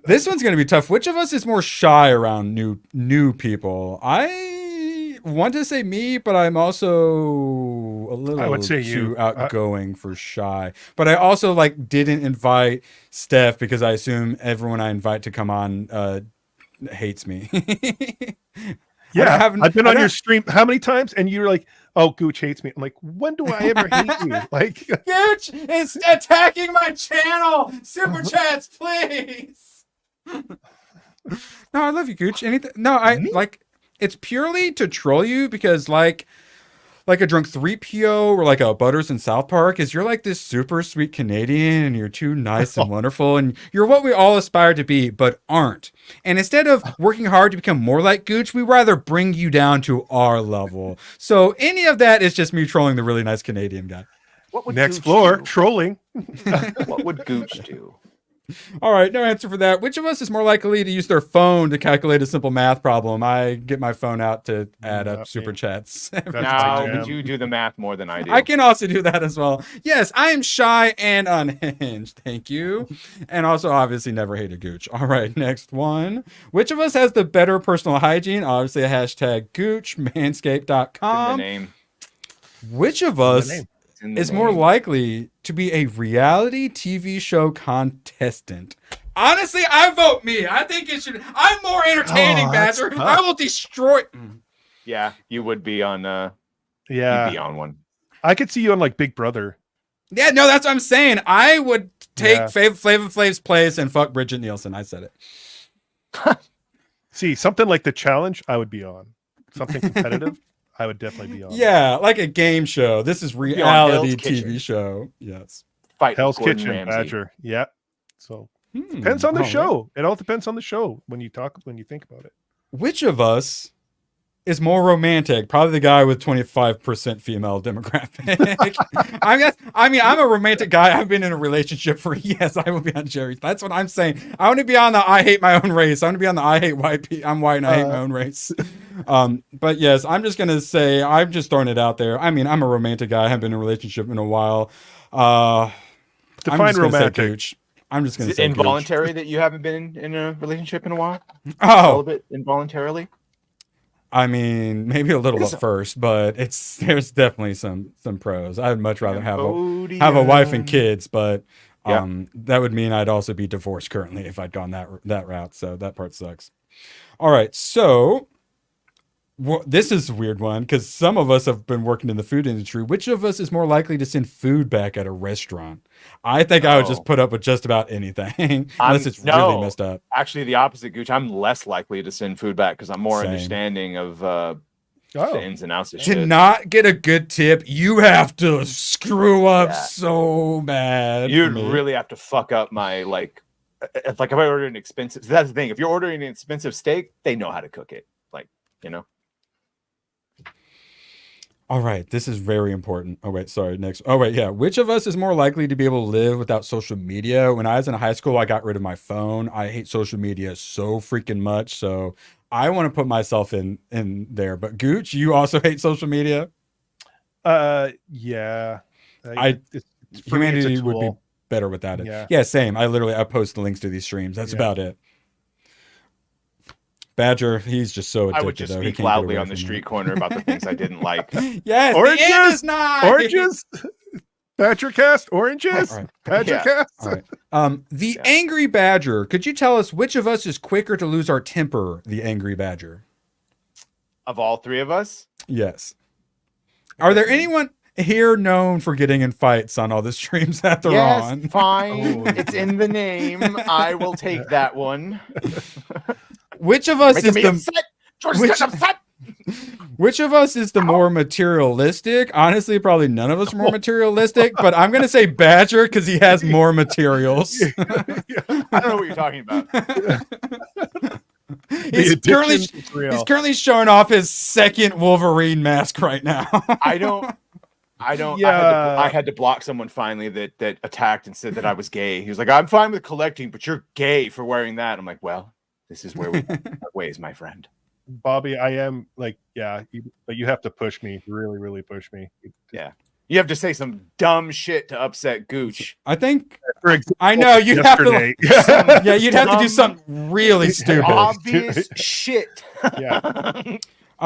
This one's going to be tough. Which of us is more shy around new people? I want to say me, but I'm also a little too outgoing for shy. But I also didn't invite Steph because I assume everyone I invite to come on hates me. Yeah, I've been on your stream how many times, and you're like, "Oh, Gooch hates me." I'm like, "When do I ever hate you?" Gooch is attacking my channel. Super chats, please. No, I love you, Gooch. Anything? No, it's purely to troll you because like a drunk 3PO or like a Butters in South Park is you're this super sweet Canadian and you're too nice and wonderful and you're what we all aspire to be but aren't. And instead of working hard to become more like Gooch, we rather bring you down to our level. So any of that is just me trolling the really nice Canadian guy. What would Next Gooch floor, do? trolling. What would Gooch do? All right, no answer for that. Which of us is more likely to use their phone to calculate a simple math problem? I get my phone out to add up super chats. No, but you do the math more than I do. I can also do that as well. Yes, I am shy and unhinged. Thank you. And also obviously never hate a Gooch. All right, next one. Which of us has the better personal hygiene? Obviously a hashtag Gooch, manscaped.com. The name. Which of us is more likely to be a reality TV show contestant? Honestly, I vote me. I think it should. I'm more entertaining, Badger. I will destroy. Yeah, you would be on. Yeah, you'd be on one. I could see you on Big Brother. Yeah, no, that's what I'm saying. I would take Flavor Flav's place and fuck Bridget Nielsen. I said it. See, something like the challenge, I would be on. Something competitive, I would definitely be on. Yeah, like a game show. This is reality TV show. Yes. Fight Hell's Gordon Kitchen, Ramsay. Badger. Yeah. So depends on the show. It all depends on the show when you think about it. Which of us is more romantic? Probably the guy with 25% female demographic. I'm a romantic guy. I've been in a relationship for I will be on Jerry's. That's what I'm saying. I want to be on the I hate my own race. I want to be on the I hate white people. I'm white and I hate my own race. But yes, I'm just gonna say I'm just throwing it out there. I mean, I'm a romantic guy. I haven't been in a relationship in a while. Define romantic. I'm just gonna Is it say involuntary that you haven't been in a relationship in a while? Oh, a bit involuntarily. I mean, maybe a little at first, but there's definitely some pros. I'd much rather have a wife and kids, but that would mean I'd also be divorced currently if I'd gone that route. So that part sucks. All right, so this is a weird one because some of us have been working in the food industry. Which of us is more likely to send food back at a restaurant? I think I would just put up with just about anything unless it's really messed up. Actually, the opposite, Gooch. I'm less likely to send food back because I'm more understanding of the ins and outs of shit. To not get a good tip, you have to screw up so bad. You'd really have to fuck up my if I order an expensive. That's the thing. If you're ordering an expensive steak, they know how to cook it. All right, this is very important. Oh, wait, sorry, next. Oh, wait, yeah. Which of us is more likely to be able to live without social media? When I was in high school, I got rid of my phone. I hate social media so freaking much, so I want to put myself in there. But Gooch, you also hate social media? Yeah. Humanity would be better without it. Yeah, same. I post the links to these streams. That's about it. Badger, he's just so addicted. I would just speak loudly on the street corner about the things I didn't like. Yes, oranges, Badger cast, oranges, all right. Badger cast. All right. The angry badger. Could you tell us which of us is quicker to lose our temper? The angry badger. Of all three of us? Yes. Are there anyone here known for getting in fights on all the streams that they're on? Fine. It's in the name. I will take that one. Which of us is which of us is the more materialistic? Honestly, probably none of us are more materialistic, but I'm going to say Badger because he has more materials. I don't know what you're talking about. He's currently showing off his second Wolverine mask right now. I don't. I had to block someone finally that attacked and said that I was gay. He was like, "I'm fine with collecting, but you're gay for wearing that." I'm like, "Well, this is where we part ways, my friend." Bobby, I am but you have to push me, really, really push me. Yeah, you have to say some dumb shit to upset Gooch. I think. I know you have to. Yeah, you'd have to do something really stupid. Obvious shit. Yeah.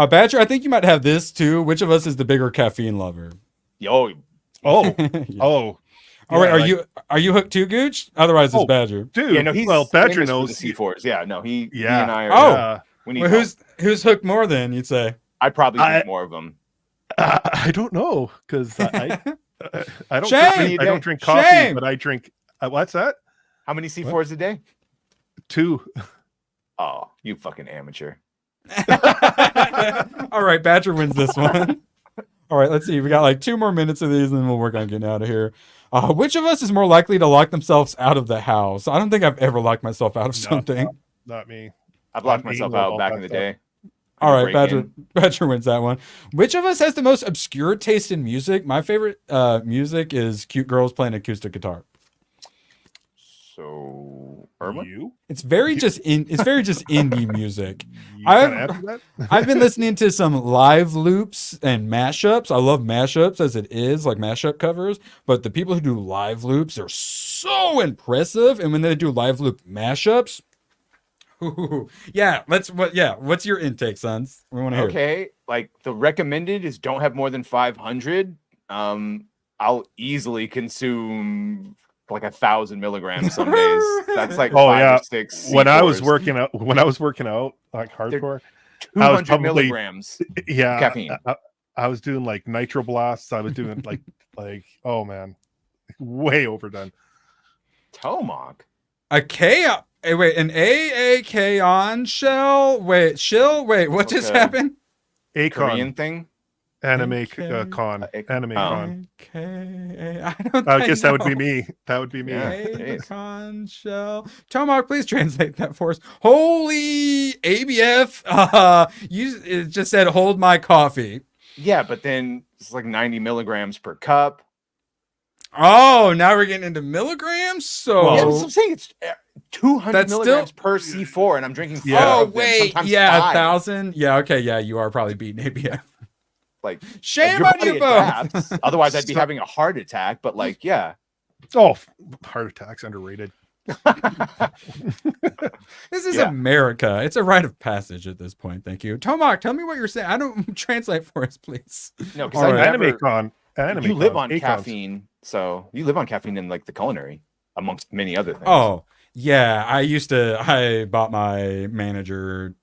Badger, I think you might have this too. Which of us is the bigger caffeine lover? Oh. All right, are you hooked too, Gooch? Otherwise, it's Badger. Dude, yeah, no, he's Badger knows the C4s. Yeah, no, he and I are. We need who's hooked more then? You'd say. I'd probably drink more of them. I don't know because I don't. I don't drink coffee, but I drink. What's that? How many C4s a day? 2. Oh, you fucking amateur. All right, Badger wins this one. All right, let's see. We got 2 more minutes of these, and then we'll work on getting out of here. Which of us is more likely to lock themselves out of the house? I don't think I've ever locked myself out of something. Not me. I've locked myself out back in the day. All right, Badger wins that one. Which of us has the most obscure taste in music? My favorite music is cute girls playing acoustic guitar. So, Irma? It's very just indie music. I've been listening to some live loops and mashups. I love mashups as it is, like mashup covers, but the people who do live loops are so impressive. And when they do live loop mashups, what's your intake, sons? We want to hear. Okay, the recommended is don't have more than 500. I'll easily consume 1,000 milligrams some days. That's 5 or 6. When I was working out like hardcore, 200 milligrams. Yeah, caffeine. I was doing nitro blasts. I was doing like oh man, way overdone. Tomahawk. A K. Wait, an A on shell. Wait, shill. Wait, what just happened? Korean thing. Anime con. Anime con. I guess that would be me. That would be me. Yeah, con shell. Tomahawk, please translate that for us. Holy ABF. It just said hold my coffee. Yeah, but then it's like 90 milligrams per cup. Oh, now we're getting into milligrams. So yeah, I'm saying it's 200 milligrams per C4, and I'm drinking 4 of them, wait, sometimes yeah, 5. 1,000. Yeah, okay, yeah, you are probably beating ABF. Like, shame on you both. Otherwise, I'd be having a heart attack. But like, yeah. Oh, heart attacks underrated. This is America. It's a rite of passage at this point. Thank you, Tomahawk. Tell me what you're saying. I don't translate for us, please. No, because Anime con. You live on caffeine, so you live on caffeine in like the culinary, amongst many other things. Oh yeah, I bought my manager.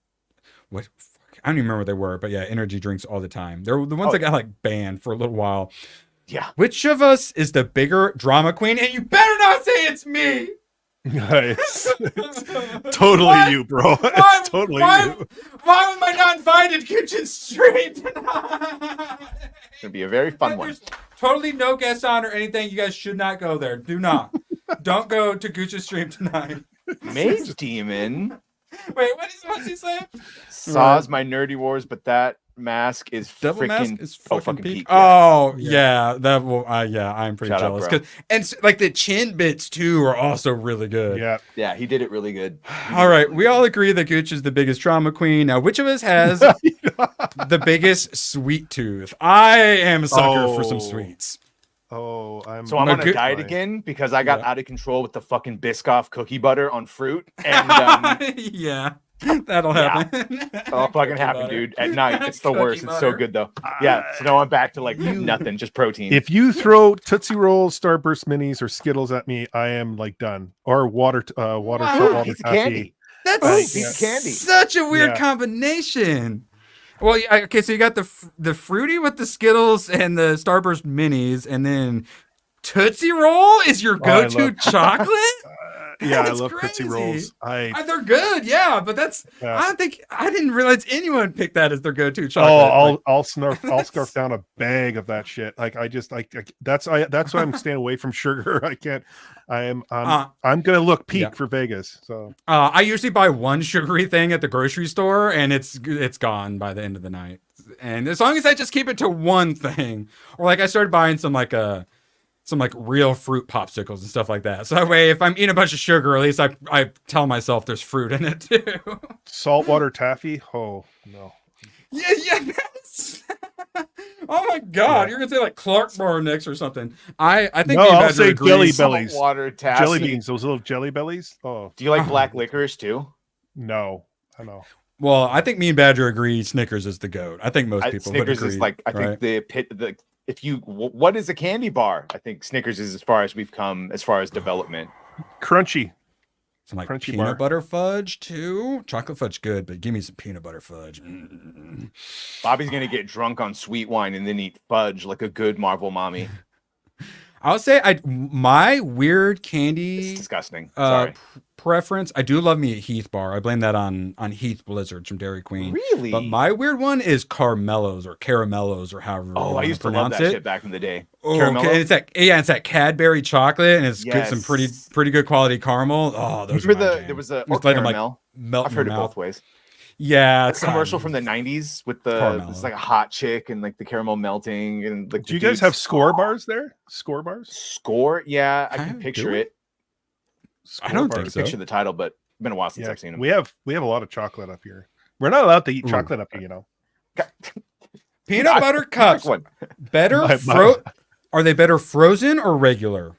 What? I don't even remember what they were, but yeah, energy drinks all the time. They're the ones that got like banned for a little while. Yeah. Which of us is the bigger drama queen? And you better not say it's me. It's totally you, bro. It's totally you. Why was I not invited to Kitchen Street tonight? It's gonna be a very fun one. Totally no guest on or anything. You guys should not go there. Do not. Don't go to Gucci Stream tonight. Mage Demon. Wait, what's he saying? Saws my nerdy wars, but that mask is Double mask freaking is fucking peak. Oh yeah, that will. Yeah, I'm pretty Shout jealous. out, And like the chin bits too are also really good. Yeah, he did it really good. All right, we all agree that Gooch is the biggest drama queen. Now, which of us has the biggest sweet tooth? I am a sucker for some sweets. Oh, I'm on a diet again because I got out of control with the fucking Biscoff cookie butter on fruit, and yeah, that'll happen. That'll fucking happen, dude. At night, it's the worst. It's so good though. Yeah, so now I'm back to like nothing, just protein. If you throw Tootsie Rolls, Starburst Minis, or Skittles at me, I am like done. Or water piece of candy. That's piece of candy. Such a weird combination. Well, okay, so you got the fruity with the Skittles and the Starburst minis, and then Tootsie Roll is your go-to chocolate? Yeah, I love Tootsie Rolls. They're good, yeah, but that's I didn't realize anyone picked that as their go-to chocolate. I'll scarf down a bag of that shit. Like that's why I'm staying away from sugar. I can't. I'm gonna look peak for Vegas. So I usually buy one sugary thing at the grocery store, and it's gone by the end of the night. And as long as I just keep it to one thing, or like I started buying some real fruit popsicles and stuff like that. So that way, if I'm eating a bunch of sugar, at least I tell myself there's fruit in it too. Saltwater taffy? Oh no. Yeah. Oh my god, you're gonna say like Clark Bar next or something. I think I'll say Jelly Bellies. Water taffy. Jelly beans, those little jelly bellies. Oh. Do you like black licorice too? No, I know. Well, I think me and Badger agree Snickers is the GOAT. I think most people Snickers would agree, is like think what is a candy bar? I think Snickers is as far as we've come as far as development. Crunchy. Some like crunchy peanut butter fudge too. Chocolate fudge good, but give me some peanut butter fudge. Bobby's gonna get drunk on sweet wine and then eat fudge like a good Marvel mommy. I'll say my weird candy. It's disgusting. Sorry. Preference. I do love me a Heath bar. I blame that on Heath Blizzards from Dairy Queen. Really? But my weird one is Caramellos or Caramellos or however. I used to love that shit back in the day. Oh, okay. It's that Cadbury chocolate, and it's some pretty good quality caramel. Oh, those are there was a caramel. I've heard it both ways. Yeah, it's a commercial from the 90s with it's like a hot chick and like the caramel melting and like. Do you guys have Score bars there? Score bars? Score? Yeah, I can picture it. I don't think so. Picture the title, but it's been a while since I've seen them. We have a lot of chocolate up here. We're not allowed to eat chocolate up here, you know. Peanut butter cups. Better are they better frozen or regular?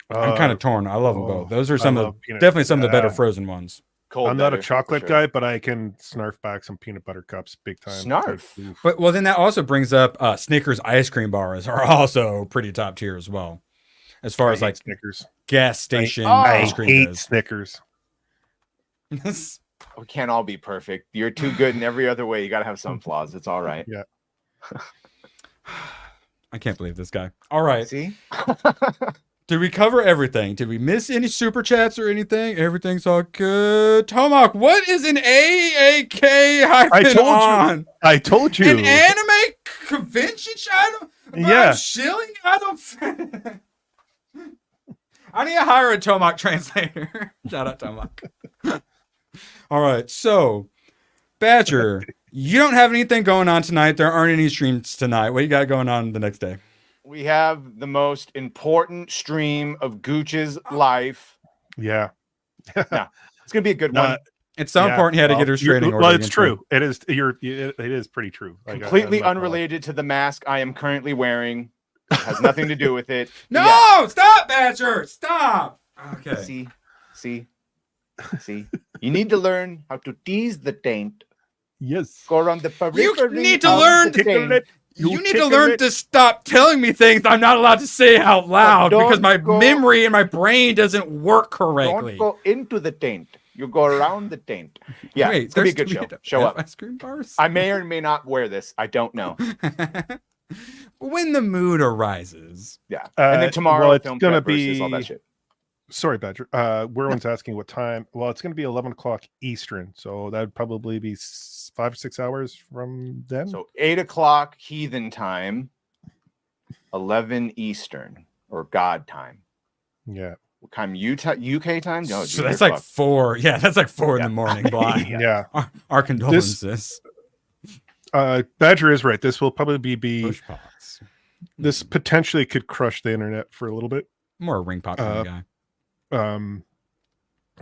I'm kind of torn. I love them both. Those are definitely some of the better frozen ones. I'm not a chocolate guy, but I can snarf back some peanut butter cups big time. Snarf. But then that also brings up Snickers ice cream bars are also pretty top tier as well. As far as like Snickers gas station ice cream. I hate Snickers. We can't all be perfect. You're too good in every other way. You got to have some flaws. It's all right. Yeah. I can't believe this guy. All right. See? Did we cover everything? Did we miss any super chats or anything? Everything's all good. Tomahawk, what is an AAK on? I told you. An anime convention channel? Yeah. Shilling? I don't... I need to hire a Tomahawk translator. Shout out Tomahawk. All right, so Badger, you don't have anything going on tonight. There aren't any streams tonight. What you got going on the next day? We have the most important stream of Gooch's life. Yeah. Yeah, it's gonna be a good one. It's so important he had to get her straight in order. Well, it's true. It is. It is pretty true. Completely unrelated to the mask I am currently wearing. It has nothing to do with it. No, stop, Badger. Stop. Okay. See. You need to learn how to tease the taint. Yes. Go around the periphery. You need to learn to stop telling me things I'm not allowed to say out loud because my memory and my brain doesn't work correctly. Don't go into the taint. You go around the taint. Yeah, Wait, it's gonna be a good show. Show up. Ice cream bars? I may or may not wear this. I don't know. When the mood arises. Yeah. And then tomorrow, it's film gonna prep versus all that shit. Sorry, Badger. Werwin's asking what time. Well, it's going to be 11 o'clock Eastern, so that would probably be 5 or 6 hours from then. So 8 o'clock Heathen time, 11 Eastern or God time. Yeah. What time? UK time? No, so that's like 4. Yeah, that's like 4 in the morning. Blind. Yeah. Our condolences. Badger is right. This will probably be. This potentially could crush the internet for a little bit. More a ring pop kind of guy.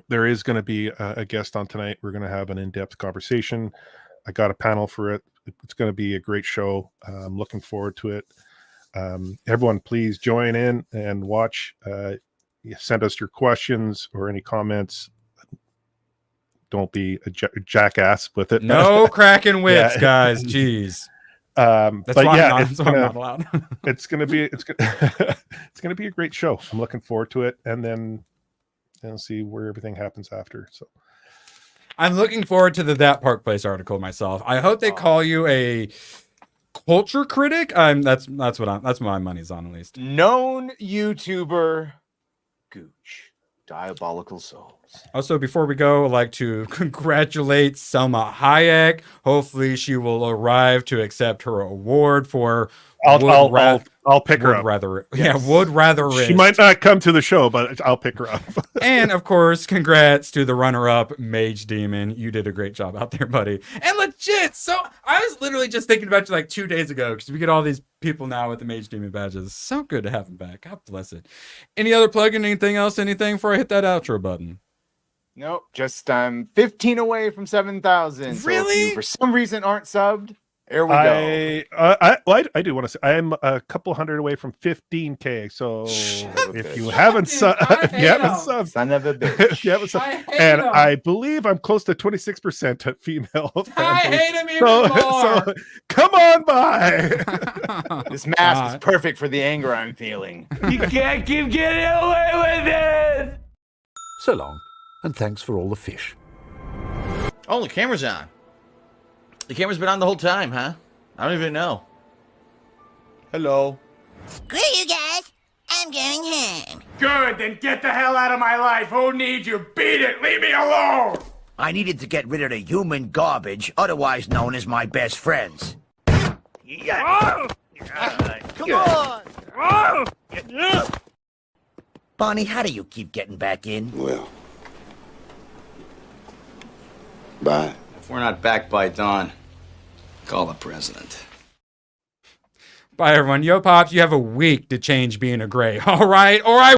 There is going to be a guest on tonight. We're going to have an in-depth conversation. I got a panel for it. It's going to be a great show. I'm looking forward to it. Everyone, please join in and watch. Send us your questions or any comments. Don't be a jackass with it. No cracking whips, guys. Jeez. That's why yeah, I'm not allowed. it's gonna be a great show. I'm looking forward to it, and then see where everything happens after. So I'm looking forward to the That Park Place article myself. I hope they call you a culture critic. That's what my money's on, at least. Known YouTuber Gooch. Diabolical Souls. Also, before we go, I'd like to congratulate Selma Hayek. Hopefully, she will arrive to accept her award for. I'll pick her up. Would rather. She might not come to the show, but I'll pick her up. And of course, congrats to the runner-up, Mage Demon. You did a great job out there, buddy. And legit, so I was literally just thinking about you like 2 days ago because we get all these people now with the Mage Demon badges. So good to have them back. God bless it. Any other plug-in? Anything else? Anything before I hit that outro button? Nope. Just 15 away from 7,000. Really? So if you, for some reason, aren't subbed. There we go. I do want to say I am a couple hundred away from 15K. So if you haven't subbed, son of a bitch. I believe I'm close to 26% at female. I hate him even more. So come on by. This mask is perfect for the anger I'm feeling. You can't keep getting away with it. So long, and thanks for all the fish. Oh, the camera's on. The camera's been on the whole time, huh? I don't even know. Hello. Screw you guys. I'm going home. Good, then get the hell out of my life. Who needs you? Beat it. Leave me alone. I needed to get rid of the human garbage, otherwise known as my best friends. Come on. Bonnie, how do you keep getting back in? Well, bye. If we're not back by dawn, call the president. Bye, everyone. Yo, Pops, you have a week to change being a gray. All right?